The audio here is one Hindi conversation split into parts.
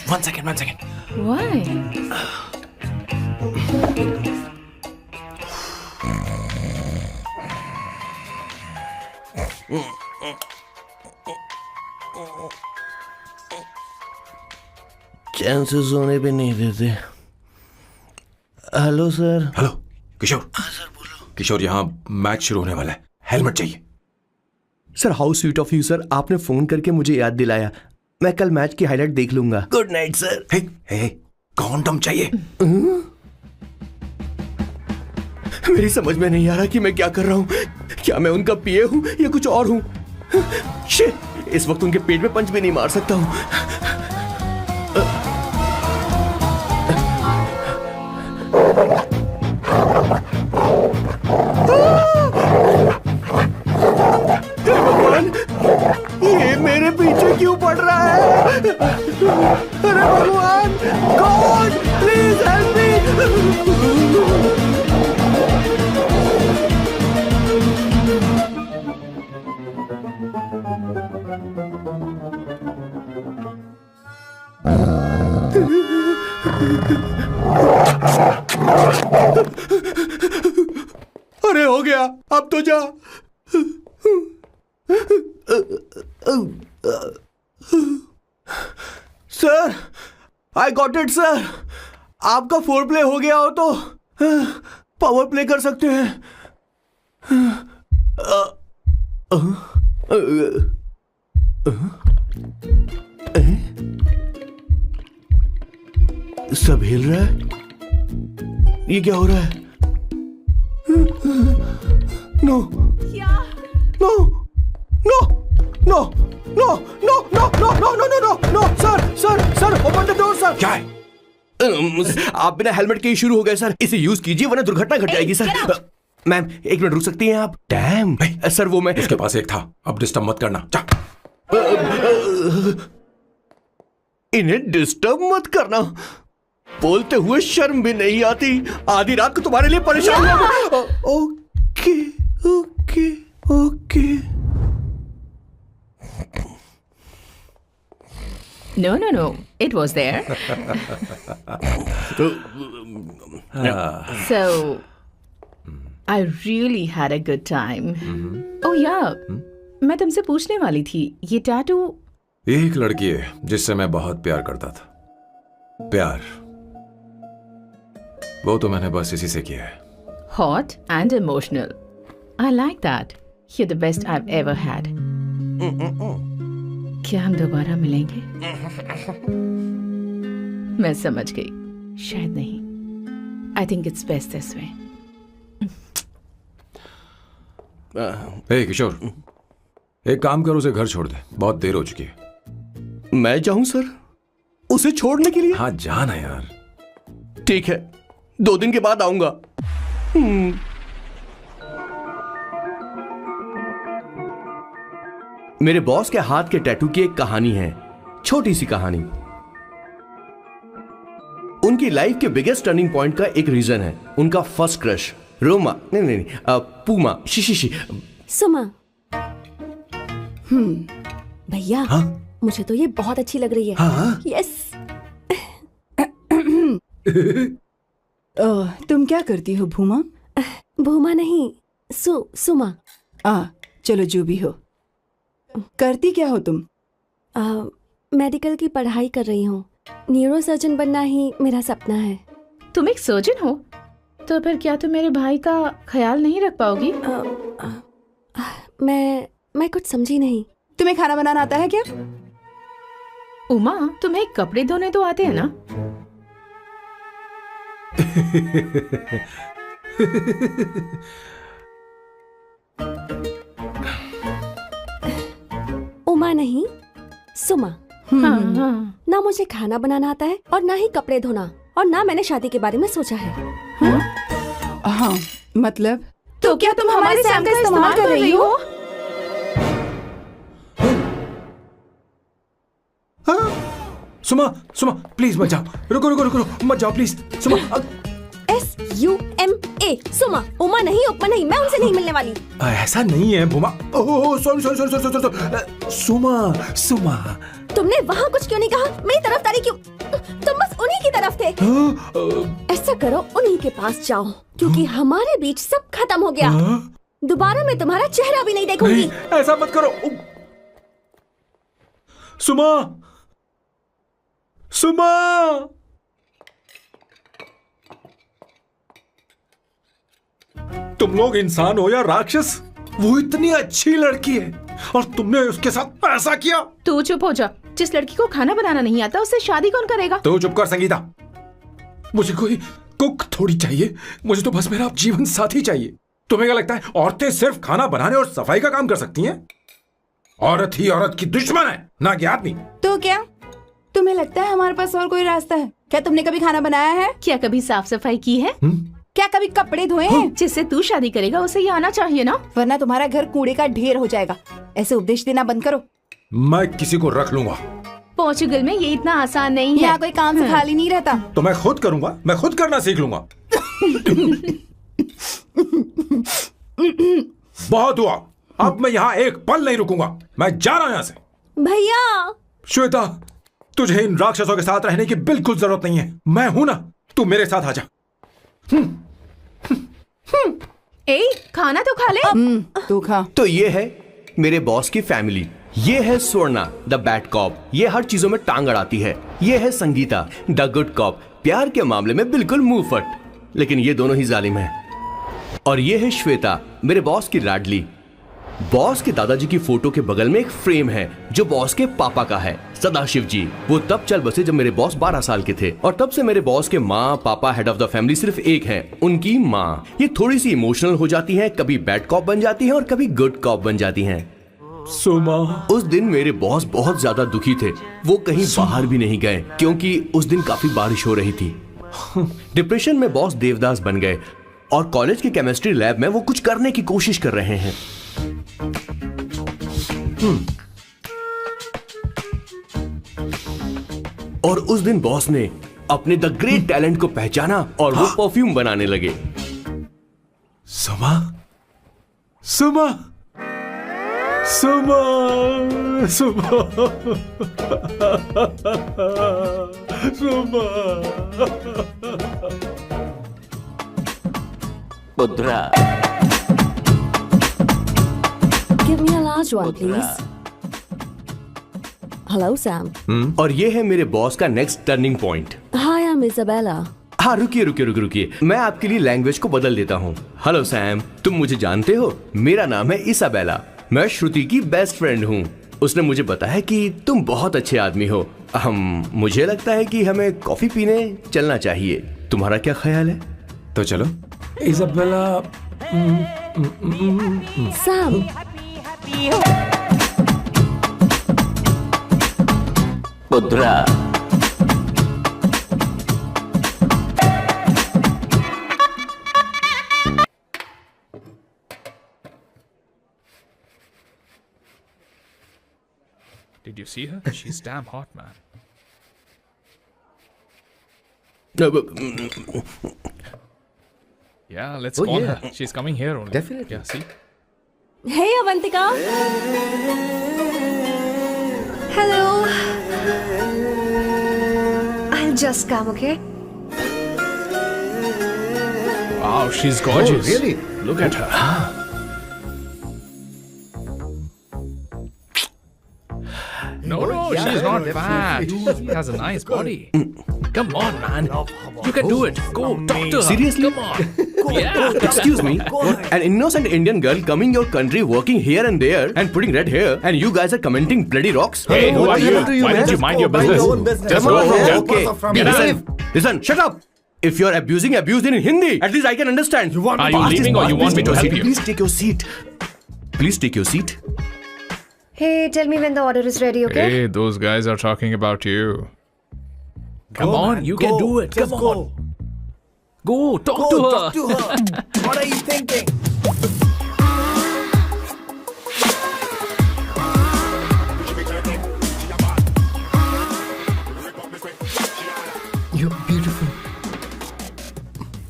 One second. Why? चैन से सोने भी नहीं देते। Hello sir. हेलो किशोर। हाँ सर बोलो। किशोर, यहाँ मैच शुरू होने वाला है, हेलमेट चाहिए। Sir how sweet of you sir, आपने फोन करके मुझे याद दिलाया। मैं कल मैच की हाईलाइट देख लूंगा। Good night sir. Hey, condom चाहिए। मेरी समझ में नहीं आ रहा कि मैं क्या कर रहा हूँ। क्या मैं उनका पीए हूँ या कुछ और हूँ? शिट, इस वक्त उनके पेट में पंच भी नहीं मार सकता हूँ। भगवान, ये मेरे पीछे क्यों पड़ रहा है? अरे भगवान, गॉड प्लीज हेल्प मी। अरे हो गया, अब तो जा। Sir, I got it sir. आपका फोर प्ले हो गया हो तो पावर प्ले कर सकते हैं। सब हिल रहा है, ये क्या हो रहा है? No no no no no no no no no no no no no sir open the door sir. क्या है? आप बिना हेलमेट के ही शुरू हो गए सर। इसे यूज कीजिए वरना दुर्घटना घट जाएगी सर। मैम एक मिनट रुक सकती हैं आप? डैम सर, वो मैं उसके पास एक था, अब डिस्टर्ब मत करना। जा। इन्हें डिस्टर्ब मत करना। बोलते हुए शर्म भी नहीं आती। आधी रात को तुम्हारे लिए परेशान हो। Okay okay okay. No. It was there. So, I really had a good time. Oh yeah, मैं तुमसे पूछने वाली थी, ये टैटू। एक लड़की है जिससे मैं बहुत प्यार करता था। प्यार वो तो मैंने बस इसी से किया है। Hot and emotional. I like that. You're the best I've ever had. क्या हम दोबारा मिलेंगे? मैं समझ गई, शायद नहीं। I think it's best this way. हे किशोर, एक काम कर, उसे घर छोड़ दे, बहुत देर हो चुकी है। मैं जाऊं सर उसे छोड़ने के लिए? हाँ जाना यार। ठीक है, 2 दिन के बाद आऊंगा। मेरे बॉस के हाथ के टैटू की एक कहानी है, छोटी सी कहानी। उनकी लाइफ के बिगेस्ट टर्निंग पॉइंट का एक रीजन है उनका फर्स्ट क्रश रोमा, नहीं, पूमा, शी। सुमा। भैया, मुझे तो ये बहुत अच्छी लग रही है। हाँ? यस। तुम क्या करती हो भूमा? भूमा नहीं, सुमा। चलो जो भी हो। करती क्या हो तुम? मेडिकल की पढ़ाई कर रही हूँ। न्यूरो सर्जन बनना ही मेरा सपना है। तुम एक सर्जन हो, तो फिर क्या तुम मेरे भाई का ख्याल नहीं रख पाओगी? मैं कुछ समझी नहीं। तुम्हें खाना बनाना आता है क्या? उमा, तुम्हें कपड़े धोने तो आते हैं ना? उमा नहीं, सुमा। हाँ। ना मुझे खाना बनाना आता है और ना ही कपड़े धोना, और ना मैंने शादी के बारे में सोचा है। हाँ, मतलब तो क्या तुम हमारे सैम का इस्तेमाल कर रही हो? सुमा प्लीज मत जाओ, रुको मत जाओ प्लीज। सुमा SUMA, सुमा। उमा नहीं, उपमा नहीं, मैं उनसे नहीं मिलने वाली। ऐसा नहीं है भूमा। Oh sorry. सुमा। तुमने वहाँ कुछ क्यों नहीं कहा? मेरी तरफदारी क्यों? तुम बस उन्हीं की तरफ थे। ऐसा करो, उन्हीं के पास जाओ, क्योंकि हमारे बीच सब खत्म हो गया। दोबारा मैं तुम्हारा चेहरा भी नहीं देखूंगी। नहीं, ऐसा मत करो। सुमा, सुमा, तुम लोग इंसान हो या राक्षस? वो इतनी अच्छी लड़की है और तुमने उसके साथ ऐसा किया। तू चुप हो जा। जिस लड़की को खाना बनाना नहीं आता उससे शादी कौन करेगा? तो चुप कर संगीता। मुझे कोई कुक थोड़ी चाहिए, मुझे तो बस मेरा जीवन साथी चाहिए। तुम्हें क्या लगता है औरतें सिर्फ खाना बनाने और सफाई का काम कर सकती हैं? औरत ही औरत की दुश्मन है, ना कि आदमी। तो क्या तुम्हें लगता है हमारे पास और कोई रास्ता है? क्या तुमने कभी खाना बनाया है? क्या कभी साफ सफाई की है? क्या कभी कपड़े धोए हैं? जिससे तू शादी करेगा उसे ये आना चाहिए ना, वरना तुम्हारा घर कूड़े का ढेर हो जाएगा। ऐसे उपदेश देना बंद करो। मैं किसी को रख लूंगा। पोर्चुगल में ये इतना आसान नहीं है। यहाँ कोई काम से खाली नहीं रहता। तो मैं खुद करूंगा, मैं खुद करना सीख लूंगा। बहुत हुआ, अब मैं यहाँ एक पल नहीं रुकूंगा। मैं जा रहा हूं यहाँ से। भैया श्वेता, तुझे इन राक्षसों के साथ रहने की बिल्कुल जरूरत नहीं है। मैं हूं ना, तू मेरे साथ आ जा। ए, खाना तो खा ले। तू खा। तो ये है मेरे बॉस की फैमिली। ये है स्वर्णा द बैड कॉप, ये हर चीजों में टांग अड़ाती है। ये है संगीता द गुड कॉप, प्यार के मामले में बिल्कुल मुंह फट, लेकिन ये दोनों ही जालिम हैं। और ये है श्वेता, मेरे बॉस की लाडली। बॉस के दादाजी की फोटो के बगल में एक फ्रेम है जो बॉस के पापा का है, सदाशिव जी। वो तब चल बसे जब मेरे बॉस 12 साल के थे, और तब से मेरे बॉस के माँ पापा हेड ऑफ द फैमिली सिर्फ एक है, उनकी माँ। ये थोड़ी सी इमोशनल हो जाती हैं, कभी बैड कॉप बन जाती हैं और कभी गुड कॉप बन जाती हैं। सुमा, उस दिन मेरे बॉस बहुत ज्यादा दुखी थे। वो कहीं बाहर भी नहीं गए क्योंकि उस दिन काफी बारिश हो रही थी। डिप्रेशन में बॉस देवदास बन गए और कॉलेज की केमिस्ट्री लैब में वो कुछ करने की कोशिश कर रहे हैं। और उस दिन बॉस ने अपने द ग्रेट टैलेंट को पहचाना और वो परफ्यूम बनाने लगे। सुमा, सुमा, सुमा, सुमा, सुमा। पुत्रा, Give me a large one, please. Hello, Sam. और ये है मेरे बॉस का next turning point. Hi, I'm Isabella. हाँ, रुकिए, मैं आपके लिए लैंग्वेज को बदल देता हूँ। हेलो सैम, तुम मुझे जानते हो? मेरा नाम है इसाबेला। मैं श्रुति की बेस्ट फ्रेंड हूँ। उसने मुझे बताया कि तुम बहुत अच्छे आदमी हो। मुझे लगता है कि हमें कॉफी पीने चलना चाहिए। तुम्हारा क्या ख्याल है? तो चलो। Isabella, Sam. Putra, Did you see her? She's damn hot, man. Yeah, let's call her. She's coming here only. Definitely. Yeah, see? Hey, Avantika. Hello. I'll just come, okay? Wow, she's gorgeous. Oh, really? Look at her. No, she's not fat. She has a nice body. Come on, man. You can do it. Go, talk to her. Seriously? Come on. Yeah. Excuse me, an innocent Indian girl coming your country, working here and there, and putting red hair, and you guys are commenting bloody rocks? Hey, who are you? Why don't you mind your business? Just go. Okay. Get out. Listen, shut up. If you're abuse in Hindi, at least I can understand. Are you leaving or you want me to help you? Please take your seat. Please take your seat. Hey, tell me when the order is ready, okay? Hey, those guys are talking about you. Come on, you can do it. Come on. Go, talk to her. What are you thinking? You're beautiful.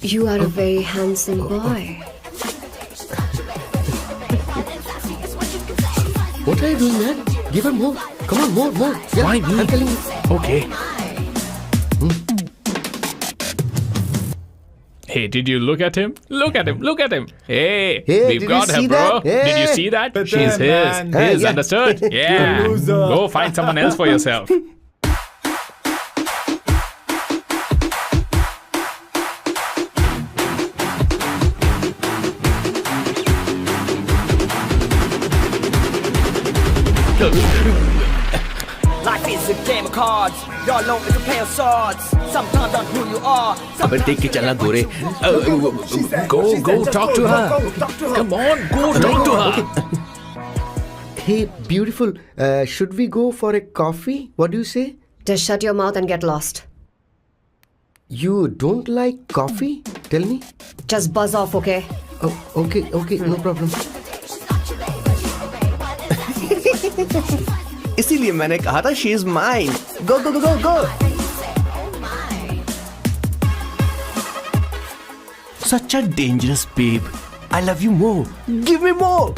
You are a very handsome boy. What are you doing, man? Give her more. Come on, more. Yeah, Why me? I'm telling you. Okay. Hey, did you look at him? Look at him. Look at him. Hey, Hey, we've did got you her, see bro. that? Hey. Did you see that? But She's then, his. man. His, Yeah. understood? Yeah. loser. Go find someone else for yourself. Life is a game of cards. Your loan is a pair of swords. Sometimes on who you are. अबे देख के चलना गोरे. Go, talk to her. Come on, go talk to her. Hey, beautiful. Should we go for a coffee? What do you say? Just shut your mouth and get lost. You don't like coffee? Tell me. Just buzz off, okay? Oh, okay, no problem. इसीलिए मैंने कहा था she is mine. Go, go, go, go, go. Such a dangerous babe. I love you more. Give me more.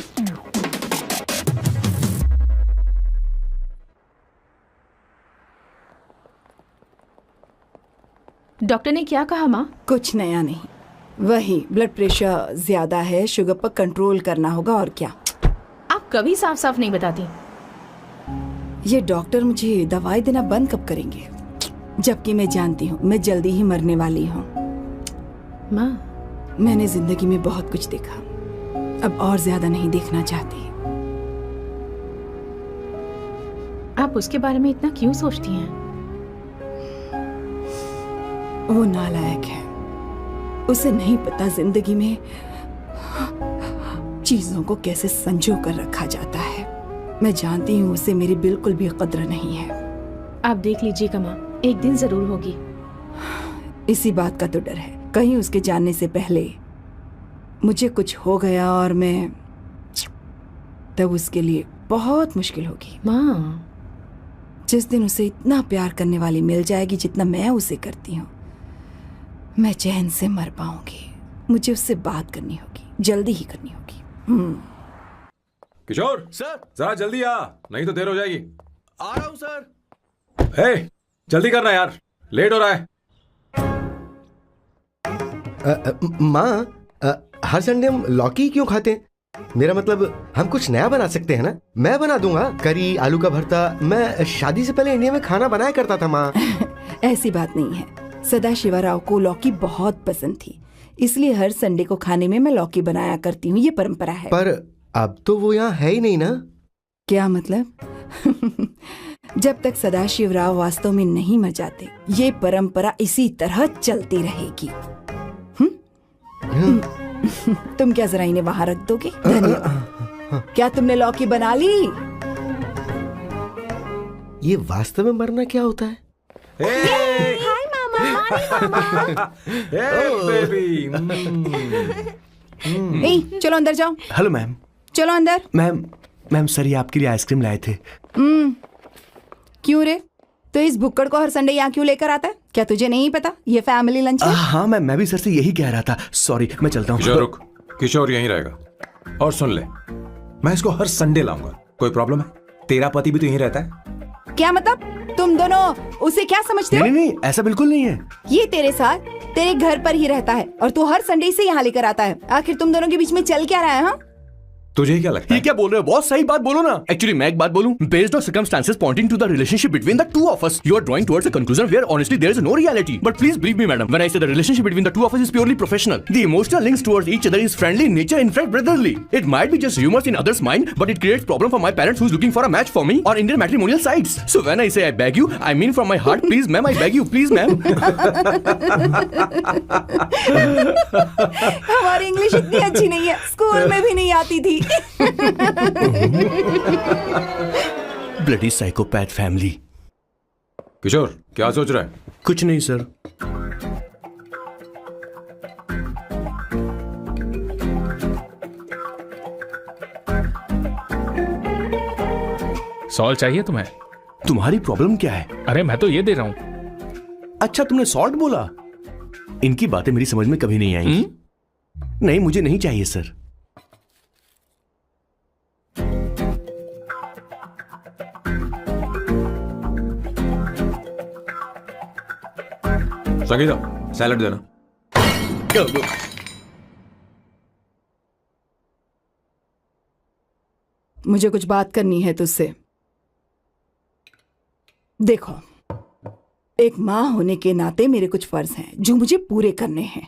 Doctor ने क्या कहा माँ? कुछ नया नहीं, वही ब्लड प्रेशर ज्यादा है, शुगर पर कंट्रोल करना होगा और क्या. आप कभी साफ साफ नहीं बताती. ये डॉक्टर मुझे दवाई देना बंद कब करेंगे, जबकि मैं जानती हूँ मैं जल्दी ही मरने वाली हूँ. माँ, मैंने जिंदगी में बहुत कुछ देखा, अब और ज्यादा नहीं देखना चाहती. आप उसके बारे में इतना क्यों सोचती हैं? वो नालायक है, उसे नहीं पता जिंदगी में चीजों को कैसे संजो कर रखा जाता है. मैं जानती हूँ उसे मेरी बिल्कुल भी कद्र नहीं है. आप देख लीजिएगा माँ, एक दिन जरूर होगी. इसी बात का तो डर है, कहीं उसके जानने से पहले मुझे कुछ हो गया और मैं, तब उसके लिए बहुत मुश्किल होगी. माँ, जिस दिन उसे इतना प्यार करने वाली मिल जाएगी जितना मैं उसे करती हूँ, मैं चैन से मर पाऊंगी. मुझे उससे बात करनी होगी, जल्दी ही करनी होगी. किशोर सर, जरा जल्दी आ, नहीं तो देर हो जाएगी. आ रहा हूँ सर. हे, जल्दी करना यार, लेट हो रहा है. माँ, हर संडे हम लौकी क्यों खाते हैं? मेरा मतलब हम कुछ नया बना सकते हैं ना. मैं बना दूंगा करी, आलू का भरता. मैं शादी से पहले इंडिया में खाना बनाया करता था माँ. ऐसी बात नहीं है. सदाशिवराव को लौकी बहुत पसंद थी, इसलिए हर संडे को खाने में मैं लौकी बनाया करती हूँ. ये परंपरा है. पर अब तो वो यहाँ है ही नहीं ना. क्या मतलब? जब तक सदाशिवराव वास्तव में नहीं मर जाते, ये परंपरा इसी तरह चलती रहेगी. तुम क्या जरा इन्हें वहां रख दोगे? धन्यवाद. क्या तुमने लौकी बना ली? ये वास्तव में मरना क्या होता है? हाय मामा. बेबी. ए, चलो अंदर जाओ. Hello ma'am. चलो अंदर. मैम सर ये आपके लिए आइसक्रीम लाए थे. क्यों रे? तो इस भुक्कड़ को हर संडे यहाँ क्यों लेकर आता है? क्या तुझे नहीं पता ये फैमिली लंच है? हाँ मैम, मैं भी सर से यही कह रहा था. सॉरी, मैं चलता हूँ. किशोर रुक, किशोर यहीं रहेगा. और सुन ले, मैं इसको हर संडे लाऊंगा. कोई प्रॉब्लम है? तेरा पति भी तो यहीं रहता है. क्या मतलब? तुम दोनों उसे क्या समझते हो? नहीं, ऐसा बिल्कुल नहीं है. ये तेरे साथ तेरे घर पर ही रहता है और तू हर संडे से यहाँ लेकर आता है. आखिर तुम दोनों के बीच में चल क्या रहा है? हाँ, तुझे क्या लगता ये है? क्या बोल रहे हो बॉस? सही बात बोलो ना. एक्चुअली मैं एक बात बोलूं, based on circumstances pointing to the relationship between the two of us, you are drawing towards a conclusion where honestly there is no reality. But please believe me madam, when I say the relationship between the two of us is purely professional. The emotional links towards each other is friendly in nature, in fact brotherly. It might be just humours in others mind, but it creates problem for my parents who is looking for a match for me on Indian matrimonial sites. So when I say I beg you, I mean from my heart. Please ma'am, I beg you, please ma'am. हमारी इंग्लिश इतनी अच्छी नहीं है, स्कूल में भी नहीं आती थी. Bloody psychopath family. किशोर क्या सोच रहा है? कुछ नहीं सर. सॉल्ट चाहिए तुम्हें? तुम्हारी प्रॉब्लम क्या है? अरे मैं तो ये दे रहा हूँ. अच्छा तुमने सॉल्ट बोला. इनकी बातें मेरी समझ में कभी नहीं आई. नहीं, मुझे नहीं चाहिए सर. संगीता, सैलड देना. मुझे कुछ बात करनी है तुझसे। देखो, एक माँ होने के नाते मेरे कुछ फर्ज हैं जो मुझे पूरे करने हैं,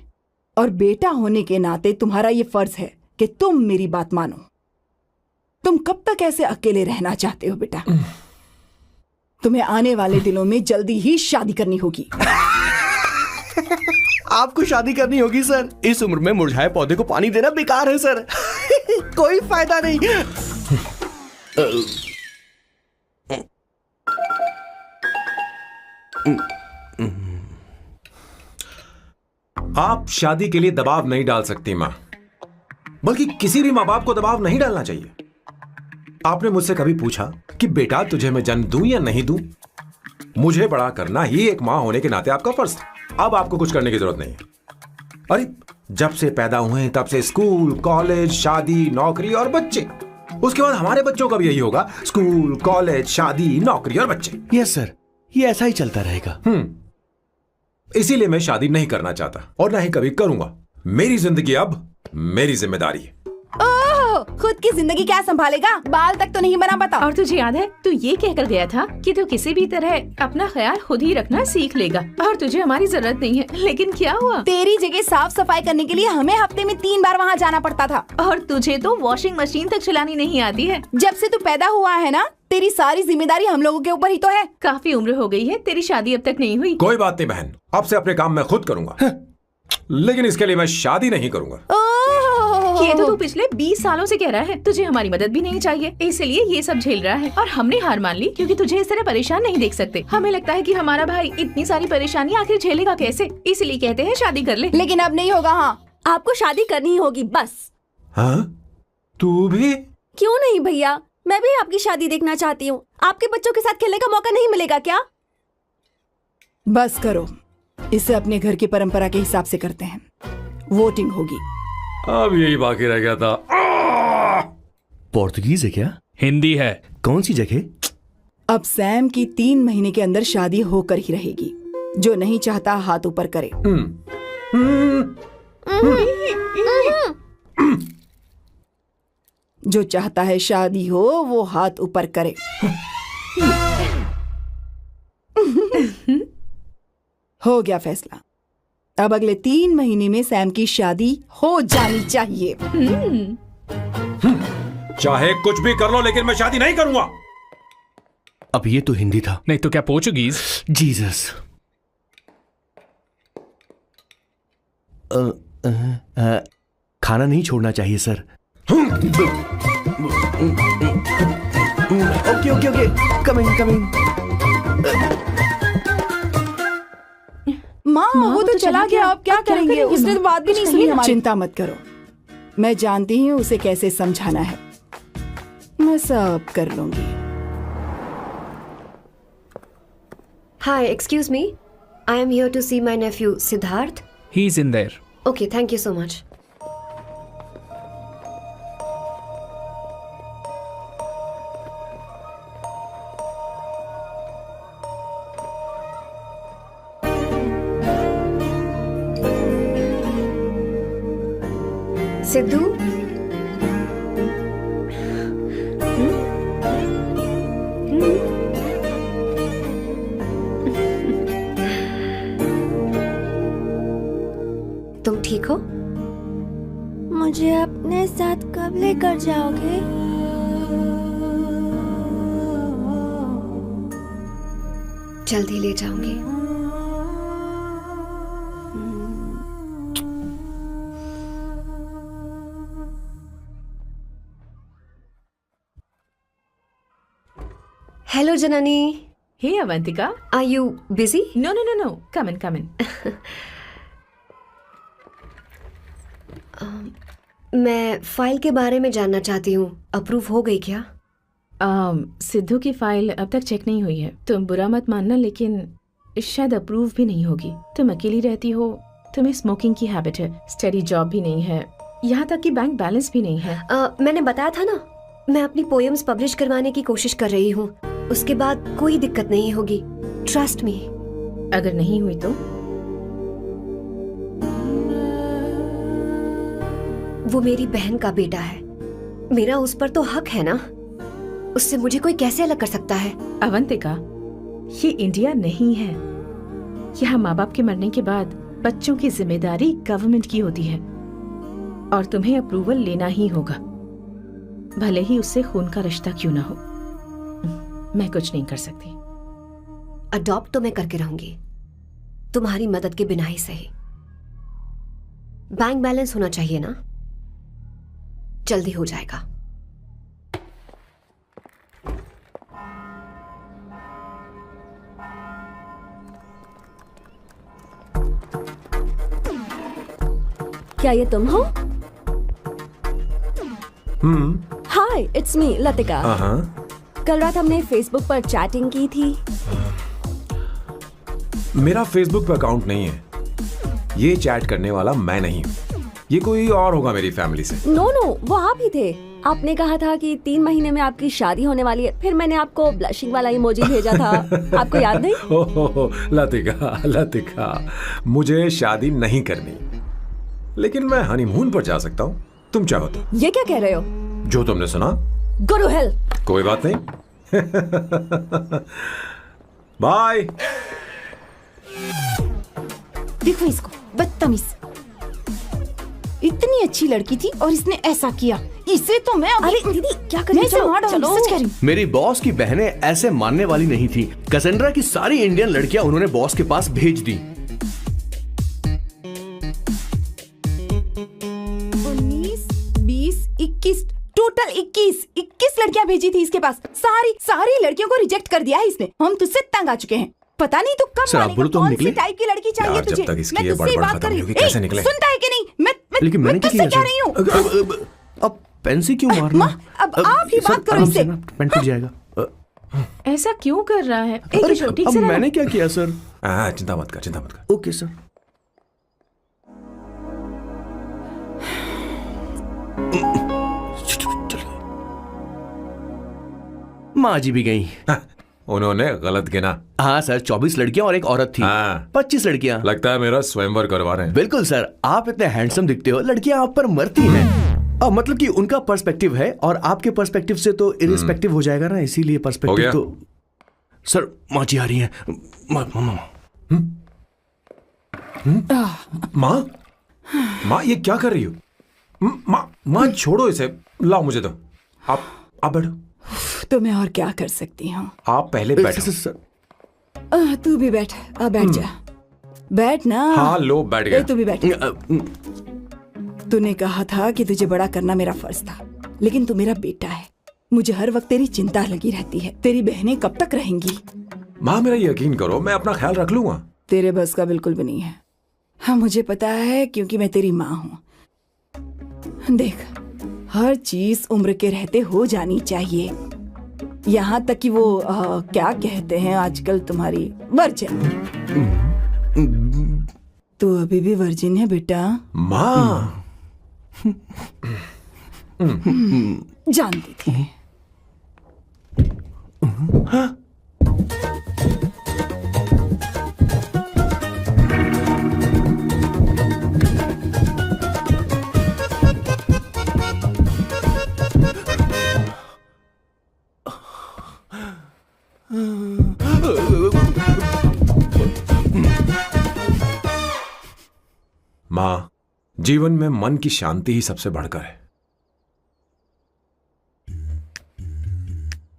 और बेटा होने के नाते तुम्हारा ये फर्ज है कि तुम मेरी बात मानो। तुम कब तक ऐसे अकेले रहना चाहते हो बेटा? तुम्हें आने वाले दिनों में जल्दी ही शादी करनी होगी। आपको शादी करनी होगी सर। इस उम्र में मुरझाए पौधे को पानी देना बेकार है सर। कोई फायदा नहीं। आप शादी के लिए दबाव नहीं डाल सकती मां, बल्कि किसी भी मां बाप को दबाव नहीं डालना चाहिए। आपने मुझसे कभी पूछा कि बेटा तुझे मैं जन्म दूं या नहीं दूं? मुझे बड़ा करना ही एक मां होने के नाते आपका फर्ज था। अब आपको कुछ करने की जरूरत नहीं है। अरे जब से पैदा हुए तब से स्कूल, कॉलेज, शादी, नौकरी और बच्चे। उसके बाद हमारे बच्चों का भी यही होगा, स्कूल, कॉलेज, शादी, नौकरी और बच्चे। यस सर, ये ऐसा ही चलता रहेगा। इसीलिए मैं शादी नहीं करना चाहता और ना ही कभी करूंगा। मेरी जिंदगी अब मेरी जिम्मेदारी है। ओह, खुद की जिंदगी क्या संभालेगा? बाल तक तो नहीं बना, बता। और तुझे याद है तू ये कहकर गया था कि तू किसी भी तरह अपना ख्याल खुद ही रखना सीख लेगा और तुझे हमारी जरूरत नहीं है। लेकिन क्या हुआ? तेरी जगह साफ सफाई करने के लिए हमें हफ्ते में 3 बार वहाँ जाना पड़ता था। और तुझे तो वॉशिंग मशीन तक चलानी नहीं आती है। जब से तू पैदा हुआ है ना, तेरी सारी जिम्मेदारी हम लोगों के ऊपर ही तो है। काफी उम्र हो गई है, तेरी शादी अब तक नहीं हुई। कोई बात नहीं बहन, अब से अपने काम मैं खुद करूंगा। लेकिन इसके लिए मैं शादी नहीं करूंगा। ये तो तू पिछले 20 सालों से कह रहा है। तुझे हमारी मदद भी नहीं चाहिए, इसलिए ये सब झेल रहा है। और हमने हार मान ली क्योंकि तुझे इस तरह परेशान नहीं देख सकते। हमें लगता है कि हमारा भाई इतनी सारी परेशानी आखिर झेलेगा कैसे, इसलिए कहते हैं शादी कर ले। लेकिन अब नहीं होगा। हाँ, आपको शादी करनी ही होगी बस। हाँ? तू भी? क्यों नहीं भैया, मैं भी आपकी शादी देखना चाहती हूँ। आपके बच्चों के साथ खेलने का मौका नहीं मिलेगा क्या? बस करो, इसे अपने घर की परंपरा के हिसाब से करते हैं। वोटिंग होगी। अब यही बाकी रह गया था। पोर्तुगीज है क्या? हिंदी है। कौन सी जगह? अब सैम की 3 महीने के अंदर शादी होकर ही रहेगी। जो नहीं चाहता हाथ ऊपर करे। जो चाहता है शादी हो वो हाथ ऊपर करे। हो गया फैसला। अब अगले 3 महीने में सैम की शादी हो जानी चाहिए। चाहे कुछ भी कर लो, लेकिन मैं शादी नहीं करूंगा। अब ये तो हिंदी था। नहीं तो क्या पोर्चुगीज? जीसस। खाना नहीं छोड़ना चाहिए sir. Okay okay okay, coming coming. माँ, वो तो चला गया, अब क्या करेंगे? उसने तो बात भी नहीं सुनी हमारी। चिंता मत करो, मैं जानती हूँ उसे कैसे समझाना है। मैं सब कर लूंगी। Hi, excuse me. I am here to see my nephew Siddharth. He's in there. Okay, thank you so much. Sidhu, तुम ठीक हो? मुझे अपने साथ कब लेकर जाओगे? जल्दी ले जाऊंगी। Hello, Janani. Hey Avantika. Are you busy? No. Come in. मैं फाइल के बारे में जानना चाहती हूँ। अप्रूव हो गई क्या? सिद्धू की फाइल अब तक चेक नहीं हुई है। तुम बुरा मत मानना, लेकिन शायद अप्रूव भी नहीं होगी। तुम अकेली रहती हो, तुम्हें स्मोकिंग की हैबिट है, स्टडी जॉब भी नहीं है, यहाँ तक कि बैंक बैलेंस भी नहीं है। मैंने बताया था ना, मैं अपनी पोएम्स पब्लिश करवाने की कोशिश कर रही हूँ। उसके बाद कोई दिक्कत नहीं होगी, ट्रस्ट मी। अगर नहीं हुई तो? वो मेरी बहन का बेटा है, मेरा उस पर तो हक है ना। उससे मुझे कोई कैसे अलग कर सकता है? अवंतिका, ये इंडिया नहीं है। यहाँ माँ बाप के मरने के बाद बच्चों की जिम्मेदारी गवर्नमेंट की होती है और तुम्हें अप्रूवल लेना ही होगा, भले ही उससे खून का रिश्ता क्यों ना हो। मैं कुछ नहीं कर सकती। अडॉप्ट तो मैं करके रहूंगी, तुम्हारी मदद के बिना ही सही। बैंक बैलेंस होना चाहिए ना, जल्दी हो जाएगा। क्या ये तुम हो? हाय, इट्स मी लतिका। कल रात हमने फेसबुक पर चैटिंग की थी। मेरा फेसबुक पे अकाउंट नहीं है। ये चैट करने वाला मैं नहीं हूँ, ये कोई और होगा मेरी फैमिली से। नो नो, वो आप ही थे। आपने कहा था कि 3 महीने में आपकी शादी होने वाली है। फिर मैंने आपको ब्लशिंग वाला इमोजी भेजा था। आपको याद नहीं? ओहो लतिका, मुझे शादी नहीं करनी, लेकिन मैं हनीमून पर जा सकता हूँ, तुम चाहो तो। ये क्या कह रहे हो? जो तुमने सुना। Go to hell. कोई बात नहीं। बाय। देखो इसको, बदतमीज। इतनी अच्छी लड़की थी और इसने ऐसा किया। इसे तो मैं अरे दीदी क्या कर रही मैं हो? चलो, सच कह रही हूँ। मेरी बॉस की बहनें ऐसे मानने वाली नहीं थी। कैसेंड्रा की सारी इंडियन लड़कियां उन्होंने बॉस के पास भेज दी। 19, 20, 21, टोटल 21 लड़कियां भेजी थी इसके पास। सारी लड़कियों को रिजेक्ट कर दिया है इसने। हम तुझसे तंग आ चुके हैं। पता नहीं तू कब सर, आप बोलो तो हम कौन सी निकले। टाइप की लड़की चाहिए यार, जब तुझे। तक इसकी मैं ये तुझसे ही बड़बड़ बात खत्म कर नहीं रही होगी, हूँ। कैसे निकले? सुनता है कि नहीं? लेकिन मैंने क्या तुझसे किया कह रही हूँ। सर? अब पेन से क्यों मारना? अब आप ही सर, बात करो आराम इससे। से ना, पेन फट जाएगा। ऐसा क्यों कर रहा है? एक अरे, किशोर, ठीक अब से रहना। मैंने क्या किया सर? चिंता मत कर। Okay sir. माँ जी भी गई। उन्होंने गलत गिना। हाँ सर, 24 लड़कियां और एक औरत थी। हाँ। 25 लड़कियां। लगता है मेरा स्वयंवर करवा रहे हैं। बिल्कुल सर, आप इतने हैंडसम दिखते हो, लड़कियां आप पर मरती हैं। मतलब कि उनका पर्सपेक्टिव है और आपके पर्सपेक्टिव से तो इरिस्पेक्टिव हो जाएगा ना, इसीलिए हो पर्सपेक्टिव गया? तो। सर माँ जी आ रही हैं। माँ ये क्या कर रही हो? माँ छोड़ो इसे, लाओ मुझे दो। आप बैठो। तो मैं और क्या कर सकती हूँ? आप पहले बैठो। सर तू भी बैठ। बैठ जा, बैठ ना। हाँ लो, बैठ गया। तू भी बैठ। तूने कहा था कि तुझे बड़ा करना मेरा फर्ज था, लेकिन तू मेरा बेटा है। मुझे हर वक्त तेरी चिंता लगी रहती है। तेरी बहनें कब तक रहेंगी? माँ मेरा यकीन करो, मैं अपना ख्याल रख लूंगा। तेरे बस का बिल्कुल भी नहीं है। हाँ मुझे पता है, क्योंकि मैं तेरी माँ हूँ। देख, हर चीज उम्र के रहते हो जानी चाहिए, यहाँ तक कि वो क्या कहते हैं आजकल तुम्हारी वर्जिन। तू अभी भी वर्जिन है बेटा? माँ जानती थी। माँ, जीवन में मन की शांति ही सबसे बढ़कर है।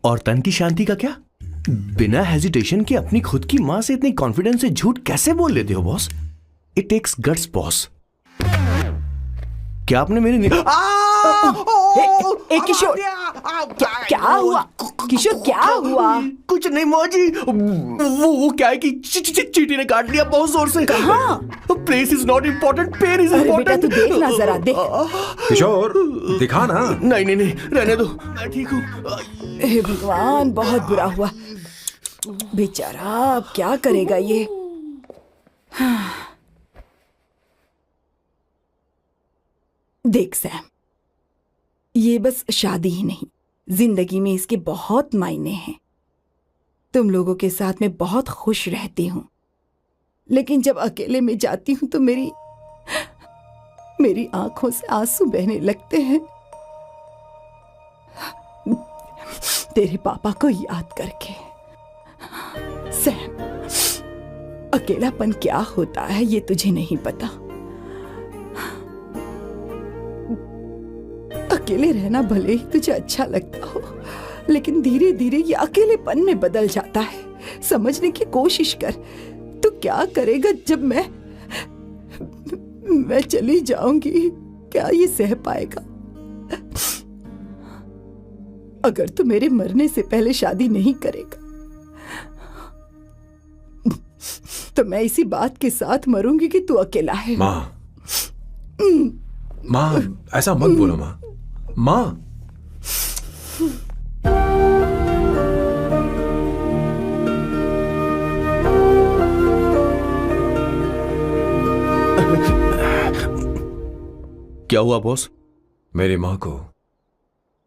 और तन की शांति का क्या? बिना हेजिटेशन के अपनी खुद की मां से इतनी कॉन्फिडेंस से झूठ कैसे बोल लेते हो boss? It takes guts boss. क्या आपने मेरी किशोर, क्या हुआ? किशोर क्या हुआ? कुछ नहीं माँ जी, वो क्या है कि चींटी ने काट लिया बहुत जोर से। कहाँ? Place is not important, pain is अरे बेटा इम्पोर्टेंट। तू देख ना जरा, देख। किशोर दिखा ना। नहीं, रहने दो, मैं ठीक हूँ। हे भगवान, बहुत बुरा हुआ बेचारा। अब क्या करेगा ये? देख सैम, ये बस शादी ही नहीं, जिंदगी में इसके बहुत मायने हैं। तुम लोगों के साथ मैं बहुत खुश रहती हूँ, लेकिन जब अकेले में जाती हूँ तो मेरी आंखों से आंसू बहने लगते हैं तेरे पापा को याद करके। सैम, अकेलापन क्या होता है ये तुझे नहीं पता। अकेले रहना भले ही तुझे अच्छा लगता हो, लेकिन धीरे धीरे ये अकेलेपन में बदल जाता है। समझने की कोशिश कर। तू क्या करेगा जब मैं चली जाऊंगी? क्या ये सह पाएगा? अगर तू मेरे मरने से पहले शादी नहीं करेगा तो मैं इसी बात के साथ मरूंगी कि तू अकेला है। माँ, माँ ऐसा मत बोलो माँ। माँ, क्या हुआ बॉस? मेरी माँ को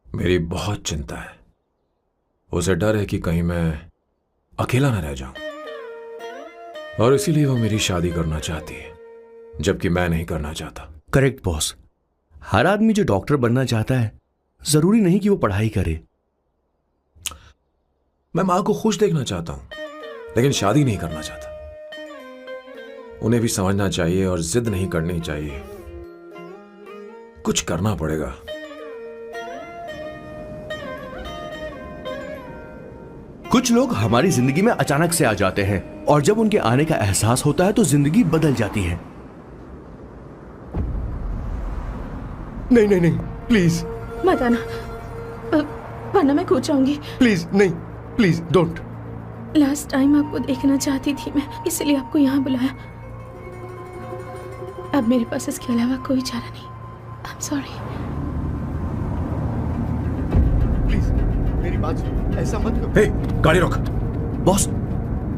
मेरी बहुत चिंता है। उसे डर है कि कहीं मैं अकेला न रह जाऊं, और इसीलिए वो मेरी शादी करना चाहती है, जबकि मैं नहीं करना चाहता। Correct boss. हर आदमी जो डॉक्टर बनना चाहता है जरूरी नहीं कि वो पढ़ाई करे। मैं माँ को खुश देखना चाहता हूं, लेकिन शादी नहीं करना चाहता। उन्हें भी समझना चाहिए और जिद नहीं करनी चाहिए। कुछ करना पड़ेगा। कुछ लोग हमारी जिंदगी में अचानक से आ जाते हैं और जब उनके आने का एहसास होता है तो जिंदगी बदल जाती है। नहीं नहीं नहीं, प्लीज मत आना, वरना मैं खो जाऊंगी। प्लीज नहीं, प्लीज डोंट। लास्ट टाइम आपको देखना चाहती थी मैं, इसलिए आपको यहाँ बुलाया। अब मेरे पास इसके अलावा कोई चारा नहीं। I'm sorry। प्लीज मेरी बात सुनो, ऐसा मत करो। हे, गाड़ी रोक। बॉस,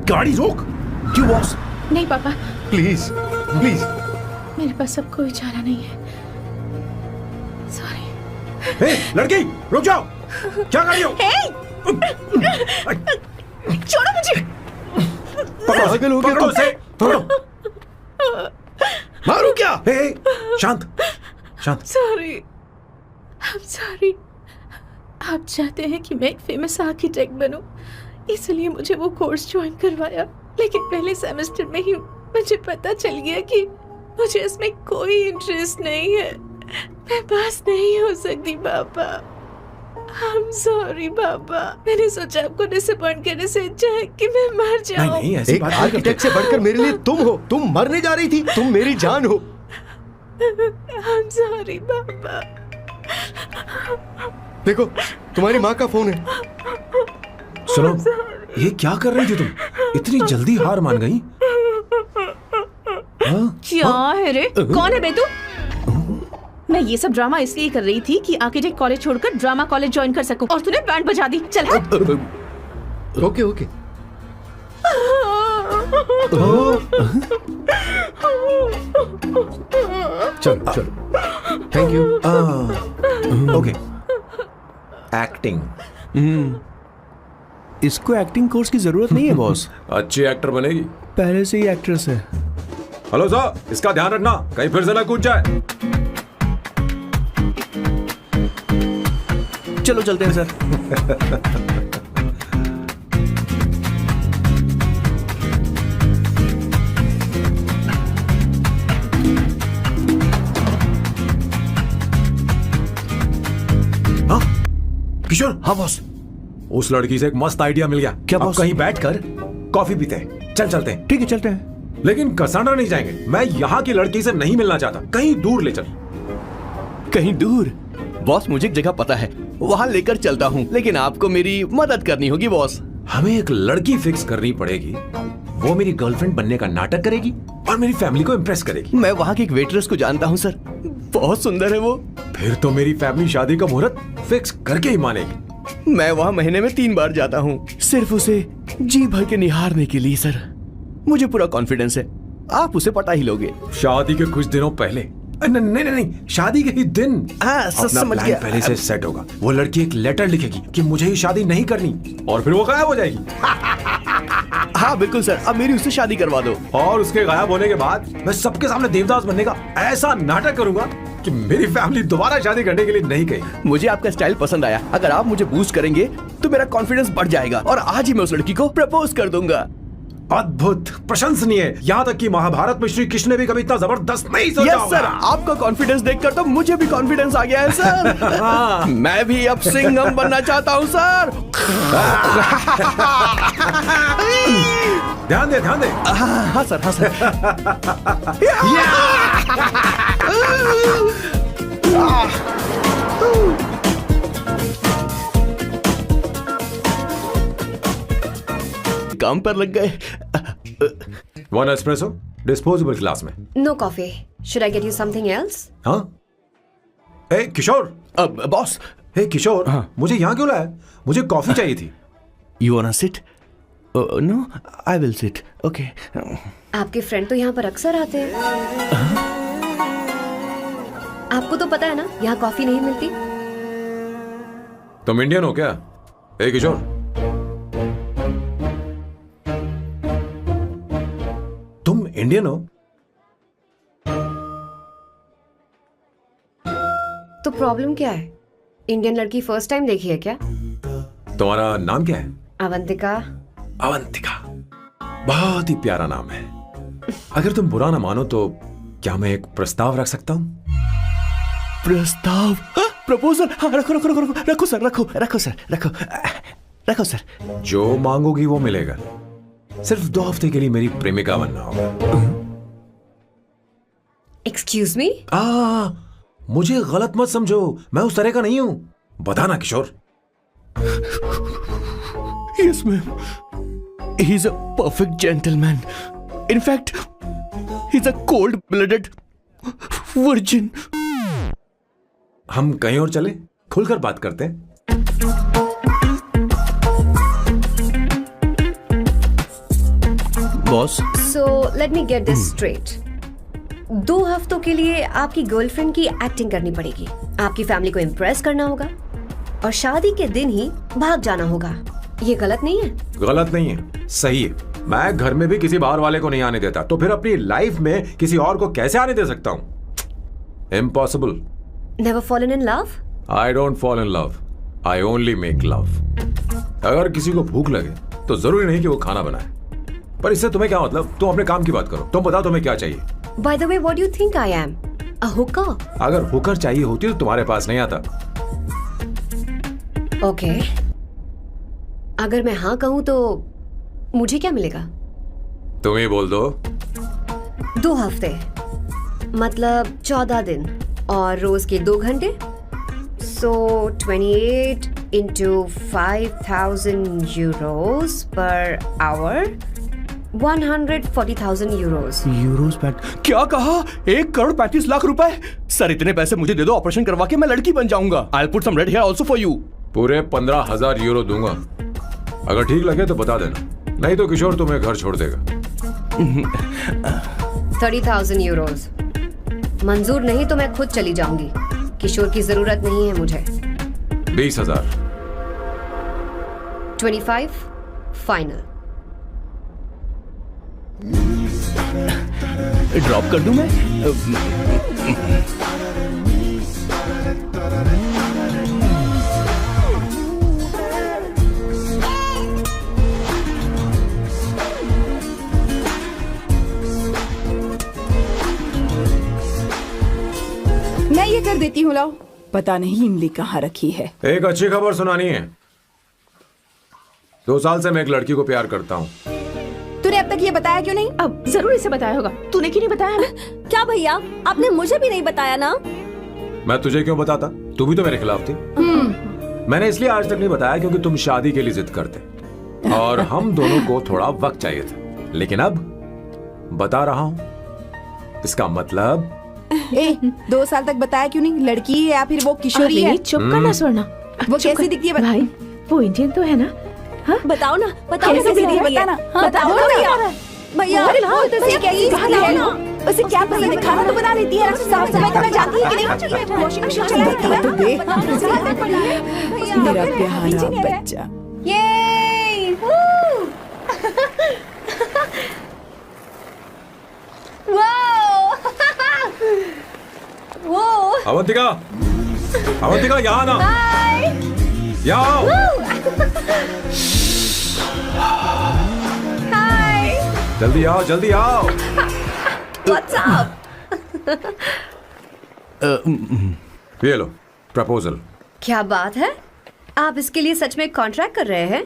गाड़ी रोक। क्यों बॉस? नहीं पापा, प्लीज प्लीज। मेरे पास अब कोई चारा नहीं है। सॉरी। हे, लड़की रुक जाओ। क्या कर रही हो? छोड़ो मुझे। पागल हो गया? पकड़ो उसे, पकड़ो। मारू क्या? हे, शांत शांत। Sorry, I'm sorry। आप चाहते हैं कि मैं एक फेमस आर्किटेक्ट बनूं, इसलिए मुझे वो कोर्स ज्वाइन करवाया, लेकिन पहले सेमेस्टर में ही मुझे पता चल गया कि मुझे इसमें कोई इंटरेस्ट नहीं है। मैं पास नहीं हो सकती पापा। I'm sorry पापा। मैंने सोचा आपको डिसअपॉइंट करने से अच्छा है कि मैं मर जाऊं। नहीं, ऐसी एक बात नहीं आर्किटेक्ट से बढ़कर मेरे लिए तुम हो। तुम मरने जा रही थी, तुम मेरी जान हो। I'm sorry पापा। देखो, तुम्हारी माँ का फोन है। सुनो, ये क्या कर रही थी तुम? इतनी जल्दी हार मान गई? क्या है रे? कौन है बे तू? मैं ये सब ड्रामा इसलिए कर रही थी कि आर्किटेक्ट कॉलेज छोड़कर ड्रामा कॉलेज ज्वाइन कर सकूं, और तूने बैंड बजा दी। चल हट। Okay okay. चलो चलो, थैंक यू। ओके। एक्टिंग। इसको एक्टिंग कोर्स की जरूरत नहीं है बॉस। अच्छी एक्टर बनेगी। पहले से ही एक्ट्रेस है। हेलो सर, इसका ध्यान रखना कहीं फिर से ना कूद जाए। चलो चलते हैं सर। हाँ किशोर। हाँ बॉस। उस लड़की से एक मस्त आइडिया मिल गया। क्या अब बॉस? कहीं बैठकर कॉफी पीते हैं। चलते हैं। ठीक है चलते हैं। लेकिन कसांड्रा नहीं जाएंगे। मैं यहाँ की लड़की से नहीं मिलना चाहता। कहीं दूर ले चल। कहीं दूर? बॉस मुझे एक जगह पता है, वहां लेकर चलता हूँ, लेकिन आपको मेरी मदद करनी होगी बॉस। हमें एक लड़की फिक्स करनी पड़ेगी। वो मेरी गर्लफ्रेंड बनने का नाटक करेगी और मेरी फैमिली को इम्प्रेस करेगी। मैं वहाँ की एक वेट्रेस को जानता हूँ सर, बहुत सुंदर है वो। फिर तो मेरी फैमिली शादी का मुहूर्त फिक्स करके ही मानेगी। मैं वहाँ महीने में 3 बार जाता हूँ, सिर्फ उसे जी भर के निहारने के लिए सर। मुझे पूरा कॉन्फिडेंस है आप उसे पटा ही लोगे। शादी के कुछ दिनों पहले। नहीं, शादी के ही दिन अपना समझ प्लान गया। पहले से सेट होगा। वो लड़की एक लेटर लिखेगी कि मुझे ही शादी नहीं करनी, और फिर वो गायब हो जाएगी। हाँ बिल्कुल सर, अब मेरी उससे शादी करवा दो। और उसके गायब होने के बाद मैं सबके सामने देवदास बनने का ऐसा नाटक करूंगा कि मेरी फैमिली दोबारा शादी करने के लिए नहीं कही। मुझे आपका स्टाइल पसंद आया। अगर आप मुझे बूस्ट करेंगे तो मेरा कॉन्फिडेंस बढ़ जाएगा और आज ही मैं उस लड़की को प्रपोज कर दूंगा। अद्भुत, प्रशंसनीय। यहाँ तक कि महाभारत में श्री कृष्ण ने भी कभी इतना जबरदस्त नहीं सोचा यस होगा। सर, आपका कॉन्फिडेंस देखकर तो मुझे भी कॉन्फिडेंस आ गया है सर। मैं भी अब सिंघम बनना चाहता हूँ सर। ध्यान दे, ध्यान दे। हाँ सर, हाँ सर। काम पर लग गए। वन एस्प्रेसो डिस्पोजेबल ग्लास में। No coffee. Should I get you something else? हाँ। ए किशोर। बॉस। हे किशोर, मुझे यहाँ क्यों लाया? मुझे कॉफी चाहिए थी। You want sit? No, I will sit. Okay. आपके फ्रेंड तो यहाँ पर अक्सर आते हैं। आपको तो पता है ना, यहाँ कॉफी नहीं मिलती। तुम इंडियन हो क्या? हे किशोर, तुम इंडियन हो? तो प्रॉब्लम क्या है? इंडियन लड़की फर्स्ट टाइम देखी है क्या? तुम्हारा नाम क्या है? अवंतिका। अवंतिका, बहुत ही प्यारा नाम है। अगर तुम बुरा ना मानो तो क्या मैं एक प्रस्ताव रख सकता हूँ? प्रस्ताव? प्रपोजल? हाँ, रखो रखो रखो रखो रखो सर, रखो रखो सर, रखो रखो सर। जो मांगोगी वो मिलेगा। सिर्फ 2 हफ्ते के लिए मेरी प्रेमिका बनना होगा। Excuse me? मुझे गलत मत समझो, मैं उस तरह का नहीं हूं। बताना किशोर। Yes, ma'am. He's a perfect gentleman. In fact, he's a cold-blooded virgin. हम कहीं और चले, खुलकर बात करते हैं। Boss. So let me get this straight. 2 हफ्तों के लिए आपकी गर्लफ्रेंड की एक्टिंग करनी पड़ेगी, आपकी फैमिली को इम्प्रेस करना होगा और शादी के दिन ही भाग जाना होगा। ये गलत नहीं है? गलत नहीं है, सही है। मैं घर में भी किसी बाहर वाले को नहीं आने देता, तो फिर अपनी लाइफ में किसी और को कैसे आने दे सकता हूं? Impossible. Never fallen in love? I don't fall in love. I only make love. अगर किसी को भूख लगे तो जरूरी नहीं कि वो खाना बनाए। पर इससे तुम्हें क्या मतलब? तुम अपने काम की बात करो। तुम बताओ तुम्हें क्या चाहिए? By the way, what do you think I am? A hooker? अगर हुकर चाहिए होती तो तुम्हारे पास नहीं आता। Okay. अगर मैं हाँ कहूँ तो मुझे क्या मिलेगा? तुम ही बोल दो। 2 हफ्ते मतलब 14 दिन और रोज के 2 घंटे। So 28 into 5,000 euros per hour, 140,000 euros. Euros PAT? क्या कहा? 1,35,00,000 रुपए? सर इतने पैसे मुझे दे दो, ऑपरेशन करवा के मैं लड़की बन जाऊंगा। I'll put some red hair also for you. पूरे 15,000 यूरो दूंगा। अगर ठीक लगे तो बता देना, नहीं तो किशोर तुम्हें घर छोड़ देगा। 30,000 euros. मंजूर नहीं तो मैं खुद चली जाऊंगी। किशोर की जरूरत नहीं है मुझे। 20,000। 25 फाइनल। ड्रॉप कर दूं मैं? मैं ये कर देती हूँ, लाओ। पता नहीं इमली कहाँ रखी है। एक अच्छी खबर सुनानी है। 2 साल से मैं एक लड़की को प्यार करता हूँ। तूने अब तक ये बताया क्यों नहीं? अब जरूर इसे बताया होगा। तूने क्यों नहीं बताया हमें? क्या भैया, आपने मुझे भी नहीं बताया ना? मैं तुझे क्यों बताता? तू भी तो मेरे खिलाफ थी। मैंने इसलिए आज तक नहीं बताया क्योंकि तुम शादी के लिए जिद करते और हम दोनों को थोड़ा वक्त चाहिए था। लेकिन अब बता रहा हूँ। इसका मतलब 2 साल तक बताया क्यों नहीं? लड़की है या फिर वो किशोरी है? चुप करना स्वर्णा। वो कैसी दिखती है? भाई वो इंडियन तो है ना? हाँ? बताओ ना, बताओ कैसे दिखती है? भैया। बताना। हाँ, बताओ ना भैया। भैया, उसे क्या है ना? उसे क्या पसंद है? खाना तो बना लेती है, साफ सफाई करना जानती है कि नहीं? वॉशिंग मशीन चला लेती है। मेरा प्यारा बच्चा। ये वो अवंतिका, अवंतिका यहाँ ना, यहाँ आओ। जल्दी आओ, जल्दी आओ। What's up? ये लो प्रपोजल। क्या बात है? आप इसके लिए सच में कॉन्ट्रैक्ट कर रहे हैं?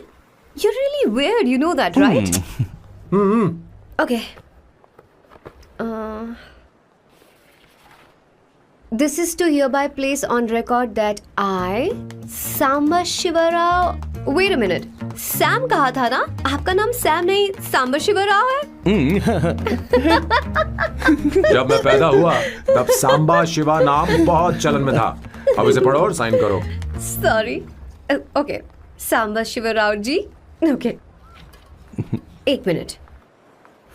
You're really weird, you know that, right? Okay. This is to hereby place on record that I, Samba Shivarao. Wait a minute. Sam कहा था ना? आपका नाम सैम नहीं सांबा शिवराव है? जब मैं पैदा हुआ तब सांबा शिवा नाम बहुत चलन में था। अब इसे पढ़ो और साइन करो। Sorry. Okay. सांबा शिवराव जी. Okay. एक मिनट।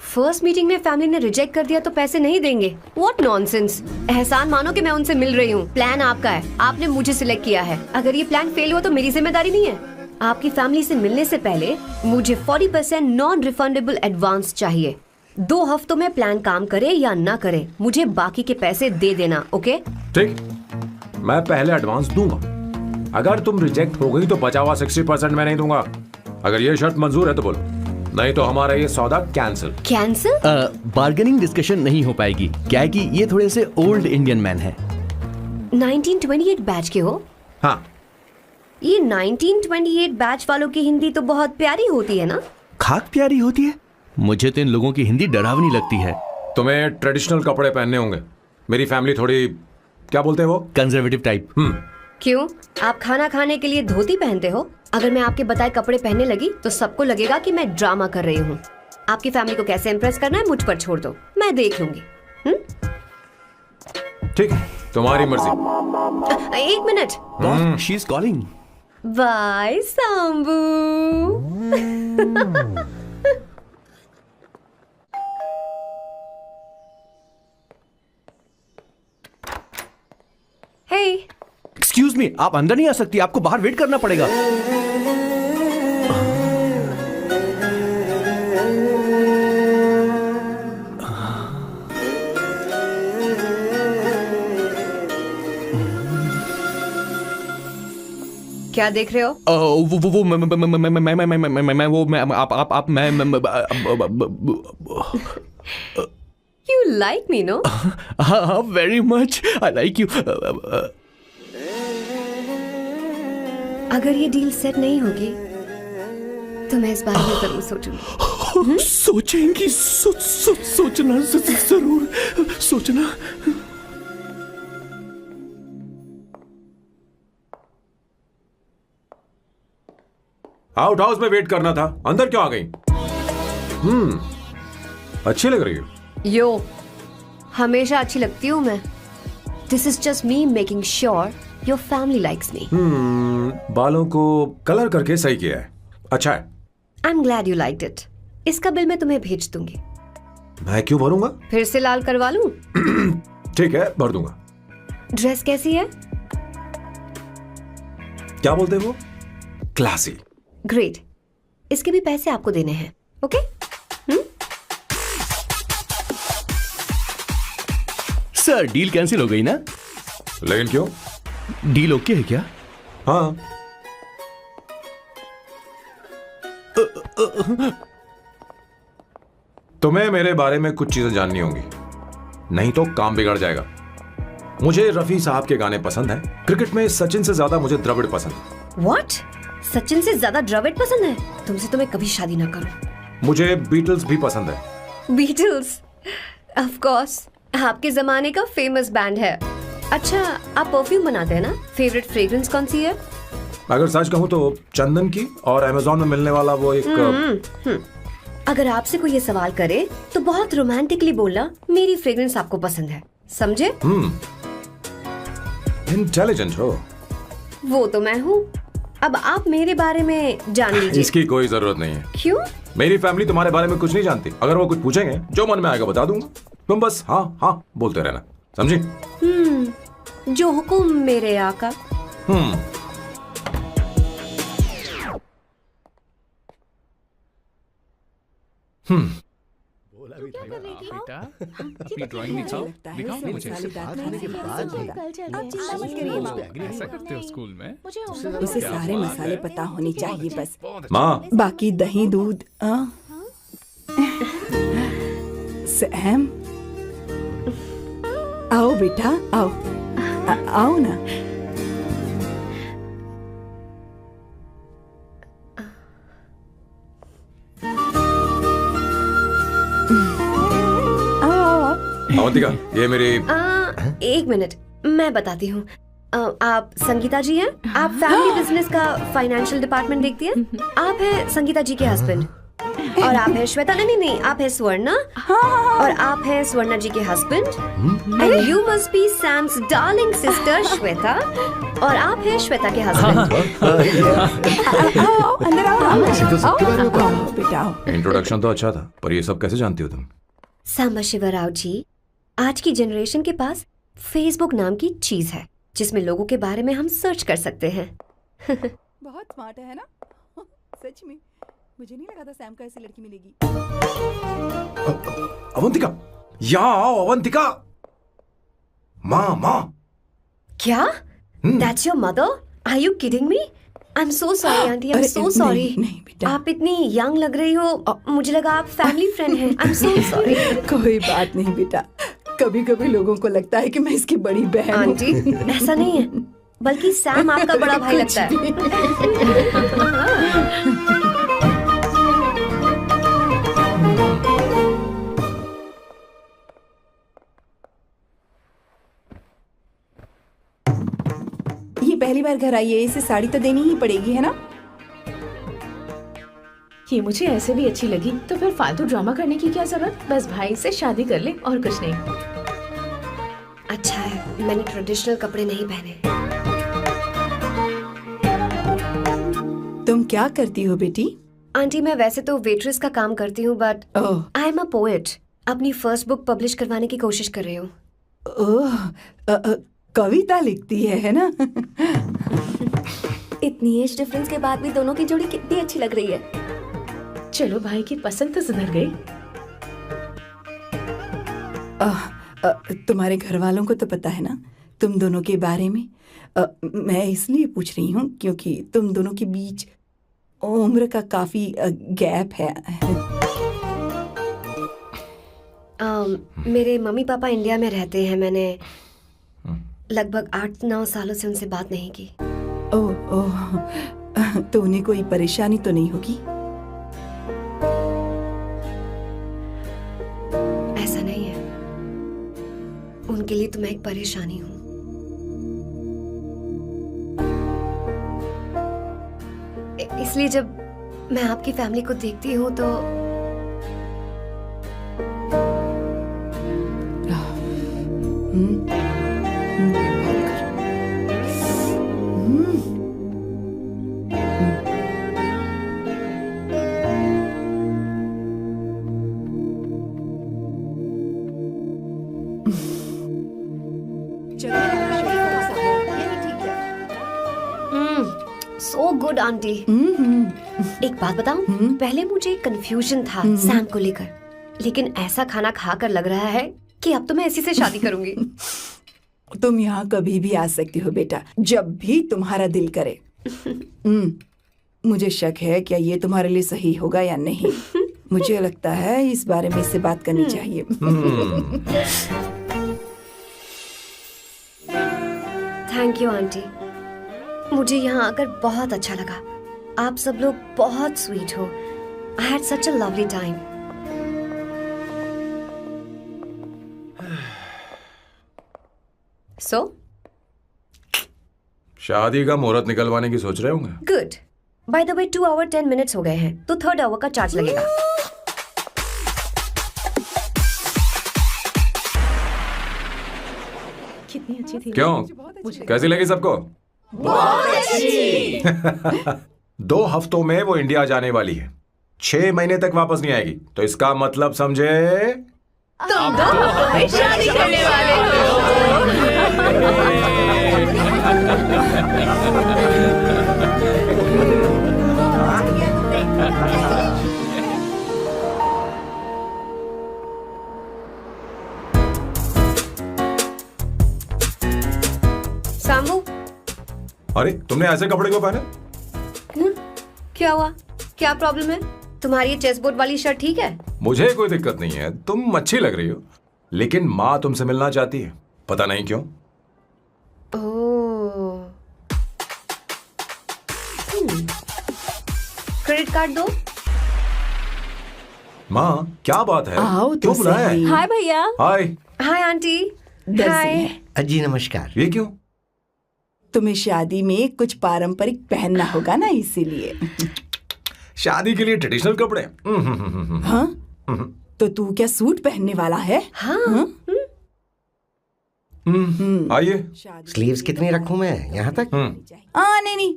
फर्स्ट मीटिंग में फैमिली ने रिजेक्ट कर दिया तो पैसे नहीं देंगे? What nonsense! एहसान मानो कि मैं उनसे मिल रही हूँ। प्लान आपका है, आपने मुझे सिलेक्ट किया है। अगर ये प्लान फेल हुआ तो मेरी जिम्मेदारी नहीं है। आपकी फैमिली से मिलने से पहले मुझे 40% नॉन रिफंडेबल एडवांस चाहिए। 2 हफ्तों में प्लान काम करे या ना करे, मुझे बाकी के पैसे दे देना। ओके? ठीक, मैं पहले एडवांस दूंगा। अगर तुम रिजेक्ट हो गई तो बचा हुआ 60% मैं नहीं दूंगा। अगर ये शर्त मंजूर है तो बोलो, नहीं तो हमारा ये सौदा कैंसिल। कैंसिल? बार्गेनिंग डिस्कशन नहीं हो पाएगी। क्या है कि ये थोड़े से ओल्ड इंडियन मैन है। 1928 बैच के हो? हाँ। ये 1928 बैच वालों की हिंदी तो बहुत प्यारी होती है ना? खाक प्यारी होती है? मुझे तो इन लोगों की हिंदी डरावनी लगती है। तुम्हें ट्रेडिशनल कपड़े पहनने होंगे। मेरी फैमिली थोड़ी, क्या बोलते हैं वो, कंजर्वेटिव टाइप। क्यों? आप खाना खाने के लिए धोती पहनते हो? अगर मैं आपके बताए कपड़े पहनने लगी तो सबको लगेगा कि मैं ड्रामा कर रही हूँ। आपकी फैमिली को कैसे इम्प्रेस करना है मुझ पर छोड़ दो, मैं देख लूंगी। ठीक, तुम्हारी मर्जी। एक minute. She is calling. Bye Sambu. Hey, excuse me, आप अंदर नहीं आ सकती, आपको बाहर वेट करना पड़ेगा। क्या देख रहे हो? वो मैं वो मैं आप मैं You like me, no? हाँ, very much. I like you. अगर ये डील सेट नहीं होगी तो मैं इस बारे में जरूर सोचूंगी। सोचेंगी, सोचना जरूर सोचना। आउट हाउस में वेट करना था, अंदर क्यों आ गई? अच्छी लग रही हो। यो, हमेशा अच्छी लगती हूँ मैं। This is just me making sure your family likes me. बालों को कलर करके सही किया है, अच्छा है। I am glad you liked it. इसका बिल मैं तुम्हें भेज दूंगी। मैं क्यों भरूंगा? फिर से लाल करवा लूं? ठीक है, भर दूंगा। ड्रेस कैसी है? क्या बोलते हो? क्लासी। ग्रेट। इसके भी पैसे आपको देने हैं। ओके? सर, डील कैंसिल हो गई ना? लेकिन क्यों? डील ओके है क्या? हाँ। तुम्हें मेरे बारे में कुछ चीजें जाननी होंगी, नहीं तो काम बिगड़ जाएगा। मुझे रफी साहब के गाने पसंद हैं। क्रिकेट में सचिन से ज्यादा मुझे द्रविड़ पसंद है। What? सचिन से ज्यादा द्रविड़ पसंद है? तुमसे तो मैं कभी शादी ना करूं। मुझे बीटल्स भी पसंद है। बीटल्स? ऑफ कोर्स, आपके जमाने का फेमस बैंड है। अच्छा, आप परफ्यूम बनाते हैं ना? फेवरेट फ्रेग्रेंस कौन सी है? अगर सच कहूं तो चंदन की, और अमेज़न में मिलने वाला वो एक अगर आपसे कोई ये सवाल करे तो बहुत रोमांटिकली बोलना मेरी फ्रेग्रेंस आपको पसंद है, समझे? इंटेलिजेंट हो। वो तो मैं हूँ। अब आप मेरे बारे में जान लीजिए। इसकी कोई जरूरत नहीं है। क्यों? मेरी फैमिली तुम्हारे बारे में कुछ नहीं जानती। अगर वो कुछ पूछेंगे, जो मन में आएगा बता दूंगा। तुम बस हाँ हाँ बोलते रहना, समझी? जो हुकुम मेरे आका। क्या कर रही थी? बेटा अपनी ड्राइंग दिखाओ लगता है दिखाओ ना मुझे मसालेदार होने के बाद भी कल चल आप चिंता मत करिए माँ। ऐसा करते हो स्कूल में? मुझे इसे सारे मसाले पता होने चाहिए बस। माँ बाकी दही दूध सैम आओ बेटा आओ आओ ना। आओ आओ आओ। अवंतिका ये मेरी एक मिनट, मैं बताती हूँ। आप संगीता जी हैं? आप फैमिली बिजनेस का फाइनेंशियल डिपार्टमेंट देखती हैं? आप हैं संगीता जी के हस्बैंड। और आप हैं श्वेता, नहीं, आप हैं स्वर्णा। और आप हैं स्वर्णा जी के husband. And you must be Sam's darling sister Shweta. और आप हैं श्वेता के हस्बैंड। आओ अंदर आओ आओ बेटा आओ। इंट्रोडक्शन तो अच्छा था, पर ये सब कैसे जानती हो तुम? सांबा शिवराव जी, आज की जनरेशन के पास फेसबुक नाम की चीज है जिसमें लोगों के बारे में हम सर्च कर सकते हैं। बहुत स्मार्ट है ना? सच में मुझे नहीं लगा था सैम को ऐसी लड़की मिलेगी। अवंतिका यहाँ आओ अवंतिका। माँ क्या? That's your mother? Are you kidding me? I'm so sorry, auntie. I'm so sorry. नहीं बेटा, आप इतनी यंग लग रही हो, मुझे लगा आप फैमिली फ्रेंड हैं। I'm so sorry. कोई बात नहीं बेटा। कभी कभी लोगों को लगता है कि मैं इसकी बड़ी बहन हूँ। आंटी, ऐसा नहीं है, बल्कि सैम आपका बड़ा भाई लगता है। ये पहली बार घर आई है, इसे साड़ी तो देनी ही पड़ेगी, है ना? ये मुझे ऐसे भी अच्छी लगी, तो फिर फालतू ड्रामा करने की क्या जरूरत? बस भाई से शादी कर ले और कुछ नहीं। अच्छा है, मैंने ट्रेडिशनल कपड़े नहीं पहने। तुम क्या करती हो बेटी? आंटी, मैं वैसे तो वेट्रेस का काम करती हूँ, but oh I am a poet. अपनी फर्स्ट बुक पब्लिश करवाने की कोशिश कर रही हूँ। ओह कविता लिखती है ना? इतनी एज डिफरेंस के बाद भी दोनों की जोड़ी कितनी अच्छी लग रही है। चलो भाई की पसंद तो सुधर गई। तुम्हारे घर वालों को तो पता है ना तुम दोनों के बारे में? मैं इसलिए पूछ रही हूँ क्योंकि तुम दोनों के बीच उम्र का काफी गैप है। मेरे मम्मी पापा इंडिया में रहते हैं। मैंने लगभग 8-9 सालों से उनसे बात नहीं की। ओह तो उन्हें कोई परेशानी तो नहीं होगी? ऐसा नहीं है, उनके लिए तो मैं एक परेशानी हूँ। इसलिए जब मैं आपकी फैमिली को देखती हूँ तो सो गुड आंटी। एक बात बताऊं, पहले मुझे कंफ्यूजन था सैम को लेकर, लेकिन ऐसा खाना खाकर लग रहा है कि अब तो मैं इसी से शादी करूंगी। तुम यहाँ कभी भी आ सकती हो बेटा, जब भी तुम्हारा दिल करे। मुझे शक है क्या ये तुम्हारे लिए सही होगा या नहीं। मुझे लगता है इस बारे में इससे बात करनी चाहिए। थैंक यू आंटी, मुझे यहाँ आकर बहुत अच्छा लगा। आप सब लोग बहुत स्वीट हो। I had such a lovely time. So शादी का मुहूर्त निकलवाने की सोच रहे होंगे। Good. By the way 2 hour 10 minutes हो गए हैं, तो 3rd आवर का चार्ज लगेगा। कितनी अच्छी थी। क्यों, कैसी लगी सबको? बहुत अच्छी। 2 हफ्तों में वो इंडिया जाने वाली है, 6 महीने तक वापस नहीं आएगी, तो इसका मतलब समझे तुम 2 हफ्तों में शादी करने वाले हो। सामू, अरे तुमने ऐसे कपड़े क्यों पहने? क्या हुआ? क्या प्रॉब्लम है? तुम्हारी ये चेस बोर्ड वाली शर्ट ठीक है? मुझे कोई दिक्कत नहीं है, तुम अच्छी लग रही हो, लेकिन माँ तुमसे मिलना चाहती है, पता नहीं क्यों। ओह। क्रेडिट कार्ड दो। माँ क्या बात है, आओ तो क्यों बुलाया है? सही। हाय भैया। हाय। Hi aunty. दर्जी हाय। है। जी नमस्कार। ये क्यों? तुम्हें शादी में कुछ पारंपरिक पहनना होगा ना, इसीलिए। शादी के लिए ट्रेडिशनल कपड़े? हाँ? तो तू क्या सूट पहनने वाला है? हाँ। आइए। स्लीव्स कितनी रखूं मैं? यहाँ तक? नहीं,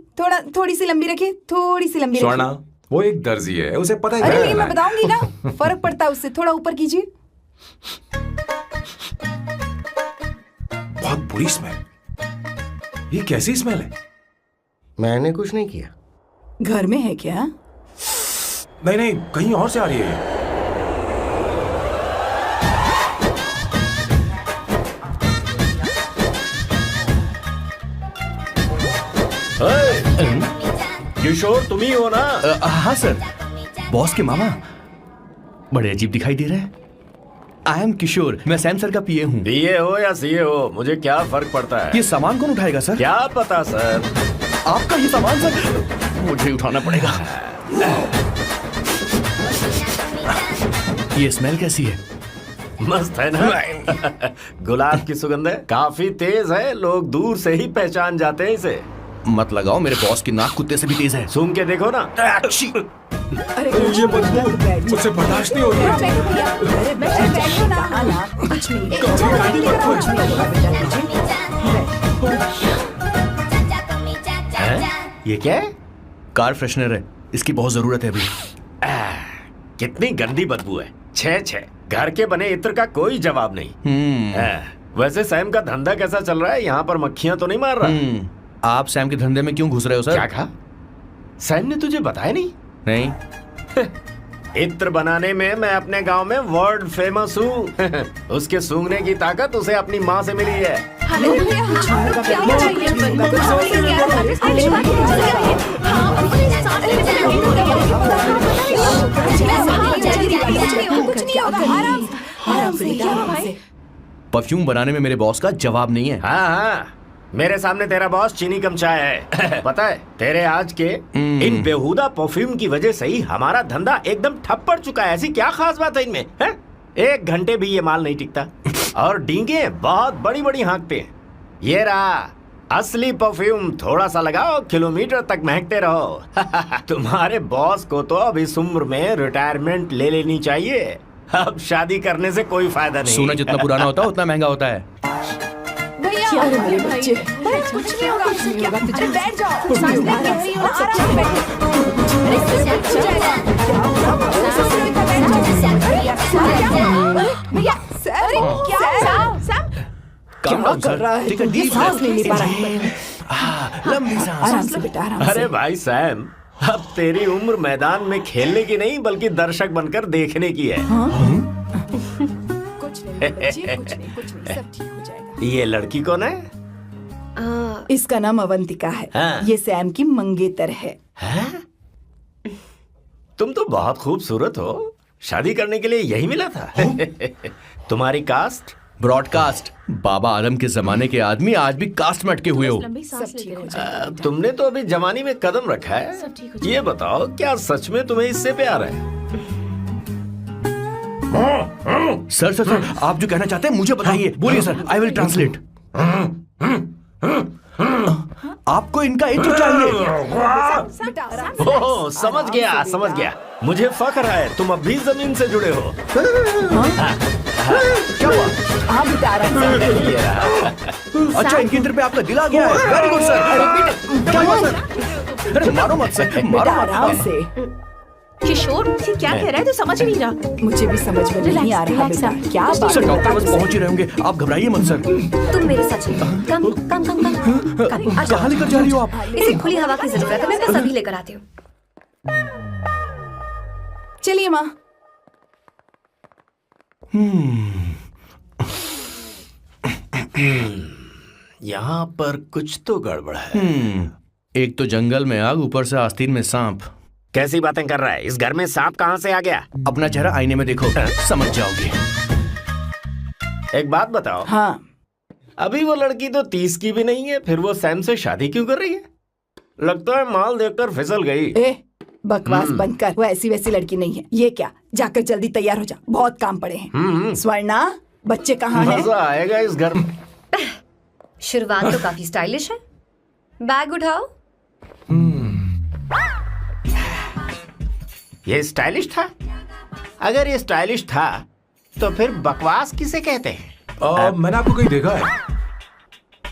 थोड़ी सी लंबी रखिए, थोड़ी सी लंबी रखिए। स्वर्णा, वो एक दर्जी है, उसे पता है अरे क्या नहीं, करना मैं है। बताऊंगी ना, फर्क पड़ता है उससे। थोड़ा ऊपर कीजिए। बहुत बुरी स्मेल। ये कैसी स्मेल है? मैंने कुछ नहीं किया। घर में है क्या? नहीं नहीं, कहीं और से आ रही है ये। किशोर तुम ही हो ना? हाँ सर, बॉस के मामा। बड़े अजीब दिखाई दे रहे हैं। आई एम किशोर, मैं सैम सर का पीए हूँ। बीए हो या सीए हो, मुझे क्या फर्क पड़ता है? ये सामान कौन उठाएगा सर? क्या पता सर। आपका ये सामान सर? मुझे उठाना पड़ेगा। ये स्मेल कैसी है? मस्त है ना? गुलाब की सुगंध है, काफी तेज है, लोग दूर से ही पहचान जाते हैं इसे। मत लगाओ, मेरे बॉस की नाक कुत्ते से भी तेज है। सूंघ के देखो ना। अरे ये बदबू मुझसे बर्दाश्त नहीं हो रही है। अरे बैठो ना। कुछ नहीं, कुछ नहीं होगा। ये क्या है? कार फ्रेशनर है, इसकी बहुत जरूरत है अभी। कितनी गंदी बदबू है। छे छे, घर के बने इत्र का कोई जवाब नहीं। वैसे सैम का धंधा कैसा चल रहा है? यहाँ पर मक्खियां तो नहीं मार रहा? आप सैम के धंधे में क्यों घुस रहे हो सर? क्या कहा? सैम ने तुझे बताया नहीं? नहीं। इत्र बनाने में मैं अपने गांव में वर्ल्ड फेमस हूँ। उसके सूंघने की ताकत उसे अपनी माँ से मिली है। परफ्यूम बनाने में मेरे बॉस का जवाब नहीं है। हाँ हाँ, मेरे सामने तेरा बॉस चीनी कम चाय है। पता है, तेरे आज के इन बेहुदा परफ्यूम की वजह से ही हमारा धंधा एकदम ठप पड़ चुका है। ऐसी क्या खास बात है इनमें? है? 1 घंटे भी ये माल नहीं टिकता और डींगे बहुत बड़ी बड़ी हाँकते हैं। ये रहा असली परफ्यूम, थोड़ा सा लगाओ, किलोमीटर तक महकते रहो। तुम्हारे बॉस को तो अब इस उम्र में रिटायरमेंट ले लेनी चाहिए। अब शादी करने से कोई फायदा नहीं। सोना जितना पुराना होता है उतना महंगा होता है। क्या रे मेरे बच्चे? कुछ नहीं होगा, कुछ नहीं होगा। तुझे बैठ जाओ। सांस लेके रही हो, आराम से बैठो। भैया, क्या कर रहा है? ठीक है, ये सांस नहीं ले पा रहा है। लंबी सांस। आराम से बेटा, आराम से। अरे भाई सैम, अब तेरी उम्र मैदान में खेलने की नहीं बल्कि दर्शक बनकर देखने की है। कुछ नहीं बच्चे, कुछ नहीं, सब ठीक हो जाएगा। ये लड़की कौन है? इसका नाम अवंतिका है। हाँ। ये सैम की मंगेतर है। तुम तो बहुत खूबसूरत हो, शादी करने के लिए यही मिला था। तुम्हारी कास्ट? ब्रॉडकास्ट। बाबा आदम के जमाने के आदमी आज भी कास्ट में अटके हुए हो। लंबी सांस लेते रहो। तुमने तो अभी जवानी में कदम रखा है। सब ठीक हो ये बताओ, क्या सच में तुम्हें इससे प्यार है? सर सर सर, आप जो कहना चाहते हैं मुझे बताइए। बोलिए सर, आई विल ट्रांसलेट। आपको इनका इत्र चाहिए? ओह, समझ गया समझ गया। मुझे फख्र है तुम अब भी जमीन से जुड़े हो। क्या हुआ? हाँ बेटा, आराम से। अच्छा, इनके इत्र पे आपका दिल आ गया है। Very good sir. क्या हुआ सर? अरे मारो मत सर, मारो बेटा, मत। आराम से। किशोर, ये क्या कह रहा है? तो समझ नहीं रहा। मुझे भी समझ में नहीं आ रहा Relax, बेटा, क्या बात सर है? डॉक्टर बस पहुंच ही रहे होंगे, आप घबराइए मत सर। तुम मेरे साथ चलो। कम कम कम कम। कहाँ लेकर जा रही हो आप? इसे खुली हवा की जरूरत है, मैं बस अभी लेकर आती हूँ। चलिए माँ। यहाँ पर कुछ तो गड़बड़ है। एक तो जंगल में आग, ऊपर से आस्तीन में सांप। कैसी बातें कर रहा है? इस घर में सांप कहाँ से आ गया? अपना चेहरा आईने में देखो, समझ जाओगे। एक बात बताओ। हाँ, अभी वो लड़की तो 30 की भी नहीं है, फिर वो सैम से शादी क्यों कर रही है? लगता है माल देखकर फिसल गई। ए बकवास बंद कर, वो ऐसी वैसी लड़की नहीं है। ये क्या, जाकर जल्दी तैयार हो जा, बहुत काम पड़े हैं। स्वर्णा, बच्चे कहाँ हैं? मजा आएगा इस घर में। शुरुआत तो काफी स्टाइलिश है। बैग उठाओ। ये स्टाइलिश था? अगर ये स्टाइलिश था तो फिर बकवास किसे कहते हैं? मैंने आपको कहीं देखा है।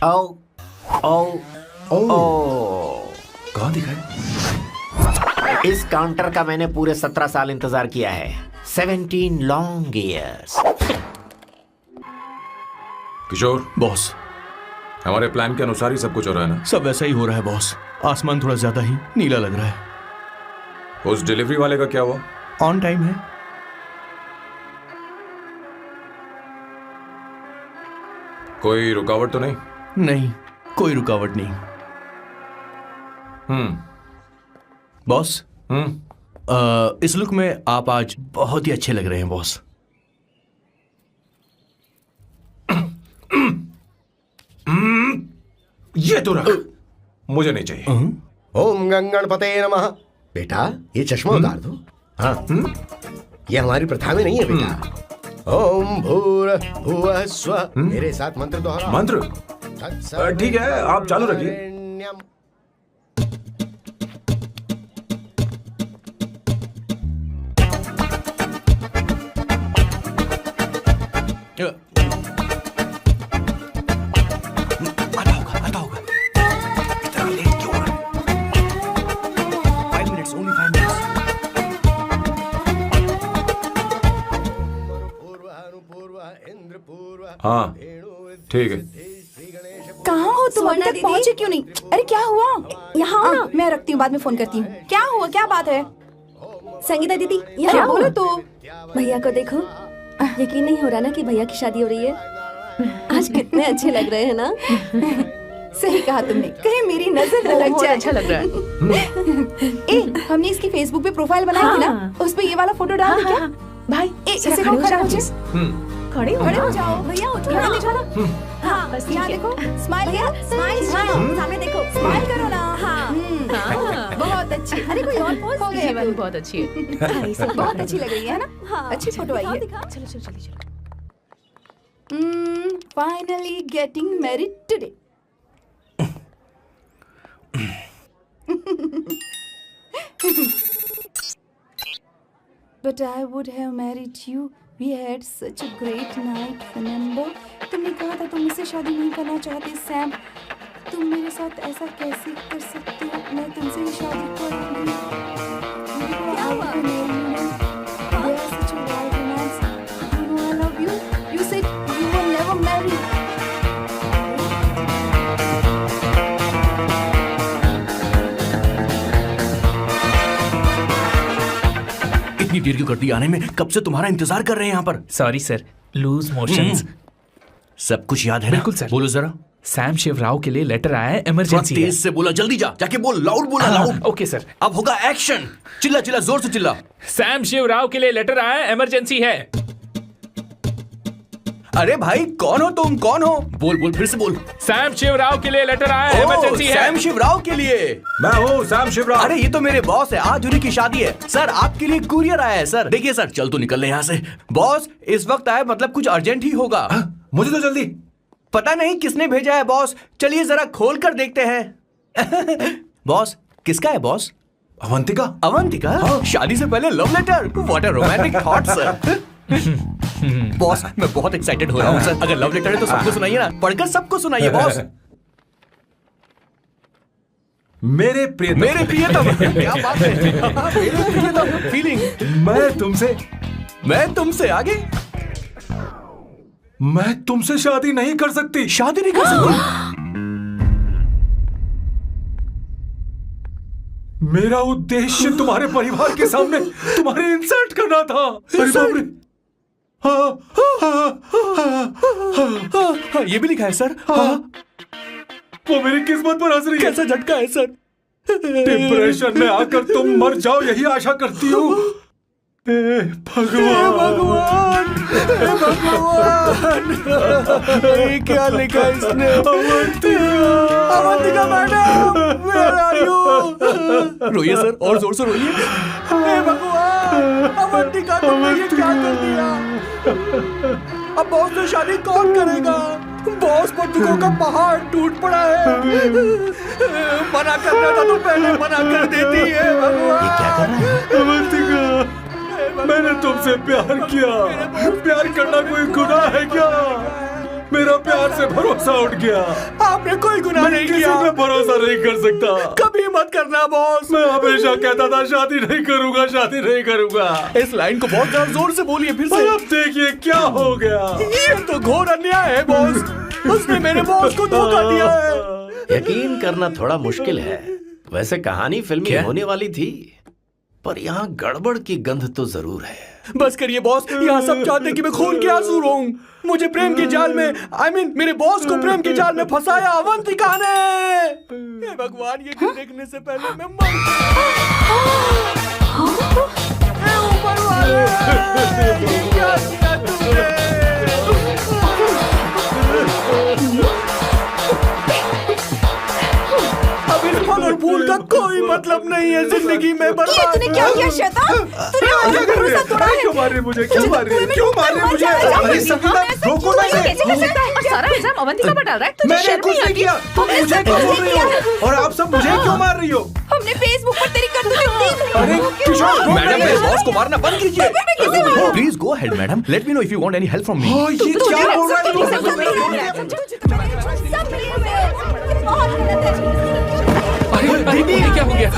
ओ ओ ओ कहाँ दिखा है? इस काउंटर का मैंने पूरे 17 साल इंतजार किया है। 17 लॉन्ग ईयर्स। किशोर, बॉस, हमारे प्लान के अनुसार ही सब कुछ हो रहा है ना? सब वैसा ही हो रहा है बॉस। आसमान थोड़ा ज्यादा ही नीला लग रहा है। उस डिलीवरी वाले का क्या हुआ? ऑन टाइम है। कोई रुकावट तो नहीं? नहीं, कोई रुकावट नहीं। बॉस, इस लुक में आप आज बहुत ही अच्छे लग रहे हैं बॉस। ये तो रख, मुझे नहीं चाहिए। ओम गंगणपते नमः। बेटा, ये चश्मा उतार दो। हाँ, ये हमारी प्रथा में नहीं है बेटा। ओम भूर भुवः स्वः। मेरे साथ मंत्र दोहराओ। मंत्र? ठीक है, आप चालू रखिए। आता होगा। इतना लेट क्यों हो रहा है? 5 minutes, only 5 minutes। हाँ, ठीक है। कहाँ हो तुम? अभी स्वर्णा तक पहुँचे क्यों नहीं? अरे क्या हुआ? यहाँ आओ ना। मैं रखती हूँ, बाद में फोन करती हूँ। क्या हुआ, क्या बात है? संगीता दीदी, क्या यहाँ आओ। बोलो तो? भैया को देखो। यकीन नहीं हो रहा ना कि भैया की शादी हो रही है। आज कितने अच्छे लग रहे हैं ना। सही कहा तुमने, कहीं मेरी नजर न लग बहुत जाए। अच्छा लग रहा है। ए, हमने इसकी फेसबुक पे प्रोफाइल बनाई थी ना, उस पे ये वाला फोटो डाल दे क्या? भाई, इसे खड़े खड़े हो जाओ। खड़े हो खड़े हो जाओ। भैया उठो ना। हाँ, बस यहाँ ठीक है। देखो, स्माइल किया, स्माइल सामने देखो। स्माइल करो ना। हाँ। बहुत अच्छी। अरे कोई और पोज हो गया? जीवन बहुत अच्छी है। बहुत अच्छी लग रही है ना? हाँ, अच्छी फोटो आई है। चलो चलो चलो चलो। Finally getting married today. But I would have married you. We had such a great night, remember? तुमने कहा था तुम मुझसे शादी नहीं करना चाहते, सैम। तुम मेरे साथ ऐसा कैसे कर सकते हो? मैं तुमसे ही शादी करूंगी। क्या हुआ? We are such a wild romance. You know I love you. You said you will never marry. इतनी देर क्यों कर दी आने में? कब से तुम्हारा इंतजार कर रहे हैं यहाँ पर। Sorry sir, loose motions. सब कुछ याद है ना? बिल्कुल सर। बोलो जरा। सैम शिवराव के लिए लेटर आया है, थोड़ा इमरजेंसी है। तेज से बोला, जल्दी जा, जाके बोल, लाउड बोला, लाउड। Okay sir. अब होगा एक्शन। चिल्ला चिल्ला, जोर से चिल्ला। सैम शिवराव के लिए लेटर आया है, इमरजेंसी है। अरे भाई, कौन हो तुम? कौन हो? बोल बोल, फिर से बोल। सैम शिवराव के लिए लेटर आया है, इमरजेंसी है। सैम शिवराव के लिए। मैं हूँ सैम शिवराव। अरे ये तो मेरे बॉस है, आज उन्हीं की शादी है। सर, आपके लिए कुरियर आया है सर। देखिए सर, चल तो निकल ले यहाँ से। बॉस इस वक्त आए, मतलब कुछ अर्जेंट ही होगा। मुझे तो जल्दी। पता नहीं किसने भेजा है बॉस, चलिए जरा खोल कर देखते हैं। बॉस, किसका है बॉस? अवंतिका। अवंतिका? शादी से पहले love letter? What a romantic thought sir. Boss, मैं बहुत एक्साइटेड हो रहा हूँ सर। अगर लव लेटर है तो सबको सुनाइए ना, पढ़कर सबको सुनाइए बॉस। मेरे प्रियतम। मेरे प्रियतम, क्या बात है। मेरे प्रियतम, फीलिंग। मैं तुमसे आगे। मैं तुमसे शादी नहीं कर सकती। शादी नहीं कर सकती? मेरा उद्देश्य तुम्हारे परिवार के सामने तुम्हारे इंसल्ट करना था। अरे बाप रे। हाँ, ये भी लिखा है सर। हाँ। वो मेरी किस्मत पर हंस रही है। कैसा झटका है सर? डिप्रेशन में आकर तुम मर जाओ यही आशा करती हूँ। हे भगवान, हे भगवान, ये क्या लिखा इसने? Avantika madam, where are you? रोइए सर, और जोर से रोइए। हे भगवान, अवंतिका तुमने ये क्या कर दिया? अब बॉस से शादी कौन करेगा? बॉस पर दुखों का पहाड़ टूट पड़ा है। मना करना था तो पहले मना कर देती है। भगवान, ये क्या कर रहा है? अवंतिका, मैंने तुमसे प्यार किया। प्यार करना कोई गुनाह है क्या? मेरा प्यार से भरोसा उठ गया। आपने कोई गुनाह नहीं किया। किसी पे भरोसा नहीं कर सकता। कभी मत करना बॉस। मैं हमेशा कहता था शादी नहीं करूंगा, शादी नहीं करूंगा। इस लाइन को बहुत ज्यादा जोर से बोलिए फिर से। अब देखिए क्या हो गया। ये तो घोर अन्याय है बॉस। उसने मेरे बॉस को धोखा दिया है। यकीन करना थोड़ा मुश्किल है। वैसे कहानी फिल्मी होने वाली थी, पर यहाँ गड़बड़ की गंध तो जरूर है। बस करिए बॉस, यहाँ सब चाहते कि मैं खून के आंसू रोऊं। मुझे प्रेम के जाल में, मेरे बॉस को प्रेम के जाल में फंसाया अवंतिका ने। हे भगवान, ये दिन देखने से पहले मैं मर हे ऊपर वाले, ये क्या किया तुमने? अब इस फल और फूल का कोई मतलब नहीं है जिंदगी में। ये तूने क्या किया शैतान? तूने हमारा भरोसा तोड़ा है। क्यों मार रहे मुझे? क्यों मार रहे? क्यों मार रहे मुझे? अरे सकीना, रोको ना इसे। कैसे कर सकता है? और सारा इल्जाम अवंतिका पर डाल रहा है। तुझे मैंने शर्म कुछ नहीं नहीं आती? किया। तुम हमने मुझे सब क्यों कुछ बोल रही हो? और आप सब मुझे क्यों मार रही हो? हमने फेसबुक पर तेरी करतूतें देख ली। अरे किशोर, मैडम, मेरे बॉस को मारना बंद कीजिए। Please go ahead madam, let me know if you want any help from me. ये क्या बोल रहा है? अरे ये क्या हो गया?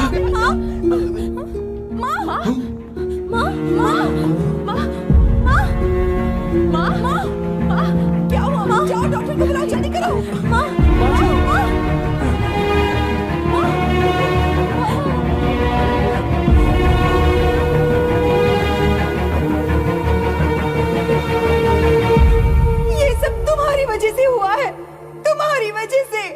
क्या हुआ? माँ, जाओ डॉक्टर को बुलाओ, जल्दी करो। माँ, ये सब तुम्हारी वजह से हुआ है, तुम्हारी वजह से।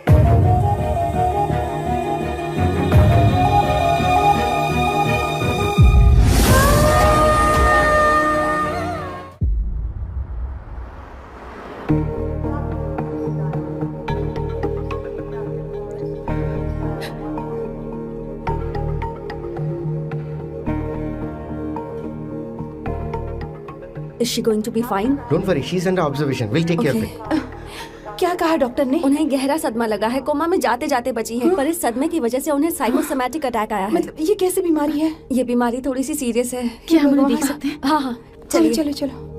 Is she going to be fine? Don't worry, she's under observation. We'll take care of it. क्या कहा डॉक्टर ने? उन्हें गहरा सदमा लगा है, कोमा में जाते जाते बची है। पर इस सदमे की वजह से उन्हें साइकोसोमैटिक अटैक आया है। मतलब ये कैसी बीमारी है? ये बीमारी थोड़ी सी सीरियस है। क्या हम उन्हें देख सकते हैं? हाँ हाँ, चलो चलिए। चलो चलो।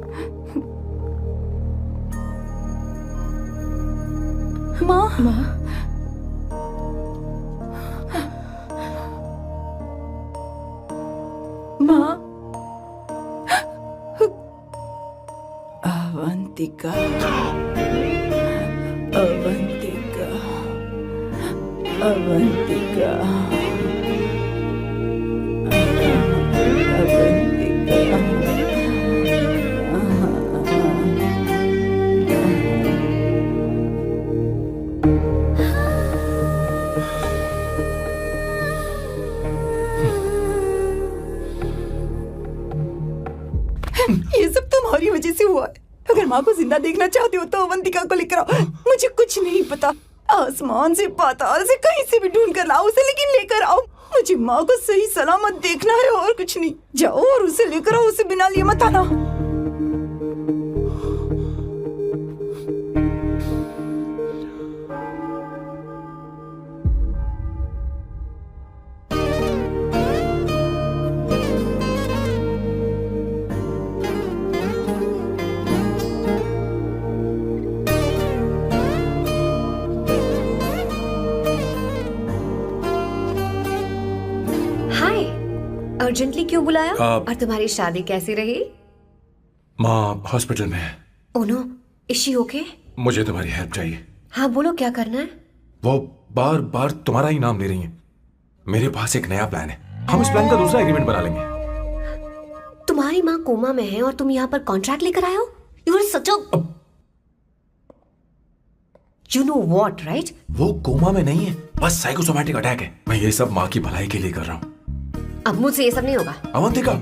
माँ, माँ, अवंतिका, अवंतिका, अवंतिका, ये सब तुम्हारी वजह से हुआ है। अगर माँ को जिंदा देखना चाहते हो तो अवंतिका को लेकर आओ। मुझे कुछ नहीं पता, आसमान से पाताल से कहीं से भी ढूंढ कर लाओ उसे, लेकिन लेकर आओ। मुझे माँ को सही सलामत देखना है और कुछ नहीं। जाओ और उसे लेकर आओ, उसे बिना लिए मत आना। अर्जेंटली क्यों बुलाया? आप- और तुम्हारी शादी कैसी रही? माँ हॉस्पिटल में है। Oh no, is she okay? मुझे तुम्हारी हेल्प चाहिए। हाँ बोलो, क्या करना है? वो बार बार तुम्हारा ही नाम ले रही है। मेरे पास एक नया प्लान है, हम इस प्लान का दूसरा एग्रीमेंट बना लेंगे। तुम्हारी माँ कोमा में है और तुम यहाँ पर कॉन्ट्रैक्ट लेकर आए हो? You are such a you know what, right? वो कोमा में नहीं है, बस साइकोसोमैटिक अटैक है। मैं ये सब माँ की भलाई के लिए कर रहा हूँ। अब मुझसे ये सब नहीं होगा। अवंतिका,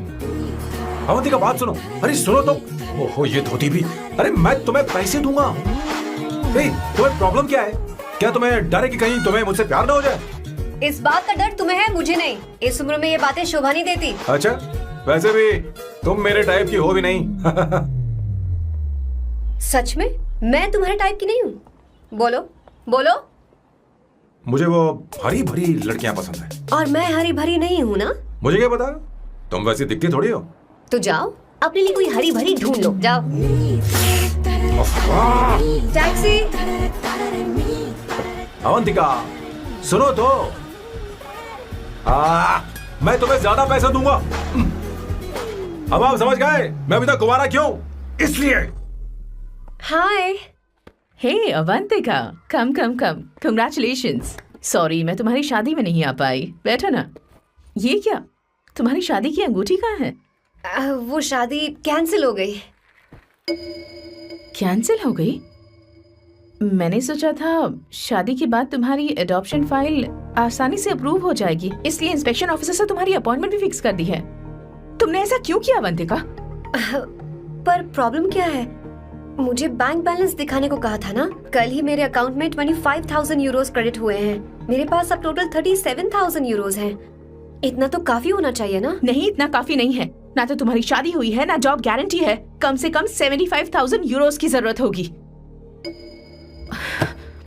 अवंतिका बात सुनो। अरे सुनो तो। ओहो ये धोती भी। अरे मैं तुम्हें पैसे दूंगा। तुम्हें प्रॉब्लम क्या है? क्या तुम्हें डर है कि कहीं तुम्हें मुझसे प्यार ना हो जाए? इस बात का डर तुम्हें है, मुझे नहीं। इस उम्र में ये बातें शोभा नहीं देती। अच्छा, वैसे भी तुम मेरे टाइप की हो भी नहीं। सच में मैं तुम्हारे टाइप की नहीं हूँ? बोलो बोलो। मुझे वो हरी भरी लड़कियां पसंद है। और मैं हरी भरी नहीं हूँ ना? मुझे क्या पता, तुम वैसी दिखती थोड़ी हो। तो जाओ अपने लिए कोई हरी भरी ढूंढ लो, जाओ। टैक्सी। अवंतिका सुनो तो। मैं तुम्हें ज्यादा पैसा दूंगा। अब आप समझ गए मैं अभी तक कुंवारा क्यों? इसलिए। हाय। हे अवंतिका, कम कम कम, कंग्रेचुलेशंस। सॉरी मैं तुम्हारी शादी में नहीं आ पाई। बैठो ना। ये क्या, तुम्हारी शादी की अंगूठी कहाँ है? वो शादी कैंसिल हो गई। कैंसिल हो गई? मैंने सोचा था शादी के बाद तुम्हारी एडॉप्शन फाइल आसानी से अप्रूव हो जाएगी, इसलिए इंस्पेक्शन ऑफिसर से तुम्हारी अपॉइंटमेंट भी फिक्स कर दी है। तुमने ऐसा क्यों किया अवंतिका? पर प्रॉब्लम क्या है? मुझे बैंक बैलेंस दिखाने को कहा था ना। कल ही मेरे अकाउंट में 25,000 यूरोस क्रेडिट हुए हैं। मेरे पास अब टोटल 37,000 यूरोस हैं। इतना तो काफी होना चाहिए ना? नहीं, इतना काफी नहीं है। ना तो तुम्हारी शादी हुई है, ना जॉब गारंटी है। कम से कम 75,000 यूरोस की जरूरत होगी।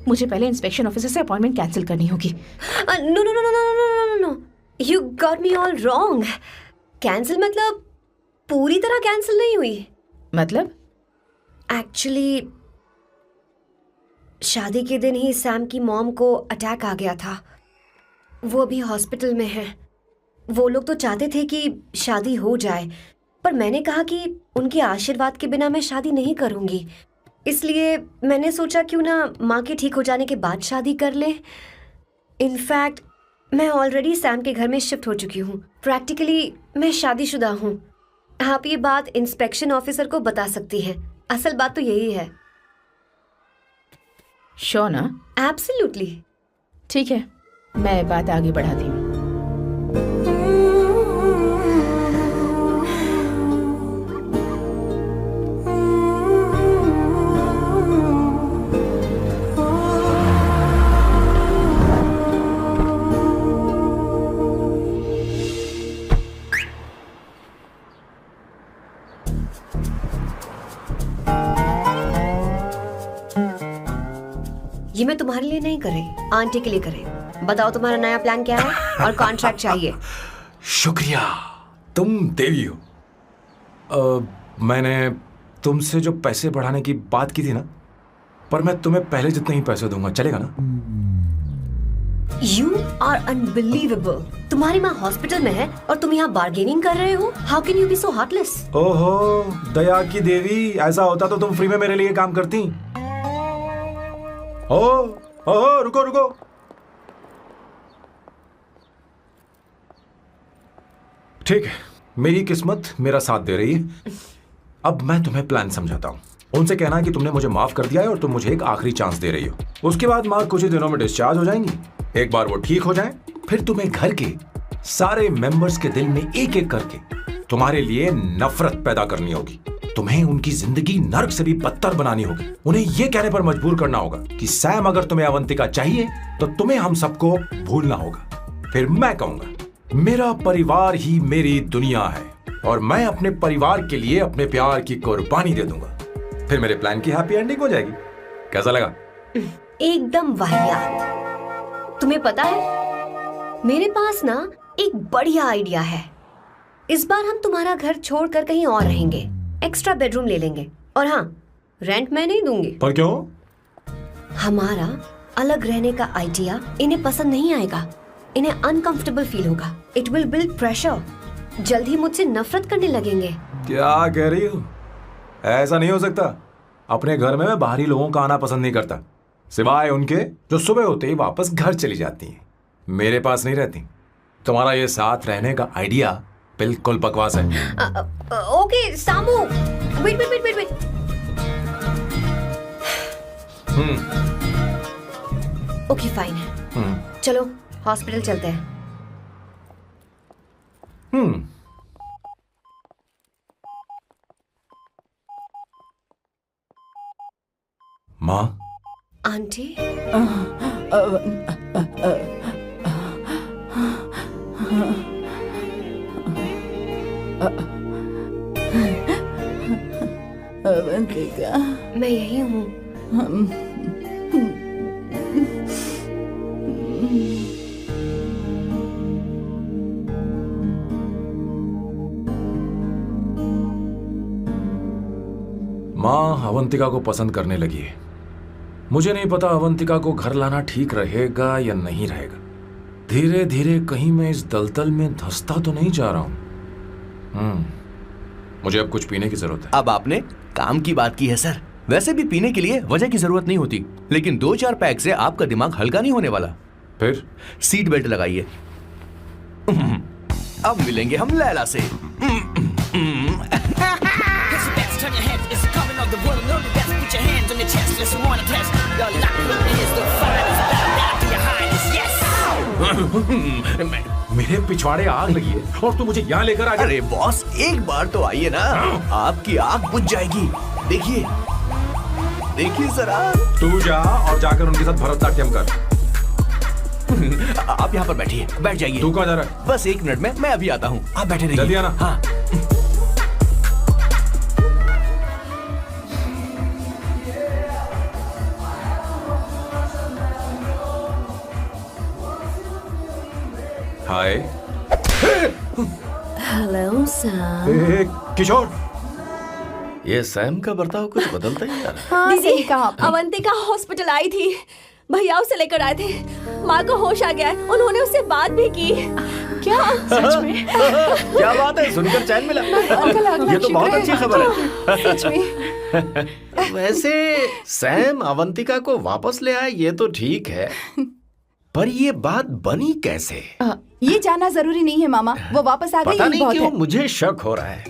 मुझे पहले इंस्पेक्शन ऑफिसर से अपॉइंटमेंट कैंसिल करनी होगी। No no no no no no no, you got me all wrong. Cancel मतलब पूरी तरह कैंसिल नहीं हुई। मतलब? एक्चुअली शादी के दिन ही सैम की मॉम को अटैक आ गया था। वो अभी हॉस्पिटल में है। वो लोग तो चाहते थे कि शादी हो जाए, पर मैंने कहा कि उनके आशीर्वाद के बिना मैं शादी नहीं करूंगी। इसलिए मैंने सोचा क्यों ना माँ के ठीक हो जाने के बाद शादी कर ले। इनफैक्ट मैं ऑलरेडी सैम के घर में शिफ्ट हो चुकी हूँ। प्रैक्टिकली मैं शादीशुदा हूँ। आप ये बात इंस्पेक्शन ऑफिसर को बता सकती हैं। असल बात तो यही है। श्योर ना? एब्सोल्युटली। ठीक है, मैं बात आगे बढ़ाती हूँ। ये मैं तुम्हारे लिए नहीं कर रही, आंटी के लिए कर रही। बताओ तुम्हारा नया प्लान क्या है और कॉन्ट्रैक्ट चाहिए। शुक्रिया, तुम देवी हो। मैंने तुमसे जो पैसे बढ़ाने की बात की थी ना, पर मैं तुम्हें पहले जितने ही पैसे दूंगा, चलेगा ना? You are unbelievable। तुम्हारी माँ हॉस्पिटल में है और तुम यहाँ बार्गेनिंग कर रहे हो। How can you be so heartless? ओहो दया की देवी, ऐसा होता तो तुम फ्री में मेरे लिए काम करती। ओहो रुको रुको। ठीक है, मेरी किस्मत मेरा साथ दे रही है। अब मैं तुम्हें प्लान समझाता हूँ। उनसे कहना कि तुमने मुझे माफ कर दिया है और तुम मुझे एक आखिरी चांस दे रही हो। उसके बाद माँ कुछ ही दिनों में डिस्चार्ज हो जाएंगी। एक बार वो ठीक हो जाए, फिर तुम्हें घर के सारे मेंबर्स के दिल में एक एक करके तुम्हारे लिए नफरत पैदा करनी होगी। तुम्हें उनकी जिंदगी नर्क से भी बदतर बनानी होगी। उन्हें यह कहने पर मजबूर करना होगा कि सैम अगर तुम्हें अवंतिका चाहिए तो तुम्हें हम सबको भूलना होगा। फिर मैं कहूंगा मेरा परिवार ही मेरी दुनिया है और मैं अपने परिवार के लिए अपने प्यार की कुर्बानी दे दूंगा। फिर मेरे प्लान की हैप्पी एंडिंग हो जाएगी। कैसा लगा? एकदम वाहियात। तुम्हें पता है मेरे पास ना एक बढ़िया आइडिया है। इस बार हम तुम्हारा घर छोड़कर कहीं और रहेंगे। एक्स्ट्रा बेडरूम ले लेंगे और हाँ, रेंट मैं नहीं दूंगी। पर क्यों? हमारा अलग रहने का आइडिया इन्हें पसंद नहीं आएगा। इन्हें अनकंफर्टेबल फील होगा। It will build pressure. जल्द ही मुझसे नफरत करने लगेंगे। क्या कह रही हो? ऐसा नहीं हो सकता। अपने घर में मैं बाहरी लोगों का आना पसंद नहीं करता, सिवाय उनके जो सुबह होते ही वापस घर चली जाती हैं, मेरे पास नहीं रहती। तुम्हारा ये साथ रहने का आइडिया बिल्कुल बकवास है। Okay Samu, wait wait wait wait wait. Okay fine. चलो हॉस्पिटल चलते हैं। माँ, आंटी अवंतिका, मैं यही हूँ। माँ अवंतिका को पसंद करने लगी है। मुझे नहीं पता अवंतिका को घर लाना ठीक रहेगा या नहीं रहेगा। धीरे धीरे कहीं मैं इस दलदल में धंसता तो नहीं जा रहा हूं। मुझे अब कुछ पीने की जरूरत है। अब आपने काम की बात की है सर। वैसे भी पीने के लिए वजह की जरूरत नहीं होती, लेकिन 2-4 पैक से आपका दिमाग हल्का नहीं होने वाला। फिर सीट बेल्ट लगाइए। अब मिलेंगे हम लैला से। Turn your head, it's coming of the world. Know the best, put your hands on your chest. Let's wanna test. Your lock is the finest. Bow down to your highness, yes. मेरे पिछवाड़े आग लगी है और तू मुझे यहाँ लेकर आ गया। अरे बॉस, एक बार तो आइए ना, आपकी आग बुझ जाएगी। देखिए देखिए जरा। तू जा और जाकर उनके साथ भरतनाट्यम कर। आप यहाँ पर बैठिए, बैठ जाइए। तू कहाँ जा रहा है? बस 1 मिनट में मैं अभी आता हूँ, आप बैठे रहिए। जल्दी आना। हाँ। हाय। Hello sir. किशोर, ये सैम का बर्ताव कुछ बदलता ही जा रहा है। हाँ, सही कहा। अवंतिका हॉस्पिटल आई थी, भैया उसे लेकर आए थे। माँ को होश आ गया है, उन्होंने उससे बात भी की। क्या सच में? क्या बात है, सुनकर चैन मिला। ये तो बहुत अच्छी खबर है। सच में। वैसे सैम अवंतिका को वापस ले आए ये तो ठीक है, पर ये बात बनी कैसे? ये जानना जरूरी नहीं है मामा, वो वापस आ गई पता यही नहीं बहुत क्यों है। मुझे शक हो रहा है।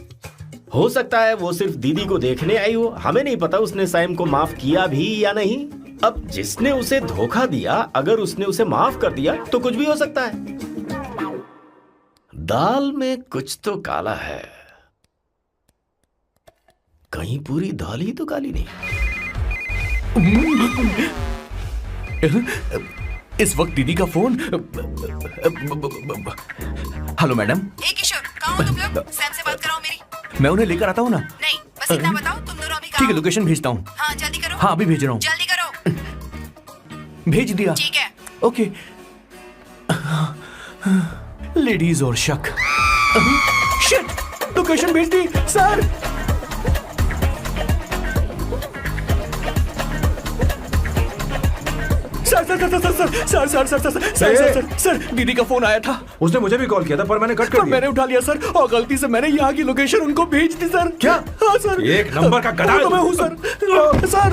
हो सकता है वो सिर्फ दीदी को देखने आई हो। हमें नहीं पता उसने सैम को माफ किया भी या नहीं। अब जिसने उसे धोखा दिया, अगर उसने उसे माफ कर दिया तो कुछ भी हो सकता है। दाल में कुछ तो काला है, कहीं पूरी दाल ही तो काली नहीं। इस वक्त दीदी का फोन। Hello madam. ए किशोर, कहाँ हो तुम लोग? सैम से बात कराओ मेरी। मैं उन्हें लेकर आता हूँ ना। नहीं, बस इतना बताओ तुम दोनों अभी ठीक है, कहाँ हो? लोकेशन भेजता हूँ। हाँ जल्दी करो। हाँ अभी भेज रहा हूँ। जल्दी करो। भेज दिया। ठीक है। ओके। लेडीज और शक। शिट, लोकेशन भेज दी सर। सर दीदी का फोन आया था। उसने मुझे भी कॉल किया था पर मैंने कट कर दिया। मैंने उठा लिया सर, और गलती से मैंने यहाँ की लोकेशन उनको भेज दी सर। क्या? हाँ सर। एक नंबर का गधा है तो मैं तू। हूँ सर। सर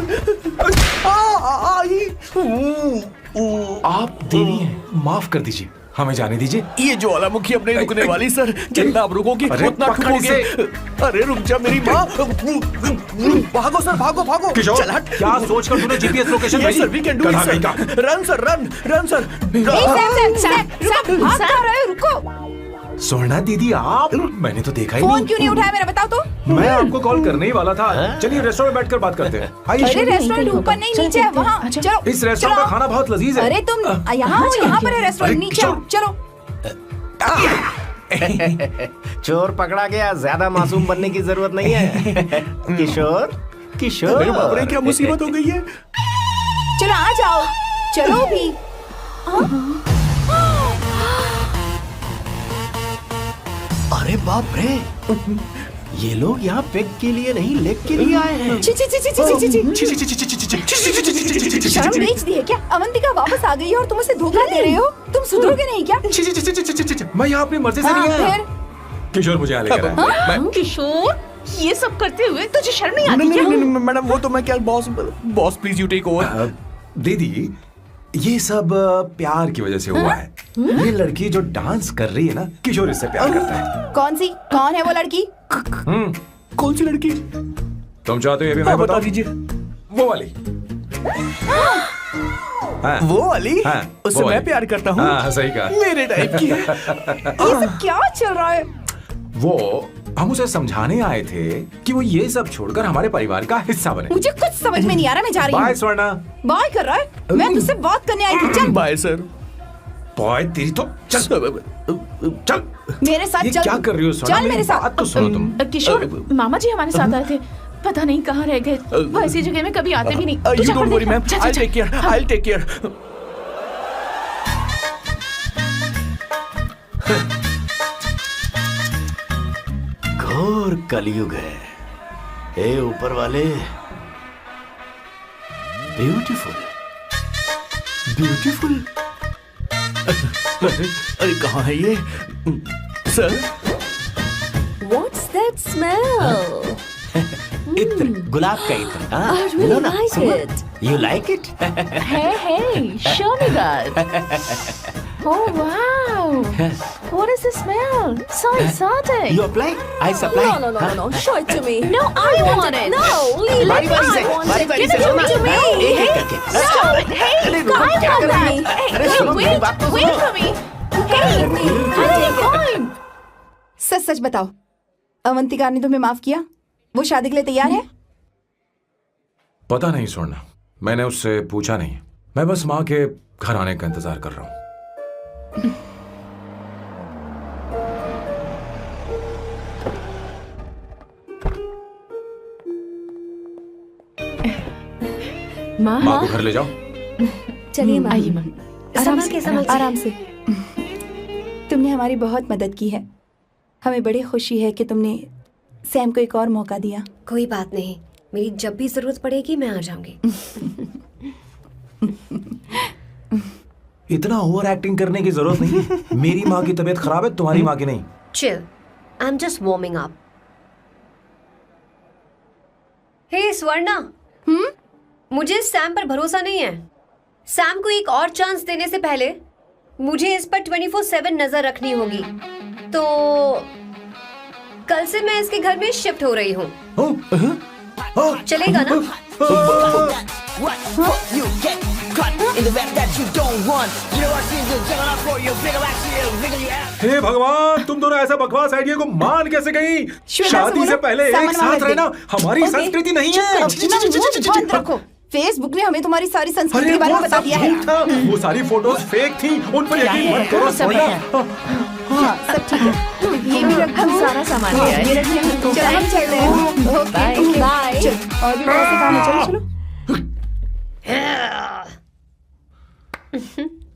आप देवी हैं, माफ कर दीजिए, हमें जाने दीजिए। ये ज्वालामुखी अपने रुकने वाली सर, जितना आप रुकोगे अरे उतना पकड़ ठुकोगे। इसे। अरे रुक जा मेरी माँ। भागो सर, भागो भागो। किशोर, चल हट। क्या सोचकर तूने जीपीएस लोकेशन Yes, भेजी? sir, we can do it, गधा sir. कहीं का। Run, sir, run, sir. भाग कहाँ रहे हो? रुको। स्वर्णा दीदी आप, मैंने तो देखा ही फोन नहीं। क्यों नहीं उठाया मेरा बताओ तो? मैं आपको कॉल करने ही वाला था। चलिए रेस्टोरेंट में बैठकर बात करते हैं। अरे आइए। रेस्टोरेंट ऊपर नहीं नीचे है, वहाँ चलो। इस रेस्टोरेंट का खाना बहुत लजीज है। अरे तुम यहाँ हो, यहाँ पर है रेस्टोरेंट, अरे नीचे आओ, चलो। चोर पकड़ा गया, ज्यादा मासूम बनने की जरूरत नहीं है। किशोर, किशोर। मेरे बाप रे, क्या मुसीबत हो गई है। चलो आ जाओ, चलो भी। अरे बाप रे, ये लोग यहाँ पेग के लिए नहीं लेग के लिए आए हैं। ची ची ची ची ची ची। शर्म बेच दी है क्या? अवंतिका वापस आ गई है और तुम उसे धोखा दे रहे हो। तुम सुधरोगे नहीं क्या? मैं यहाँ अपनी मर्जी से नहीं आया। फिर किशोर मुझे यहाँ लेकर आया। किशोर, ये सब करते हुए तुझे शर्म नहीं आती नहीं क्या? मैडम, वो तो मैं क्या, boss please you take over. दीदी, ये सब प्यार की वजह से हुआ है। ये लड़की जो डांस कर रही है ना, किशोर इससे प्यार करता है। कौन है वो लड़की? कौन सी लड़की? तुम चाहते हो ये भी मैं बता बताऊं? दीजिए। वो वाली। हाँ। वो वाली? हाँ, उससे वो मैं वाली। प्यार करता हूँ। हाँ, सही कहा। मेरे टाइप की। ये सब क्या चल रहा है? वो हम उसे समझाने आए थे कि वो ये सब छोड़कर हमारे परिवार का हिस्सा बने। मुझे कुछ समझ में नहीं आ रहा, मैं जा रही बाय हूँ। स्वर्णा। बाय कर रहा है? मैं तुझसे बात करने आई थी, चल। Bye sir. बॉय तेरी तो चल चल मेरे साथ ये चल। क्या कर रही हो स्वर्णा? चल मेरे साथ। बात तो सुनो तुम। किशोर, मामा जी हमारे साथ आए थे, पता नहीं कहाँ रह गए। वो ऐसी जगह में कभी आते भी नहीं। तू यू जा कर डोंट वरी देखना। मैम, जा, जा, आई जा। Take care, I take care. घोर कलयुग है। ए ऊपर वाले, ब्यूटीफुल ब्यूटीफुल। अरे कहाँ है ये सर? What's that smell? इत्र, गुलाब का इत्र। हाँ, I really लो ना, like सुनो। it. You like it? Hey, show me that. Oh wow! What is the smell? So exotic. You apply? I supply. No. Show it to me. No, I want it. No, leave बारी it. बारी से, I want बारी it. बारी Give से it सुनो। to me. एक एक करके। Stop it. Hey, अरे रुको, I क्या want कर रही that. है? Hey, अरे hey, सुनो, मेरी बात तो wait सुनो। for me. Hey, I take mine. सच सच बताओ, अवंतिका ने तुम्हें माफ किया? वो शादी के लिए तैयार है? पता नहीं स्वर्णा, मैंने उससे पूछा नहीं। मैं बस माँ के घर आने का इंतजार कर रहा हूँ। माँ, माँ को घर ले जाओ। चलिए माँ। आइए माँ। आराम से, आराम से। तुमने हमारी बहुत मदद की है। हमें बड़ी खुशी है कि तुमने सैम को एक और मौका दिया। कोई बात नहीं, मेरी जब भी जरूरत पड़ेगी मैं आ जाऊंगी। इतना ओवर एक्टिंग करने की जरूरत नहीं है। मेरी माँ की तबीयत खराब है, तुम्हारी माँ की नहीं। Chill, I am just warming up. Hey Swarna, मुझे सैम पर भरोसा नहीं है। सैम को एक और चांस देने से पहले मुझे इस पर 24/7 नजर रखनी होगी। तो कल से मैं इसके घर में शिफ्ट हो रही हूँ। चलेगा ना? What? You get caught in the web that you don't want. You know what you do? Juggle up for your bigger action, bigger you have. हे भगवान, तुम दोनों ऐसा बकवास आइडिया को मान कैसे गई? शादी से पहले एक साथ रहना हमारी संस्कृति नहीं है। बंद रखो। फेसबुक ने हमें तुम्हारी सारी संस्कृति के बारे में बता दिया है। वो सारी फोटोज फेक थी, उन पर यकीन मत करो स्वर्णा। हाँ, सब ठीक है। ये भी रख, हम सारा सामान ले आए। ये रख लिया। चलो हम चलते हैं। Okay bye. और भी बहुत से काम है, चलो चलो।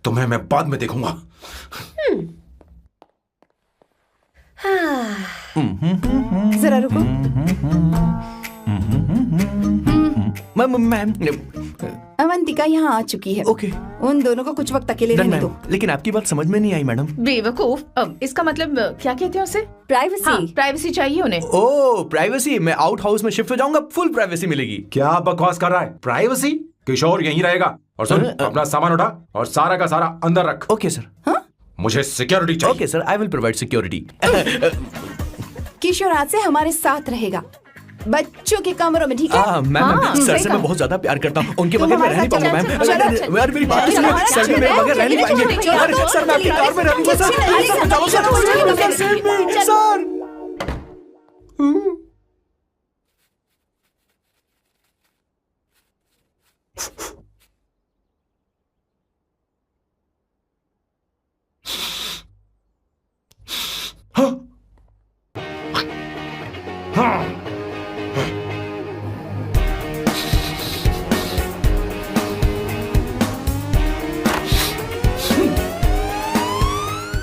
तुम्हें मैं बाद में देखूंगा। जरा रुको। मैम अवंतिका यहाँ आ चुकी है। ओके। उन दोनों को कुछ वक्त अकेले रहने दो। लेकिन आपकी बात समझ में नहीं आई मैडम। बेवकूफ। अब इसका मतलब क्या कहते हैं उसे? प्राइवेसी। हाँ, प्राइवेसी चाहिए उन्हें। ओह प्राइवेसी, मैं आउट हाउस में शिफ्ट हो जाऊंगा, फुल प्राइवेसी मिलेगी। क्या बकवास कर रहा है? प्राइवेसी? किशोर यहीं रहेगा। और सुन, अपना सामान उठा और सारा का सारा अंदर रख। Okay sir. मुझे सिक्योरिटी चाहिए। Okay sir, I will provide security. Kishore आज से हमारे साथ रहेगा, बच्चों के कमरों में, ठीक है? मैम सर सही से कहा। मैं बहुत ज्यादा प्यार करता हूँ, उनके तुम बगैर मैं हमारे रह नहीं साथ पाऊंगा चलो, मैम। चलो, चलो। अरे मेरी बात चलो, सुनिए, हमारे सर साथ भी मेरे चलो, बगैर रह नहीं चलो, पाएंगे। चलो, अरे चलो, सर मैं आपकी चलो, कार में रह लूंगा सर। चलो, प्लीज सर, चलो सर, चलो, sir.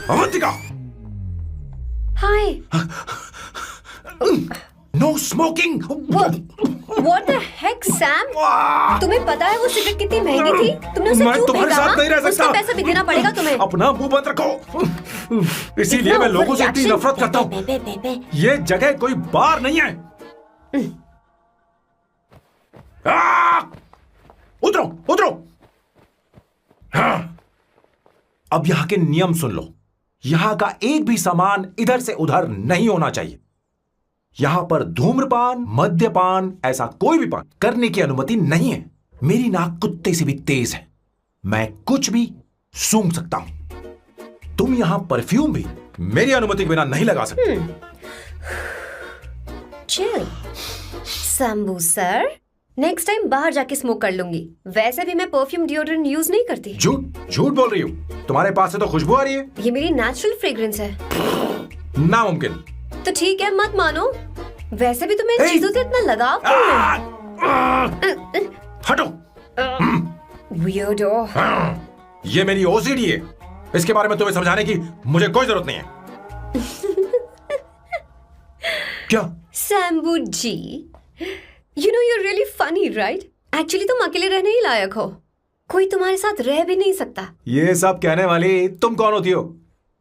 Avantika, hi. No smoking. What the heck, Sam? तुम्हें पता है वो सिगरेट कितनी महंगी थी? तुमने उसे मैं क्यों तुम्हारे फेंका? साथ नहीं रह सकता। उसका पैसा भी देना पड़ेगा तुम्हें। अपना मुंह बंद रखो। इसीलिए मैं लोगों से इतनी नफरत करता हूँ। ये जगह कोई बार नहीं है। उतरो उतरो। हाँ। अब यहाँ के नियम सुन लो। यहाँ का एक भी सामान इधर से उधर नहीं होना चाहिए। यहाँ पर धूम्रपान, मद्यपान, ऐसा कोई भी पान करने की अनुमति नहीं है। मेरी नाक कुत्ते से भी तेज है। मैं कुछ भी सूंघ सकता हूं। तुम यहां परफ्यूम भी मेरी अनुमति के बिना नहीं लगा सकते। Chill Shambhu sir, next time बाहर जाके स्मोक कर लूंगी। वैसे भी मैं परफ्यूम डिओड्रेंट यूज नहीं करती। झूठ झूठ बोल रही हूं। तुम्हारे पास से तो खुशबू आ रही है। ये मेरी नेचुरल फ्रेग्रेंस है। नामुमकिन। तो ठीक है, मत मानो। वैसे भी तुम्हें इन चीजों से इतना लगाव क्यों है? हटो। वियर्डो। ये मेरी ओसीडी है। इसके बारे में तुम्हें समझाने की मुझे कोई जरूरत नहीं है। क्या? Shambhu ji, you know you're really funny, right? Actually तुम अकेले रहने ही लायक हो। कोई तुम्हारे साथ रह भी नहीं सकता। ये सब कहने वाली तुम कौन होती हो?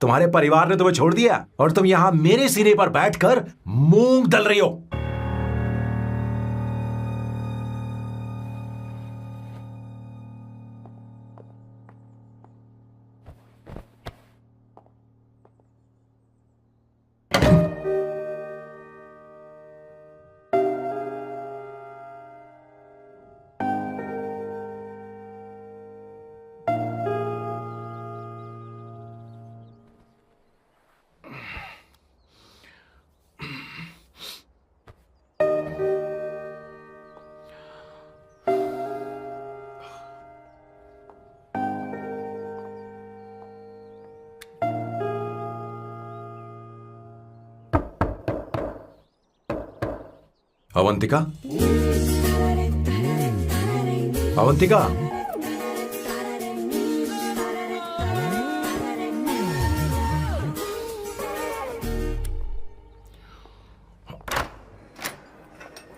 तुम्हारे परिवार ने तुम्हें छोड़ दिया और तुम यहां मेरे सिरे पर बैठकर मूंग दल रही हो। Avantika, Avantika,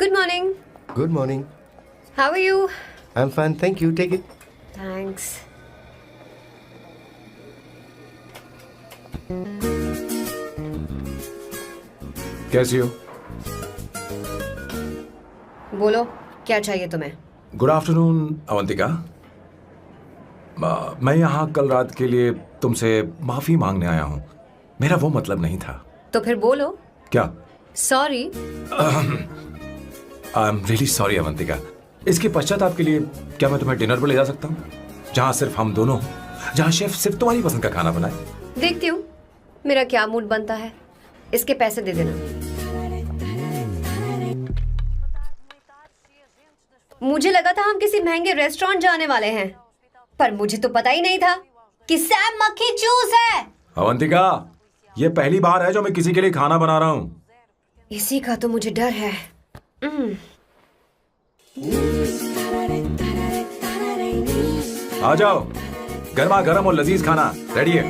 good morning. Good morning. How are you? I am fine, thank you, take it. Thanks. कैसी हो? बोलो, क्या चाहिए तुम्हें? Good afternoon Avantika. मैं यहाँ कल रात के लिए तुमसे माफी मांगने आया हूँ। मेरा वो मतलब नहीं था। तो फिर बोलो। क्या? Sorry. I am really sorry Avantika. इसके पश्चाताप के लिए क्या मैं तुम्हें डिनर पर ले जा सकता हूँ, जहाँ सिर्फ हम दोनों, जहाँ शेफ सिर्फ तुम्हारी पसंद का खाना बनाए? देखती हूँ मेरा क्या मूड बनता है। इसके पैसे दे देना। मुझे लगा था हम किसी महंगे रेस्टोरेंट जाने वाले हैं, पर मुझे तो पता ही नहीं था कि सैम मक्खी चूस है। अवंतिका, ये पहली बार है जो मैं किसी के लिए खाना बना रहा हूँ। इसी का तो मुझे डर है। आ जाओ, गर्मा गर्म और लजीज खाना रेडी है।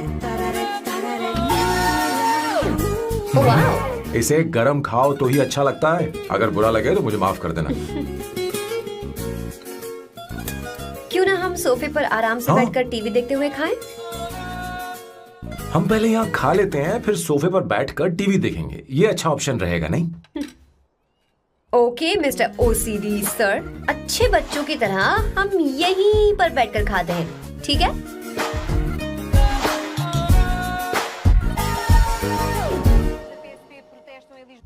वाह। इसे गरम खाओ तो ही अच्छा लगता है। अगर बुरा लगे तो मुझे माफ कर देना। क्यों ना हम सोफे पर आराम से बैठकर टीवी देखते हुए खाएं? हम पहले यहाँ खा लेते हैं, फिर सोफे पर बैठकर टीवी देखेंगे। ये अच्छा ऑप्शन रहेगा, नहीं? ओके मिस्टर ओसीडी सर, अच्छे बच्चों की तरह हम यहीं पर बैठकर खाते हैं, ठीक है?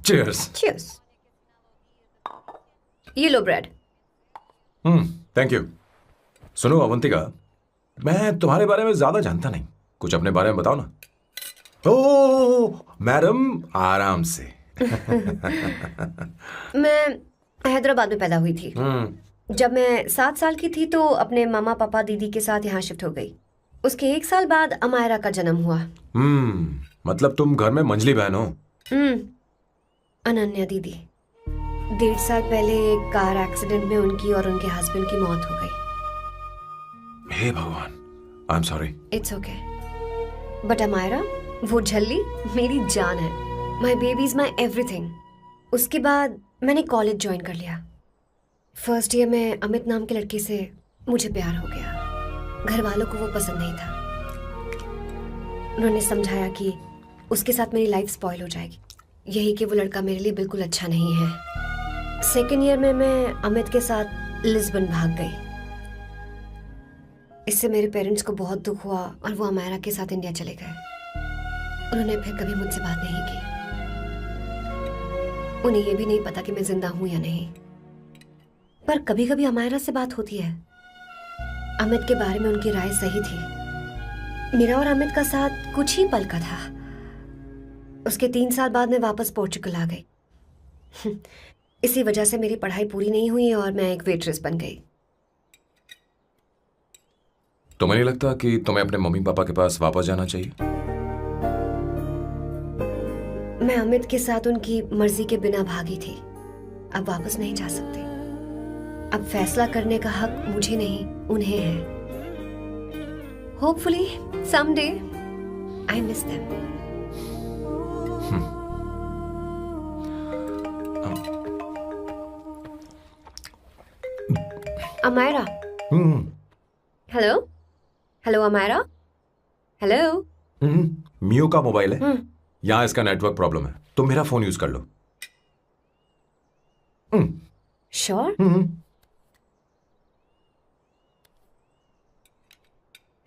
Cheers. Cheers. ये लो ब्रेड। Thank you. सुनो अवंतिका, मैं तुम्हारे बारे में ज्यादा जानता नहीं, कुछ अपने बारे में बताओ ना। ओ मैडम, आराम से। मैं हैदराबाद में पैदा हुई थी। जब मैं 7 साल की थी तो अपने मामा पापा दीदी के साथ यहाँ शिफ्ट हो गई। उसके 1 साल बाद अमायरा का जन्म हुआ। मतलब तुम घर में मंझली बहन हो? अनन्या दीदी। 1.5 साल पहले एक कार एक्सीडेंट में उनकी और उनके हस्बैंड की मौत हो गई। हे भगवान, I am sorry. It's okay. But Amaira, वो झल्ली मेरी जान है। My baby is my everything. उसके बाद मैंने कॉलेज ज्वाइन कर लिया। फर्स्ट ईयर में अमित नाम के लड़के से मुझे प्यार हो गया। घर वालों को वो पसंद नहीं था। उन्होंने समझाया कि उसके साथ मेरी लाइफ स्पॉइल हो जाएगी, यही कि वो लड़का मेरे लिए बिल्कुल अच्छा नहीं है। सेकेंड ईयर में मैं अमित के साथ लिस्बन भाग गई। इससे मेरे पेरेंट्स को बहुत दुख हुआ और वो अमायरा के साथ इंडिया चले गए। उन्होंने फिर कभी मुझसे बात नहीं की। उन्हें ये भी नहीं पता कि मैं जिंदा हूं या नहीं। पर कभी कभी अमायरा से बात होती है। अमित के बारे में उनकी राय सही थी। मेरा और अमित का साथ कुछ ही पल का था। उसके 3 साल बाद मैं वापस पोर्चुगल आ गई। इसी वजह से मेरी पढ़ाई पूरी नहीं हुई और मैं एक वेट्रेस बन गई। तुम्हें नहीं लगता कि तुम्हें अपने मम्मी पापा के पास वापस जाना चाहिए? मैं अमित के साथ उनकी मर्जी के बिना भागी थी। अब वापस नहीं जा सकती। अब फैसला करने का हक मुझे नहीं, उन्हें है। Hopefully someday I miss them. Amayra. Hello hello Amayra. Hello. Miyo का मोबाइल है, यहाँ इसका नेटवर्क प्रॉब्लम है, तुम मेरा फोन यूज कर लो। श्योर?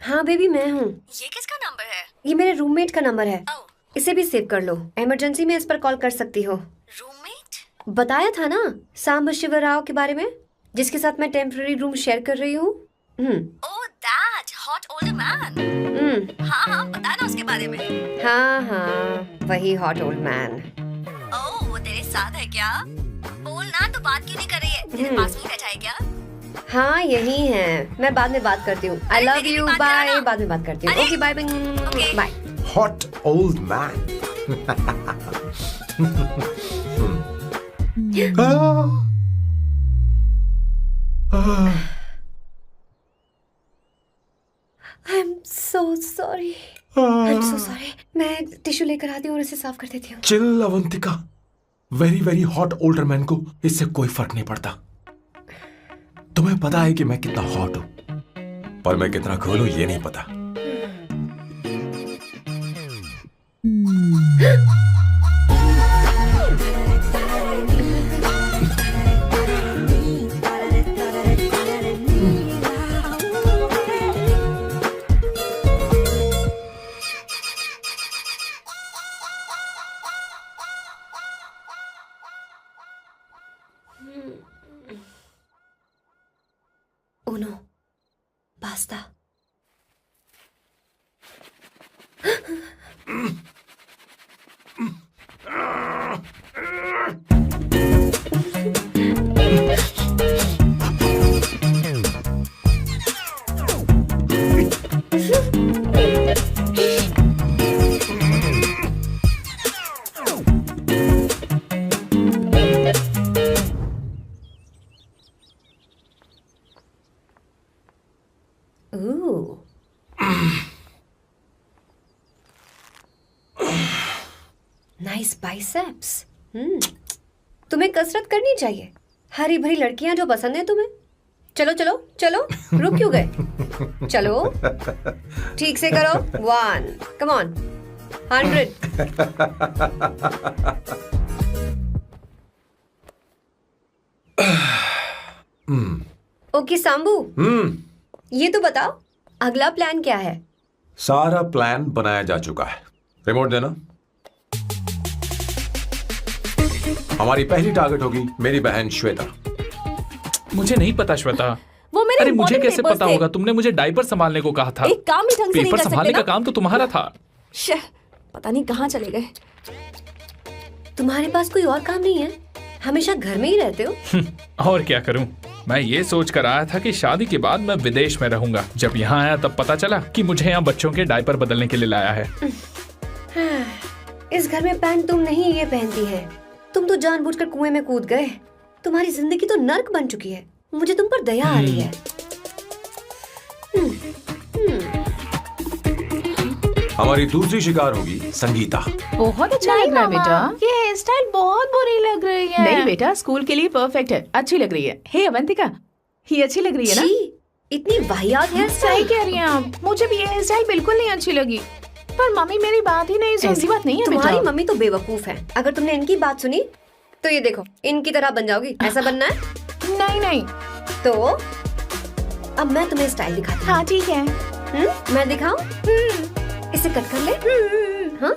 हाँ बेबी मैं हूँ। ये किसका नंबर है? ये मेरे रूममेट का नंबर है। इसे भी सेव कर लो, इमरजेंसी में इस पर कॉल कर सकती हो। रूममेट? बताया था ना सांब शिवराव के बारे में, जिसके साथ मैं टेम्पररी रूम शेयर कर रही हूँ। Oh that hot old man. हाँ हाँ बताया ना उसके बारे में। हाँ वही हॉट ओल्ड मैन। ओह वो तेरे साथ है क्या? बोल ना, तो बात क्यों नहीं कर रही है? तेरे पास में बैठा है क्या? हाँ यही है, मैं बाद में बात करती हूँ। I love you, bye. बाद में बात करती हूँ। Okay bye bye. Hot old man. I am so sorry. I am so sorry. मैं टिश्यू लेकर आती हूँ और इसे साफ कर देती हूँ। Chill Avantika, very very hot older man को इससे कोई फर्क नहीं पड़ता। तुम्हें पता है कि मैं कितना हॉट हूं, पर मैं कितना कूल हूं ये नहीं पता। Uno, basta. Ooh. Nice biceps. तुम्हें कसरत करनी चाहिए। हरी भरी लड़कियां जो पसंद है तुम्हें। चलो चलो चलो, रुक क्यों गए? चलो ठीक से करो। 1, come on, 100. ओके सांबू, ये तो बताओ अगला प्लान क्या है? सारा प्लान बनाया जा चुका है। रिमोट देना। हमारी पहली टारगेट होगी मेरी बहन श्वेता। मुझे नहीं पता श्वेता। वो मेरे अरे मुझे important कैसे papers पता थे। होगा? तुमने मुझे डायपर संभालने को कहा था। एक काम ही ढंग से नहीं पेपर कर संभालने सकते का ना? काम तो तुम्हारा था। पता नहीं कहाँ चले गए। तुम्हारे पास कोई और काम नहीं है? हमेशा घर में ही रहते हो। और क्या करूं? मैं ये सोच कर आया था कि शादी के बाद मैं विदेश में रहूंगा। जब यहाँ आया तब पता चला कि मुझे यहाँ बच्चों के डायपर बदलने के लिए लाया है। इस घर में पैंट तुम नहीं ये पहनती है। तुम तो जानबूझकर कुएं में कूद गए। तुम्हारी जिंदगी तो नर्क बन चुकी है। मुझे तुम पर दया आ रही है। हमारी दूसरी शिकार होगी संगीता। बहुत अच्छा लग रहा है बेटा। ये हेयर स्टाइल बहुत बुरी लग रही है। नहीं बेटा, स्कूल के लिए परफेक्ट है, अच्छी लग रही है। हे अवंतिका, ये अच्छी लग रही है ना? छी, इतनी वाहियात हेयर सही स्टाइल। कह रही हैं आप। मुझे भी ये हेयर स्टाइल बिल्कुल नहीं अच्छी लगी। पर मम्मी मेरी बात ही नहीं सुनती। ऐसी बात नहीं है तुम्हारी बेटा। मम्मी तो बेवकूफ है। अगर तुमने इनकी बात सुनी तो ये देखो इनकी तरह बन जाओगी। ऐसा बनना है? नहीं नहीं। तो अब मैं तुम्हें स्टाइल दिखाती हूँ। हाँ ठीक है। मैं दिखाऊं? इसे कट कर ले। हाँ?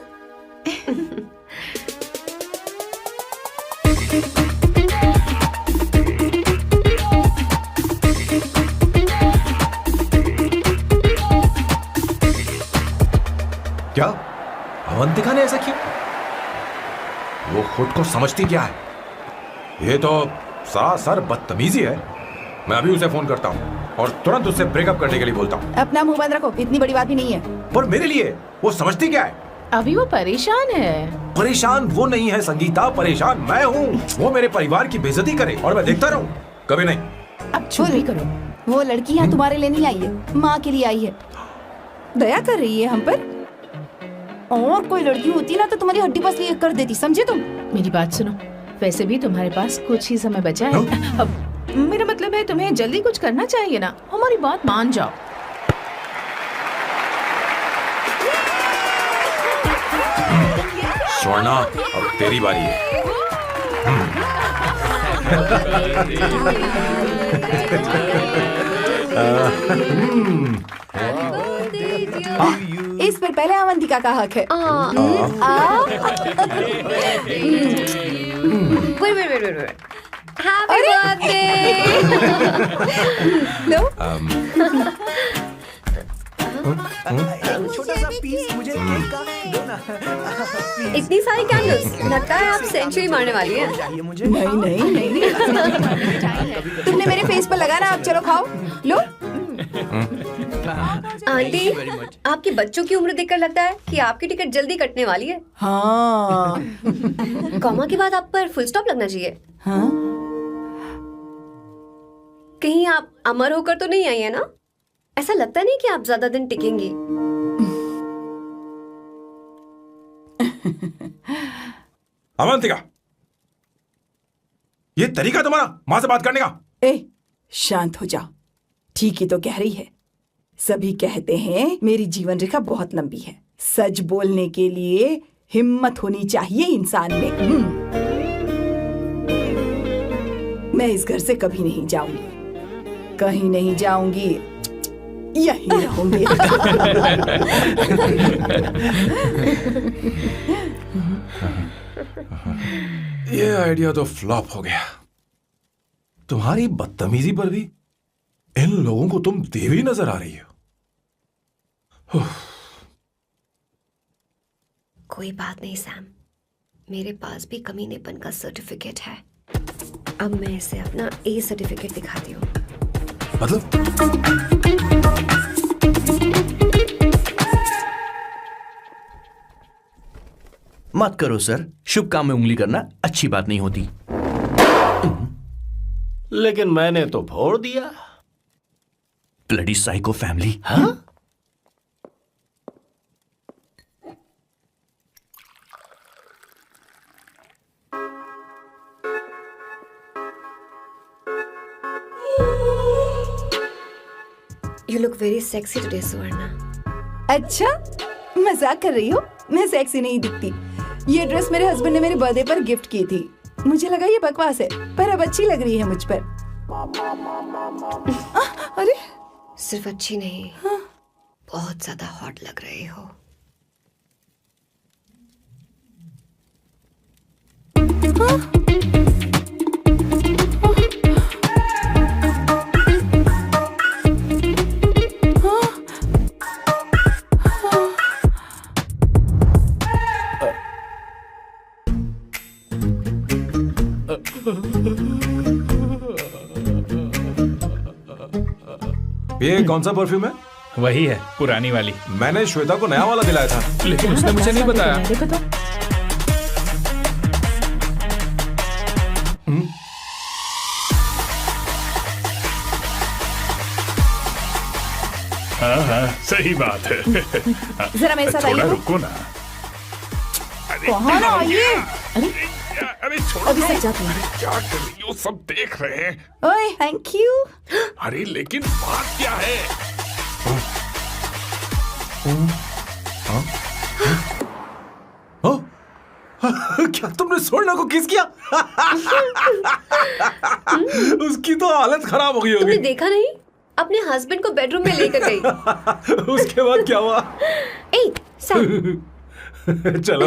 क्या अवंतिका ने ऐसा किया? वो खुद को समझती क्या है? ये तो सरासर बदतमीजी है। मैं अभी उसे फोन करता हूँ और तुरंत उससे ब्रेकअप करने के लिए बोलता हूँ। अपना मुंह बंद रखो, इतनी बड़ी बात भी नहीं है। पर मेरे लिए वो समझती क्या है? अभी वो परेशान है। परेशान वो नहीं है संगीता, परेशान मैं हूँ। वो मेरे परिवार की बेइज्जती करे और मैं देखता रहूँ? कभी नहीं। अब चुप ही करो। वो लड़की यहाँ तुम्हारे लिए नहीं आई है, माँ के लिए आई है। दया कर रही है हम पर। और कोई लड़की होती ना तो तुम्हारी हड्डी पसली कर देती, समझे तुम? मेरी बात सुनो, वैसे भी तुम्हारे पास कुछ ही समय बचा है। अब मेरा मतलब है तुम्हें जल्दी कुछ करना चाहिए ना, हमारी बात मान जाओ। स्वर्णा, अब तेरी बारी है। इस पर पहले अवंतिका का हक है। Wait. Happy birthday! लो, छोटा सा पीस मुझे केक का दो ना। इतनी सारी कैंडल्स, लगता है आप सेंचुरी मारने वाली हैं। चाहिए मुझे। नहीं। तुमने मेरे फेस पर लगाना, आप चलो खाओ। लो। आंटी, आपके बच्चों की उम्र देखकर लगता है कि आपकी टिकट जल्दी कटने वाली है। हाँ। कॉमा के बाद आप पर फुल स्टॉप लगना चाहिए। हाँ? कहीं आप अमर होकर तो नहीं आई है ना? ऐसा लगता नहीं कि आप ज्यादा दिन टिकेंगी। अवंतिका, ये तरीका तुम्हारा माँ से बात करने का? ए, शांत हो जाओ। ठीक ही तो कह रही है। सभी कहते हैं मेरी जीवन रेखा बहुत लंबी है। सच बोलने के लिए हिम्मत होनी चाहिए इंसान में। मैं इस घर से कभी नहीं जाऊंगी, कहीं नहीं जाऊंगी, यहीं रहूंगी। ये आइडिया तो फ्लॉप हो गया। तुम्हारी बदतमीजी पर भी इन लोगों को तुम देवी नजर आ रही हो। कोई बात नहीं सैम, मेरे पास भी कमीनेपन का सर्टिफिकेट है। अब मैं इसे अपना ए सर्टिफिकेट दिखाती हूँ। मतलब? मत करो सर, शुभ काम में उंगली करना अच्छी बात नहीं होती। लेकिन मैंने तो फोड़ दिया। Bloody psycho family. हाँ? You look very sexy today, सुवर्णा। अच्छा, मजाक कर रही हो? मैं सेक्सी नहीं दिखती। ये ड्रेस मेरे हस्बैंड ने मेरे बर्थडे पर गिफ्ट की थी। मुझे लगा ये बकवास है, पर अब अच्छी लग रही है मुझ पर। अरे, सिर्फ अच्छी नहीं, हाँ? बहुत ज्यादा हॉट लग रही हो। हाँ? ये कौन सा परफ्यूम है? वही है, पुरानी वाली। मैंने श्वेता को नया वाला दिलाया था। लेकिन उसने मुझे नहीं बताया। देखो तो। हाँ, सही बात है। जरा मेरे साथ थोड़ा आइए। रुको ना। कहाँ ना आइए? अरे छोड़ो। अभी सच जाती हूँ। क्या कर रही हो? सब देख रहे हैं। ओए, थैंक यू। अरे लेकिन बात क्या है? क्या तुमने स्वर्णा को किस किया? उसकी तो हालत खराब हो गई तुमने होगी। देखा नहीं? अपने हस्बैंड को बेडरूम में लेकर गई। उसके बाद क्या हुआ? ए, सैम। चलो।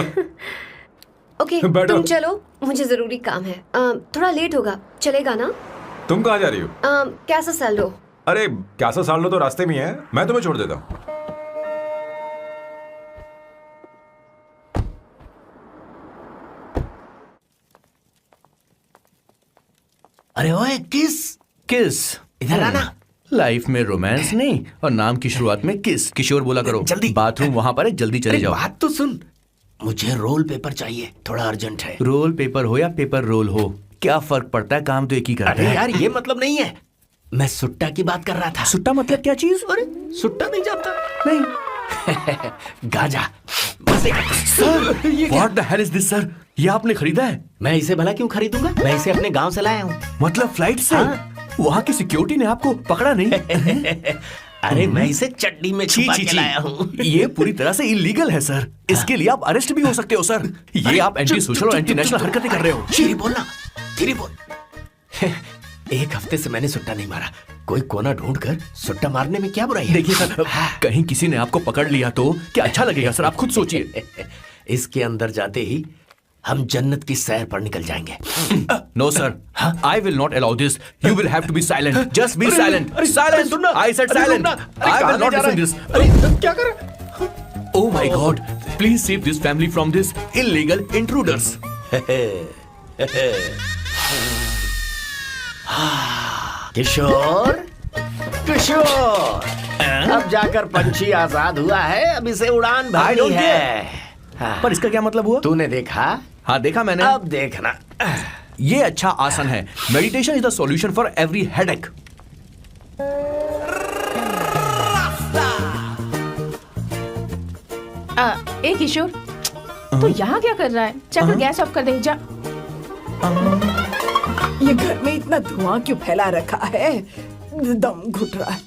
ओके, बैठो। तुम चलो, मुझे जरूरी काम है। थोड़ा लेट होगा, चलेगा ना? तुम कहाँ जा रही हो? कैसा सैल्डो? अरे कैसा साल लो तो रास्ते में ही है, मैं तुम्हें छोड़ देता हूँ। अरे ओए किस किस इधर आना। लाइफ में रोमांस नहीं और नाम की शुरुआत में किस। किशोर बोला करो। जल्दी। बाथरूम वहां पर है, जल्दी चले अरे जाओ। बात तो सुन, मुझे रोल पेपर चाहिए, थोड़ा अर्जेंट है। रोल पेपर हो या पेपर रोल हो, क्या फर्क पड़ता है, काम तो एक ही करता अरे है। यार ये मतलब नहीं है, मैं सुट्टा की बात कर रहा था। सुट्टा मतलब क्या चीज? अरे सुट्टा नहीं जानता? नहीं। गांजा। बस sir, what the hell is this sir? ये आपने खरीदा है? मैं इसे भला क्यों खरीदूंगा, मैं इसे अपने गांव से लाया हूँ। मतलब फ्लाइट से? हाँ। वहाँ की सिक्योरिटी ने आपको पकड़ा नहीं? अरे मैं इसे चड्डी में छुपा के लाया हूँ। ये पूरी तरह से इलीगल है सर। इसके लिए आप अरेस्ट भी हो सकते हो सर। ये आप एंटी सोशल और एंटी नेशनल हरकतें कर रहे हो। धीरे बोलना, धीरे बोल। एक हफ्ते से मैंने सुट्टा नहीं मारा, कोई कोना ढूंढ कर सुट्टा मारने में क्या बुराई है? देखिए सर, कहीं किसी ने आपको पकड़ लिया तो क्या अच्छा लगेगा सर? आप खुद सोचिए। इसके अंदर जाते ही हम जन्नत की सैर पर निकल जाएंगे। No sir, I will not allow this. You will have to be silent. Just be silent. Silent. I said silent. I will not listen this. क्या कर? Oh my God! Please save this family from this illegal intruders. किशोर, किशोर, अब जाकर पंछी आजाद हुआ है, अब इसे उड़ान भरनी है। पर इसका क्या मतलब हुआ? तूने देखा? हाँ देखा मैंने। अब देखना। ये अच्छा आसन है। Meditation is the solution for every headache. ए किशोर, तू यहाँ क्या कर रहा है? जाकर गैस ऑफ कर दे जा। ये घर में इतना धुआं क्यों फैला रखा है? दम घुट रहा है।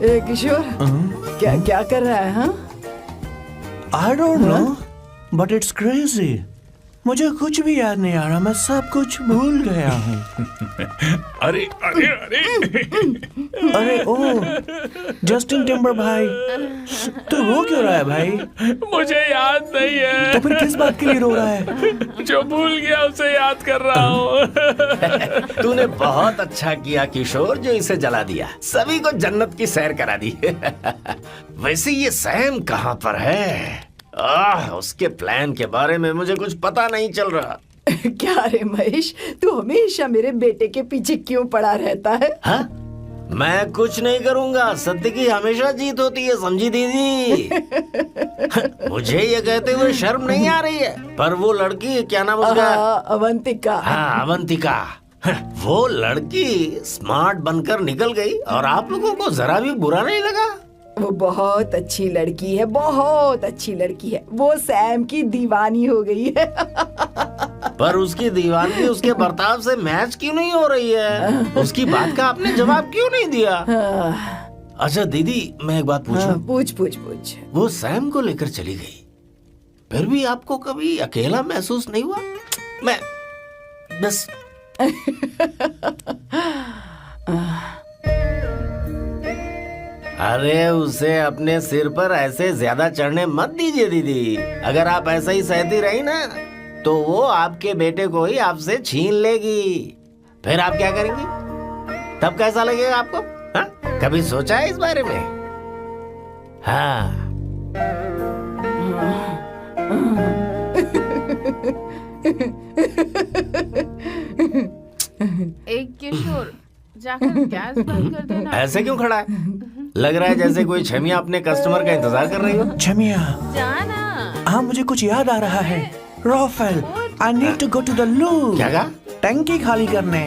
ए किशोर, क्या क्या कर रहा है? हाँ, I don't know, but it's crazy. मुझे कुछ भी याद नहीं आ रहा, मैं सब कुछ भूल गया हूँ। अरे अरे अरे अरे ओ, जस्टिन टिम्बर भाई, तो रो क्यों रहा है भाई? मुझे याद नहीं है। तो फिर किस बात के लिए रो रहा है? जो भूल गया उसे याद कर रहा हूँ। तूने बहुत अच्छा किया किशोर, जो इसे जला दिया, सभी को जन्नत की सैर करा दी। वैसे ये सैम कहाँ पर है? उसके प्लान के बारे में मुझे कुछ पता नहीं चल रहा। क्या रे महेश, तू हमेशा मेरे बेटे के पीछे क्यों पड़ा रहता है? हाँ? मैं कुछ नहीं करूंगा, सत्य की हमेशा जीत होती है, समझी दीदी? मुझे ये कहते हुए शर्म नहीं आ रही है, पर वो लड़की, क्या नाम उसका? अवंतिका। हाँ अवंतिका, वो लड़की स्मार्ट बनकर निकल गई और आप लोगों को जरा भी बुरा नहीं लगा? वो बहुत अच्छी लड़की है, बहुत अच्छी लड़की है। वो सैम की दीवानी हो गई है। पर उसकी दीवानगी उसके बर्ताव से मैच क्यों नहीं हो रही है? उसकी बात का आपने जवाब क्यों नहीं दिया? अच्छा दीदी, मैं एक बात पूछूं? पूछ पूछ पूछ। वो सैम को लेकर चली गई, फिर भी आपको कभी अकेला महसूस नहीं हुआ? मैं बस अरे उसे अपने सिर पर ऐसे ज्यादा चढ़ने मत दीजिए दीदी। अगर आप ऐसा ही सहती रही ना, तो वो आपके बेटे को ही आपसे छीन लेगी। फिर आप क्या करेंगी? तब कैसा लगेगा आपको? हाँ? कभी सोचा है इस बारे में? हाँ। एक किशोर, जाकर गैस बंद कर देना। ऐसे क्यों खड़ा है? लग रहा है जैसे कोई छमिया अपने कस्टमर का इंतजार कर रही हो। छमिया, जाना। हाँ मुझे कुछ याद आ रहा है। Rafael, I need to go to the loo. क्या कहा? टंकी खाली करने।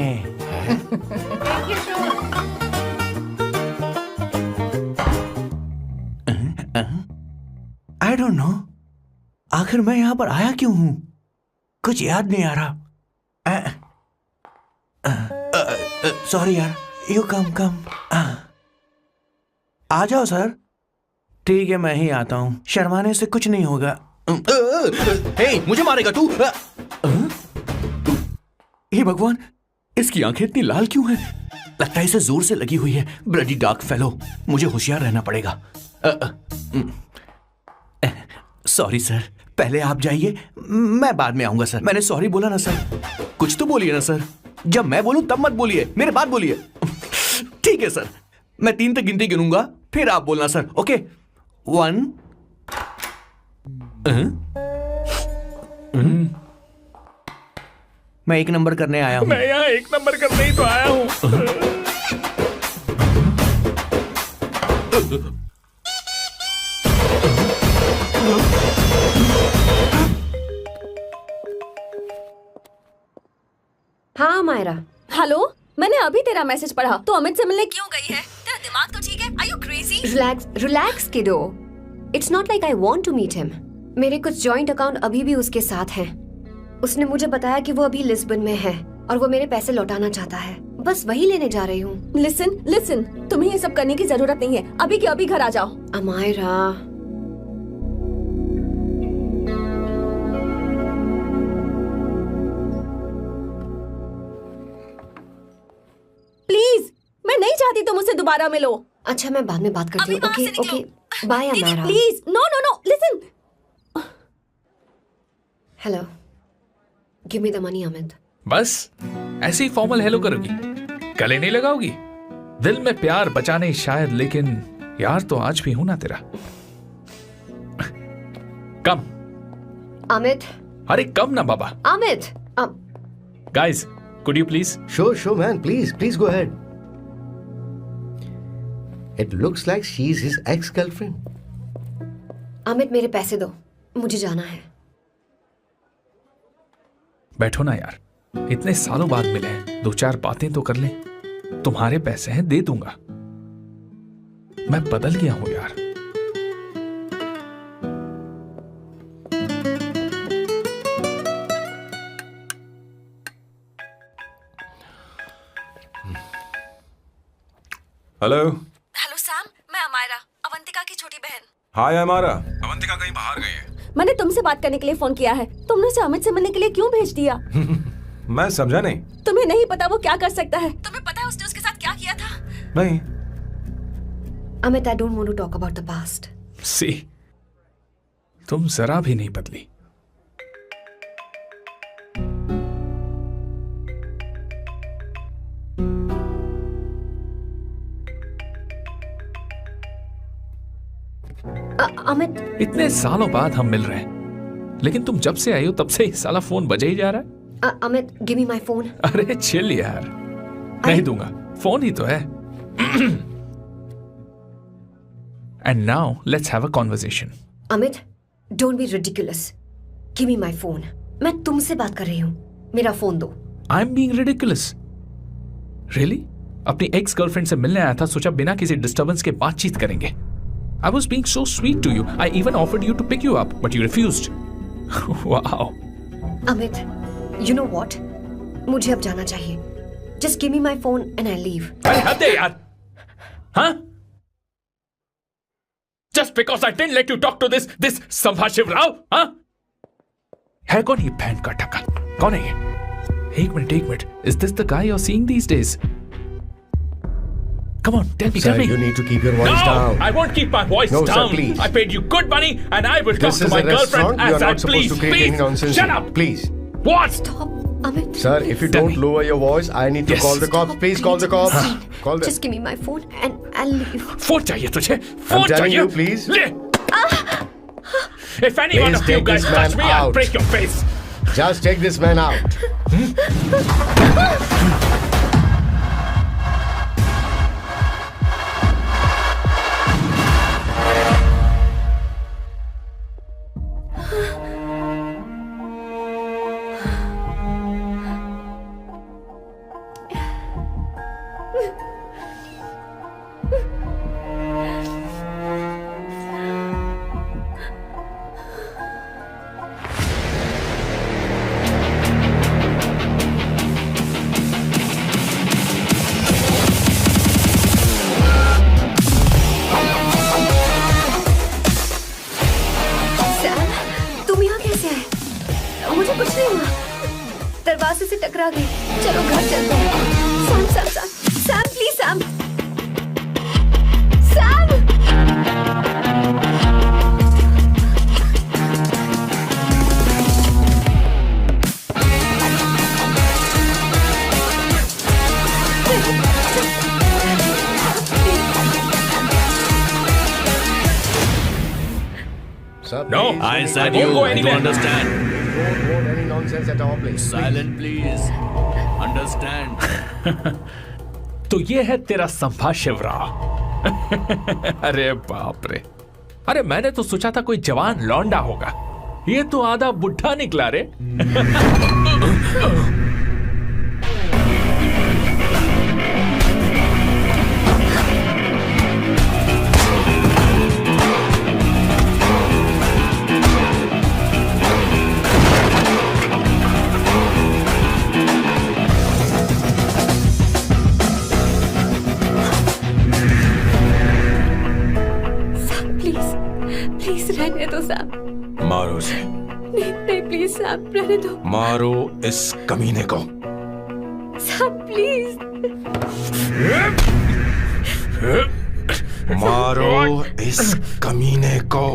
आई डोंट नो, आखिर मैं यहाँ पर आया क्यों हूँ? कुछ याद नहीं आ रहा। सॉरी यार, यू कम। आ जाओ सर। ठीक है, मैं ही आता हूँ, शर्माने से कुछ नहीं होगा। हे, मुझे मारेगा तू? हे भगवान, इसकी आंखें इतनी लाल क्यों हैं? लगता है इसे जोर से लगी हुई है। ब्लडी डार्क फेलो, मुझे होशियार रहना पड़ेगा। सॉरी सर, पहले आप जाइए, मैं बाद में आऊंगा सर। मैंने सॉरी बोला ना सर? कुछ तो बोलिए ना सर। जब मैं बोलूं तब मत बोलिए, मेरे बाद बोलिए। ठीक है सर, मैं 3 तक गिनती गिनूंगा, फिर आप बोलना सर। ओके 1 मैं 1 नंबर करने आया हूँ। मैं यहाँ 1 नंबर करने ही तो आया हूँ। हाँ मायरा, हेलो, मैंने अभी तेरा मैसेज पढ़ा। तो अमित से मिलने क्यों गई है? तेरा दिमाग तो ठीक है? Are you crazy? Relax kiddo. It's not like I want to meet him. मेरे कुछ जॉइंट अकाउंट अभी भी उसके साथ हैं। उसने मुझे बताया कि वो अभी लिस्बन में है और वो मेरे पैसे लौटाना चाहता है। बस वही लेने जा रही हूँ। लिसन, तुम्हें ये सब करने की जरूरत नहीं है। अभी के अभी घर आ जाओ। अमायरा, प्लीज, मैं नहीं चाहती तुम मुझसे दोबारा मिलो। अच्छा मैं बाद में बात करती हूँ। अभी वहाँ से ओके निकलो। बाय दीदी, Amaira. Please, no, listen. Hello, give me the money Amit. बस ऐसे ही फॉर्मल हेलो करोगी, गले नहीं लगाओगी? दिल में प्यार बचा नहीं शायद, लेकिन यार तो आज भी हूं ना तेरा। कम अमित, अरे कम ना बाबा। Amit, guys could you please? Sure, man. Please go ahead. It looks like she's his ex-girlfriend. Amit मेरे पैसे दो, मुझे जाना है। बैठो ना यार, इतने सालों बाद मिले हैं, 2-4 बातें तो कर लें। तुम्हारे पैसे हैं, दे दूंगा। मैं बदल गया हूं यार। हेलो सैम, मैं अमायरा, अवंतिका की छोटी बहन। हाय हमारा। अवंतिका कहीं बाहर गई है। मैंने तुमसे बात करने के लिए फोन किया है। तुमने उसे अमित से मिलने के लिए क्यों भेज दिया? मैं समझा नहीं। तुम्हें नहीं पता वो क्या कर सकता है? तुम्हें पता है उसने उसके साथ क्या किया था? नहीं। Amit, I don't want to talk about the past. See, तुम जरा भी नहीं बदली। अमित, इतने सालों बाद हम मिल रहे हैं, लेकिन तुम जब से आई हो तब से ही साला फोन बजे ही जा रहा है। Amit, give me my phone. अरे चिल यार, नहीं दूंगा, फोन ही तो है। And now let's have a conversation. Amit, don't be ridiculous. Give me my phone. मैं तुमसे बात कर रही हूँ, मेरा फोन दो। I am being ridiculous? Really? अपनी एक्स गर्लफ्रेंड से मिलने आया था, सोचा बिना किसी डिस्टर्बेंस के बातचीत करेंगे। I was being so sweet to you. I even offered you to pick you up, but you refused. Wow. Amit, you know what? मुझे अब जाना चाहिए. Just give me my phone and I'll leave. अरे हद है यार. हाँ? Just because I didn't let you talk to this संभाशिव Rao, हाँ? है कौन ये बैंड का टक्का? कौन है ये? एक minute. Is this the guy you're seeing these days? Come on, tell me. Sir, you need to keep your voice down. No, I won't keep my voice No, down. sir, please. I paid you good money, and I will talk This to is my a restaurant. girlfriend You are as I not supposed please. to create any Please, nonsense. shut here. up. Please. What? Stop, Amit. Sir, if you Tell don't me. lower your voice, I need to Yes. call the cops. Please call the cops. Call the... Just give me my phone and I'll leave. Phone चाहिए तुझे? फोन telling चाहिए? you, please. ले. If any one Please of you take guys this man touch me, I'll out. break your face. Just take this man out. Sam, तुम यहाँ कैसे आए? मुझे कुछ नहीं हुआ, दरवाजे से टकरा गई। चलो घर चलते हैं। Sam please Sam. No, I I said won't you. go You anywhere. understand? Don't want any nonsense at our place. Silent, please. Understand? तो ये है तेरा संभाषिवराव। अरे बाप रे, अरे मैंने तो सोचा था कोई जवान लौंडा होगा, ये तो आधा बुढ़ा निकला रे। प्लीज प्लीज रहने दो साहब। मारो उसे, नहीं नहीं प्लीज साहब रहने दो मारो इस कमीने को। साहब प्लीज। मारो इस कमीने को।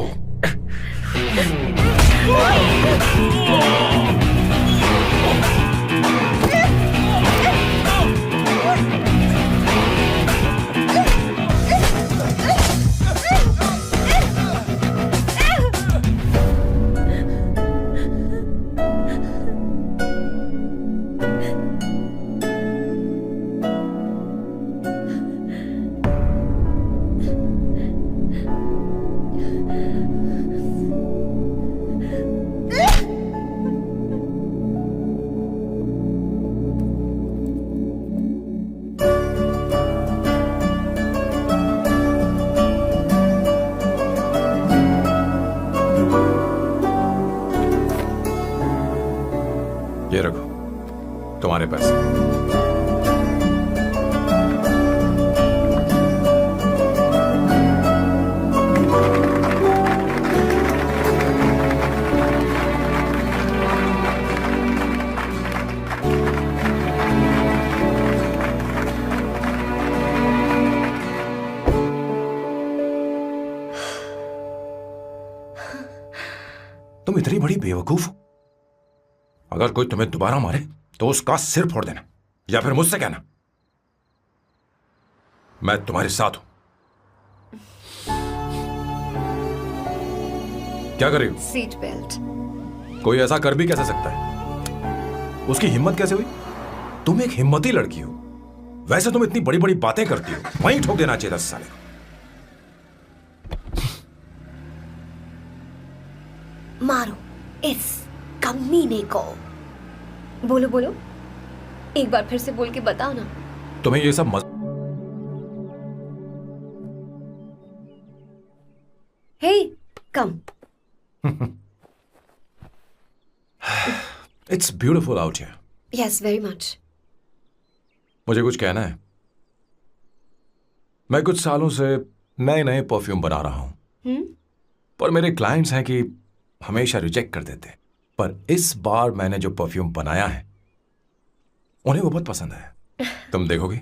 ये रखो तुम्हारे पैसे। तुम इतनी बड़ी बेवकूफ हो, अगर कोई तुम्हें दोबारा मारे तो उसका सिर फोड़ देना, या फिर मुझसे कहना मैं तुम्हारे साथ हूं। क्या कर रही हो? Seat belt. कोई ऐसा कर भी कैसे सकता है? उसकी हिम्मत कैसे हुई? तुम एक हिम्मती लड़की हो, वैसे तुम इतनी बड़ी बड़ी बातें करती हो, वहीं ठोक देना चाहिए 10 साल। मारो इस कमीने को। बोलो बोलो, एक बार फिर से बोल के बताओ ना। तुम्हें ये सब hey come. It's beautiful out here. Yes very much. मुझे कुछ कहना है। मैं कुछ सालों से नए नए परफ्यूम बना रहा हूं, पर मेरे क्लाइंट्स हैं कि हमेशा रिजेक्ट कर देते, पर इस बार मैंने जो परफ्यूम बनाया है उन्हें वो बहुत पसंद आया। तुम देखोगी?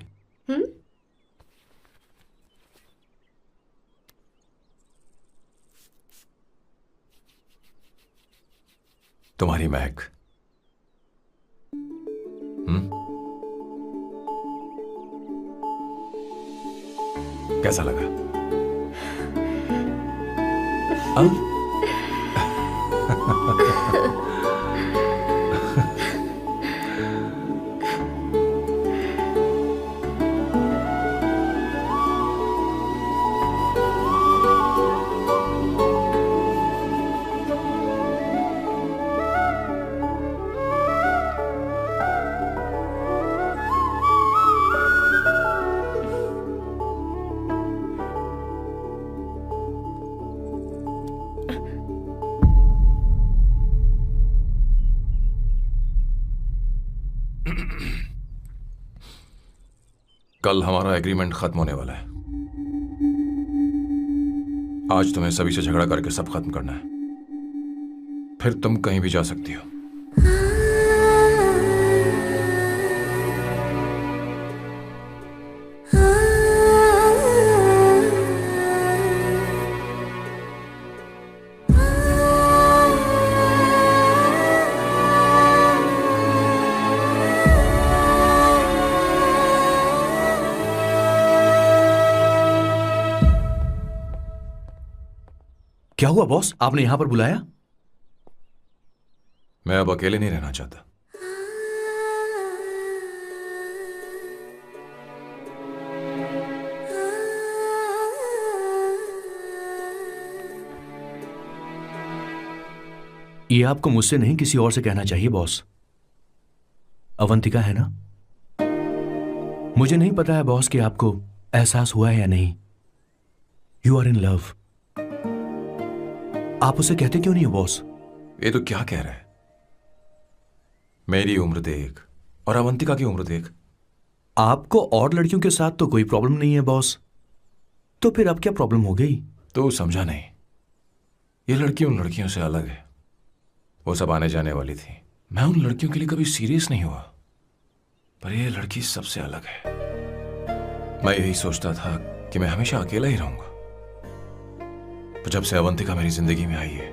तुम्हारी महक। कैसा लगा? कल हमारा एग्रीमेंट खत्म होने वाला है। आज तुम्हें सभी से झगड़ा करके सब खत्म करना है, फिर तुम कहीं भी जा सकती हो। क्या हुआ बॉस, आपने यहां पर बुलाया? मैं अब अकेले नहीं रहना चाहता। ये आपको मुझसे नहीं किसी और से कहना चाहिए बॉस। अवंतिका है ना? मुझे नहीं पता है बॉस कि आपको एहसास हुआ है या नहीं। You are in love. आप उसे कहते क्यों नहीं हो बॉस? ये तो क्या कह रहा है? मेरी उम्र देख और अवंतिका की उम्र देख। आपको और लड़कियों के साथ तो कोई प्रॉब्लम नहीं है बॉस, तो फिर अब क्या प्रॉब्लम हो गई? तो समझा नहीं। ये लड़की उन लड़कियों से अलग है। वो सब आने जाने वाली थी। मैं उन लड़कियों के लिए कभी सीरियस नहीं हुआ, पर ये लड़की सबसे अलग है। मैं यही सोचता था कि मैं हमेशा अकेला ही रहूंगा, पर जब से अवंतिका मेरी जिंदगी में आई है,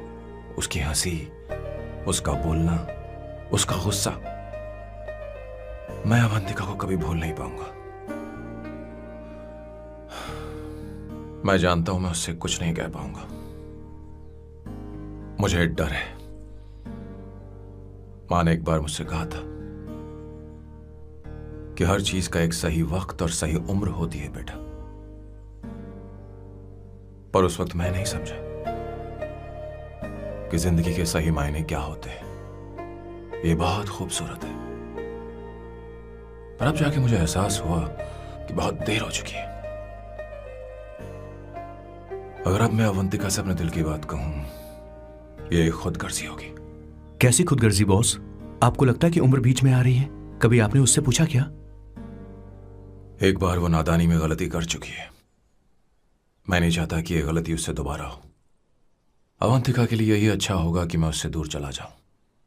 उसकी हंसी, उसका बोलना, उसका गुस्सा, मैं अवंतिका को कभी भूल नहीं पाऊंगा। मैं जानता हूं मैं उससे कुछ नहीं कह पाऊंगा। मुझे डर है। मां ने एक बार मुझसे कहा था कि हर चीज का एक सही वक्त और सही उम्र होती है बेटा, पर उस वक्त मैं नहीं समझा कि जिंदगी के सही मायने क्या होते हैं। ये बहुत खूबसूरत है, पर अब जाके मुझे एहसास हुआ कि बहुत देर हो चुकी है। अगर अब मैं अवंतिका से अपने दिल की बात कहूं, ये खुदगर्जी होगी। कैसी खुदगर्जी बॉस? आपको लगता है कि उम्र बीच में आ रही है? कभी आपने उससे पूछा क्या? एक बार वो नादानी में गलती कर चुकी है। मैं नहीं चाहता कि ये गलती उससे दोबारा हो। अवंतिका के लिए यही अच्छा होगा कि मैं उससे दूर चला जाऊं,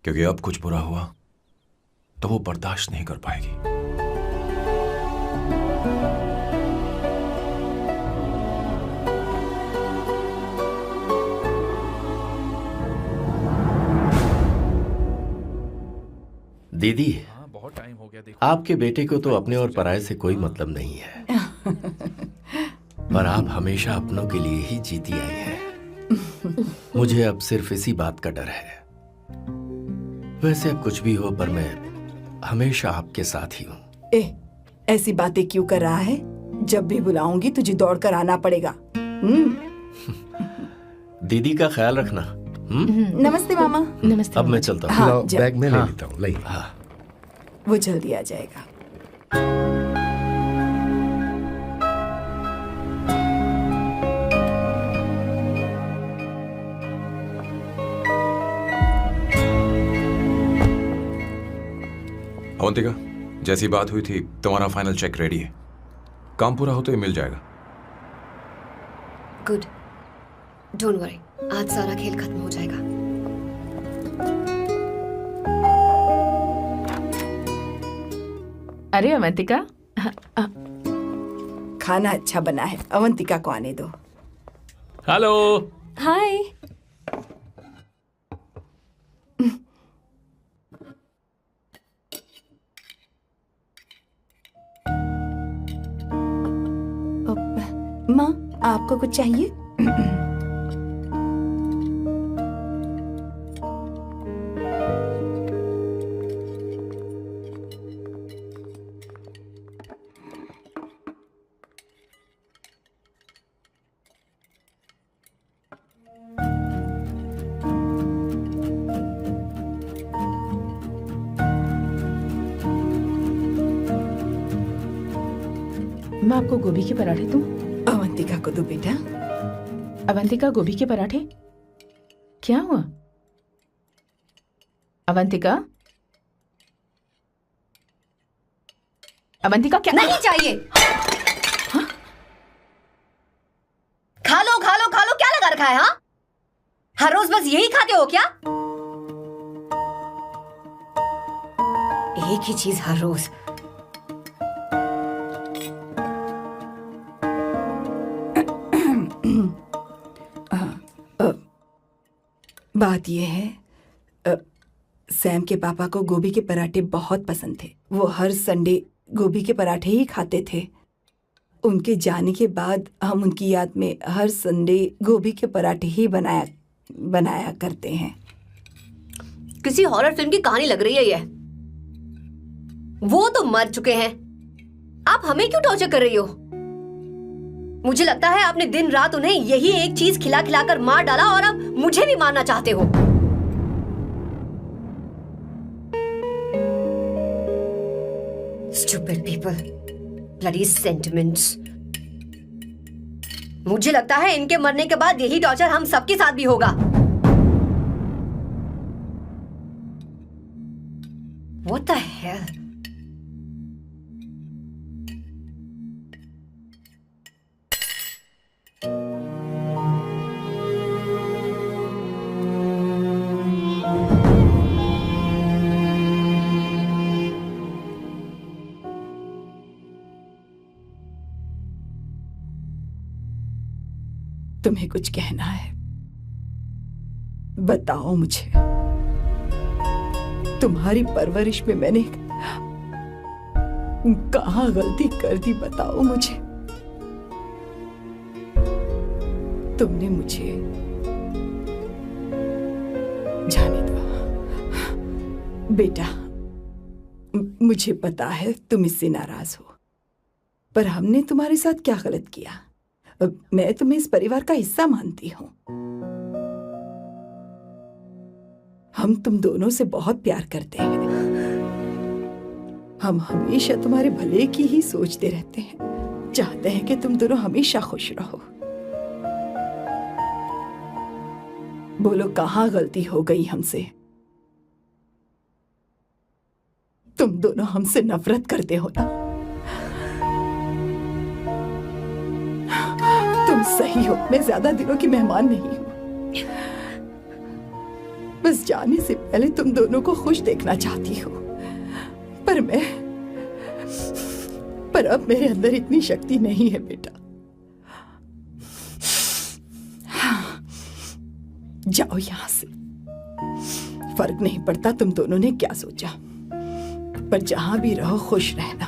क्योंकि अब कुछ बुरा हुआ तो वो बर्दाश्त नहीं कर पाएगी। दीदी, बहुत टाइम हो गया। देखो, आपके बेटे को तो अपने और पराये से कोई मतलब नहीं है, पर आप हमेशा अपनों के लिए ही जीती आई हैं। मुझे अब सिर्फ इसी बात का डर है। वैसे अब कुछ भी हो, पर मैं हमेशा आपके साथ ही हूं। ऐसी बातें क्यों कर रहा है? जब भी बुलाऊंगी तुझे दौड़ कर आना पड़ेगा। दीदी का ख्याल रखना। नमस्ते मामा। नमस्ते। अब मैं चलता हूँ। हाँ, लाओ, जा। बैग में ले हाँ। लेता हूँ। लाइए। हाँ। वो जल्दी आ जाएगा। अवंतिका, जैसी बात हुई थी, तुम्हारा फाइनल चेक रेडी है। काम पूरा हो तो ये मिल जाएगा। गुड, डोंट वरी, आज सारा खेल खत्म हो जाएगा। अरे अवंतिका, खाना अच्छा बना है। अवंतिका को आने दो। हेलो। हाय। माँ, आपको कुछ चाहिए? मैं आपको गोभी के पराठे दूं? अवंतिका को दो बेटा। अवंतिका, गोभी के पराठे? क्या हुआ अवंतिका? अवंतिका, क्या? नहीं चाहिए। खा लो खा लो खा लो, क्या लगा रखा है? हाँ, हर रोज बस यही खाते हो क्या? एक ही चीज हर रोज। बात यह है, सैम के पापा को गोभी के पराठे बहुत पसंद थे। वो हर संडे गोभी के पराठे ही खाते थे। उनके जाने के बाद हम उनकी याद में हर संडे गोभी के पराठे ही बनाया करते हैं। किसी हॉरर फिल्म की कहानी लग रही है ये। वो तो मर चुके हैं, आप हमें क्यों टॉर्चर कर रही हो? मुझे लगता है आपने दिन रात उन्हें यही एक चीज खिला खिलाकर मार डाला और अब मुझे भी मारना चाहते हो। Stupid people, bloody sentiments। मुझे लगता है इनके मरने के बाद यही टॉर्चर हम सबके साथ भी होगा। What the hell? तुम्हें कुछ कहना है? बताओ मुझे। तुम्हारी परवरिश में मैंने कहाँ गलती कर दी, बताओ मुझे। तुमने मुझे जाने दो बेटा। मुझे पता है तुम इससे नाराज हो, पर हमने तुम्हारे साथ क्या गलत किया? मैं तुम्हें इस परिवार का हिस्सा मानती हूं। हम तुम दोनों से बहुत प्यार करते हैं। हम हमेशा तुम्हारे भले की ही सोचते रहते हैं, चाहते हैं कि तुम दोनों हमेशा खुश रहो। बोलो कहाँ गलती हो गई हमसे? तुम दोनों हमसे नफरत करते हो ना? तुम सही हो, मैं ज्यादा दिनों की मेहमान नहीं हूं। बस जाने से पहले तुम दोनों को खुश देखना चाहती हूँ, पर अब मेरे अंदर इतनी शक्ति नहीं है बेटा। जाओ यहां से। फर्क नहीं पड़ता तुम दोनों ने क्या सोचा, पर जहां भी रहो खुश रहना।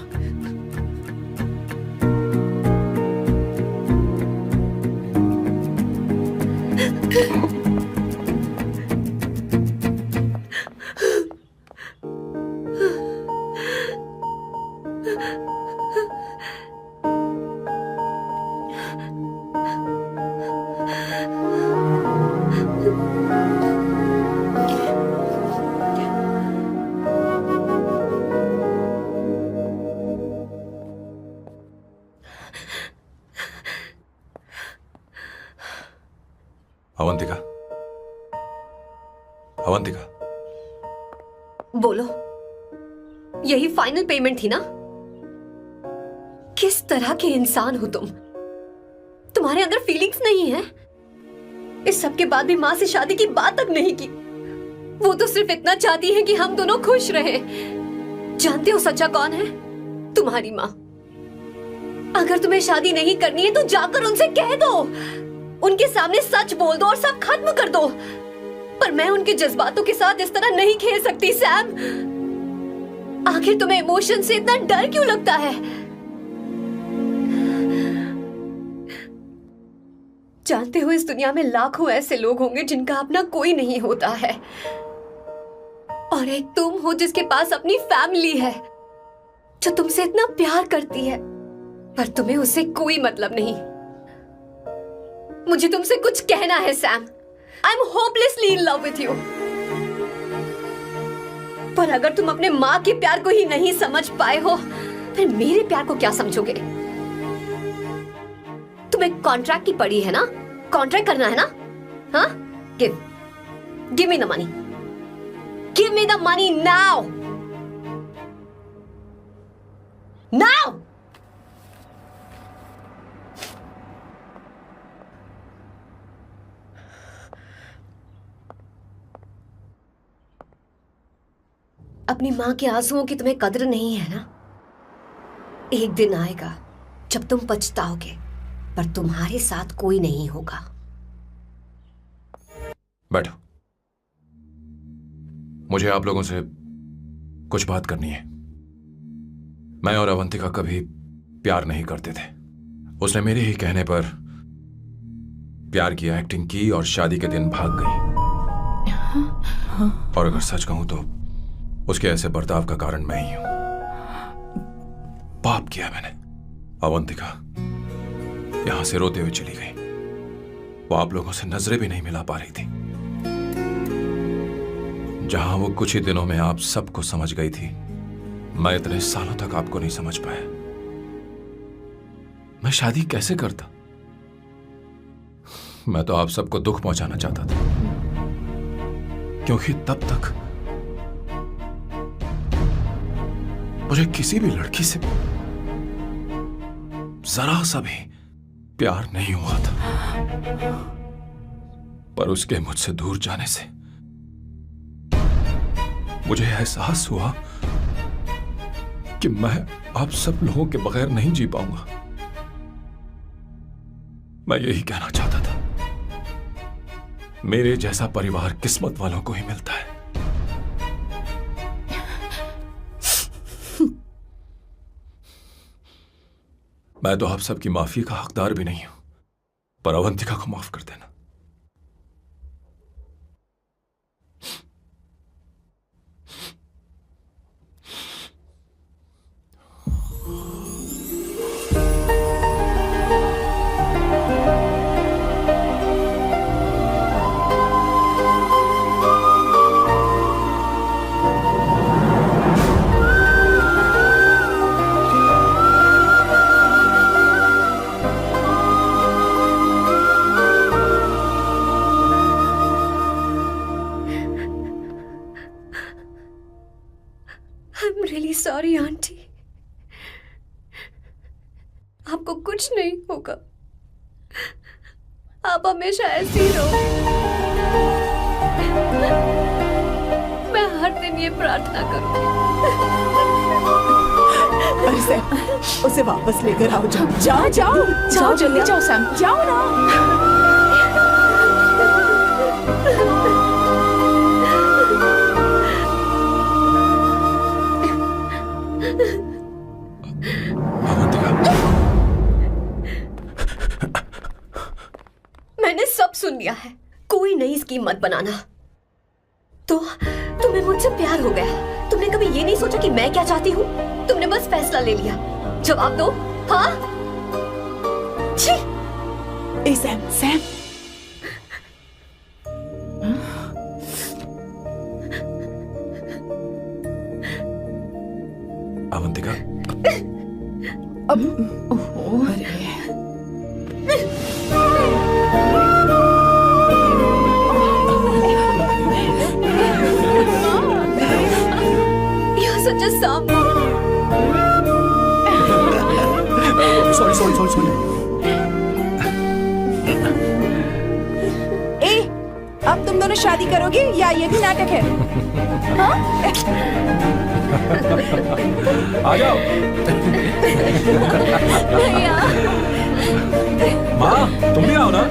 अवंतिका, अवंतिका, बोलो, यही फाइनल पेमेंट थी ना? किस तरह के इंसान हो तुम? तुम्हारे अंदर फीलिंग्स नहीं है? इस सब के बाद भी माँ से शादी की बात तक नहीं की। वो तो सिर्फ इतना चाहती है कि हम दोनों खुश रहें। जानते हो सच्चा कौन है? तुम्हारी माँ। अगर तुम्हें शादी नहीं करनी है तो जाकर उनसे कह दो, उनके सामने सच बोल दो और सब खत्म कर दो। पर मैं उनके जज्बातों के साथ इस तरह नहीं खेल सकती सैम। आखिर तुम्हें इमोशन से इतना डर क्यों लगता है? जानते हो इस दुनिया में लाखों ऐसे लोग होंगे जिनका अपना कोई नहीं होता है, और एक तुम हो जिसके पास अपनी फैमिली है जो तुमसे इतना प्यार करती है, पर तुम्हें उससे कोई मतलब नहीं। मुझे तुमसे कुछ कहना है Sam. I am hopelessly in love with you. पर अगर तुम अपने माँ के प्यार को ही नहीं समझ पाए हो, फिर मेरे प्यार को क्या समझोगे? तुम्हें कॉन्ट्रैक्ट की पड़ी है ना? कॉन्ट्रैक्ट करना है ना? हाँ? Give me the money. Give me the money now. Now. अपनी मां के आंसुओं की तुम्हें कद्र नहीं है ना? एक दिन आएगा जब तुम पछताओगे, पर तुम्हारे साथ कोई नहीं होगा। बैठो, मुझे आप लोगों से कुछ बात करनी है। मैं और अवंतिका कभी प्यार नहीं करते थे। उसने मेरे ही कहने पर प्यार की एक्टिंग की और शादी के दिन भाग गई। और अगर सच कहूं तो उसके ऐसे बर्ताव का कारण मैं ही हूं। पाप किया मैंने। अवंतिका यहां से रोते हुए चली गई। वो आप लोगों से नजरें भी नहीं मिला पा रही थी। जहां वो कुछ ही दिनों में आप सबको समझ गई थी, मैं इतने सालों तक आपको नहीं समझ पाया। मैं शादी कैसे करता? मैं तो आप सबको दुख पहुंचाना चाहता था, क्योंकि तब तक मुझे किसी भी लड़की से जरा सा भी प्यार नहीं हुआ था। पर उसके मुझसे दूर जाने से मुझे एहसास हुआ कि मैं आप सब लोगों के बगैर नहीं जी पाऊंगा। मैं यही कहना चाहता था, मेरे जैसा परिवार किस्मत वालों को ही मिलता है। मैं तो आप सबकी माफी का हकदार भी नहीं हूं, पर अवंतिका को माफ कर देना। I'm really sorry, aunty. आपको कुछ नहीं होगा। आप हमेशा ऐसी ही रहो। मैं हर दिन ये प्रार्थना करूंगी। अरे सैम, उसे वापस लेकर आओ। जाओ जाओ जाओ जाओ जल्दी जाओ सैम, जाओ ना। मैंने सब सुन लिया है। कोई नई स्कीम मत बनाना। तो तुम्हें मुझसे प्यार हो गया। तुमने कभी ये नहीं सोचा कि मैं क्या चाहती हूँ? तुमने बस फैसला ले लिया। जवाब दो। हाँ? छी! ए सैम, सैम। अवंतिका, अरे You're such a soft. Sorry. ए, अब तुम दोनों शादी करोगे या ये भी नाटक है? हाँ? आ जाओ। माँ, तुम भी आओ ना।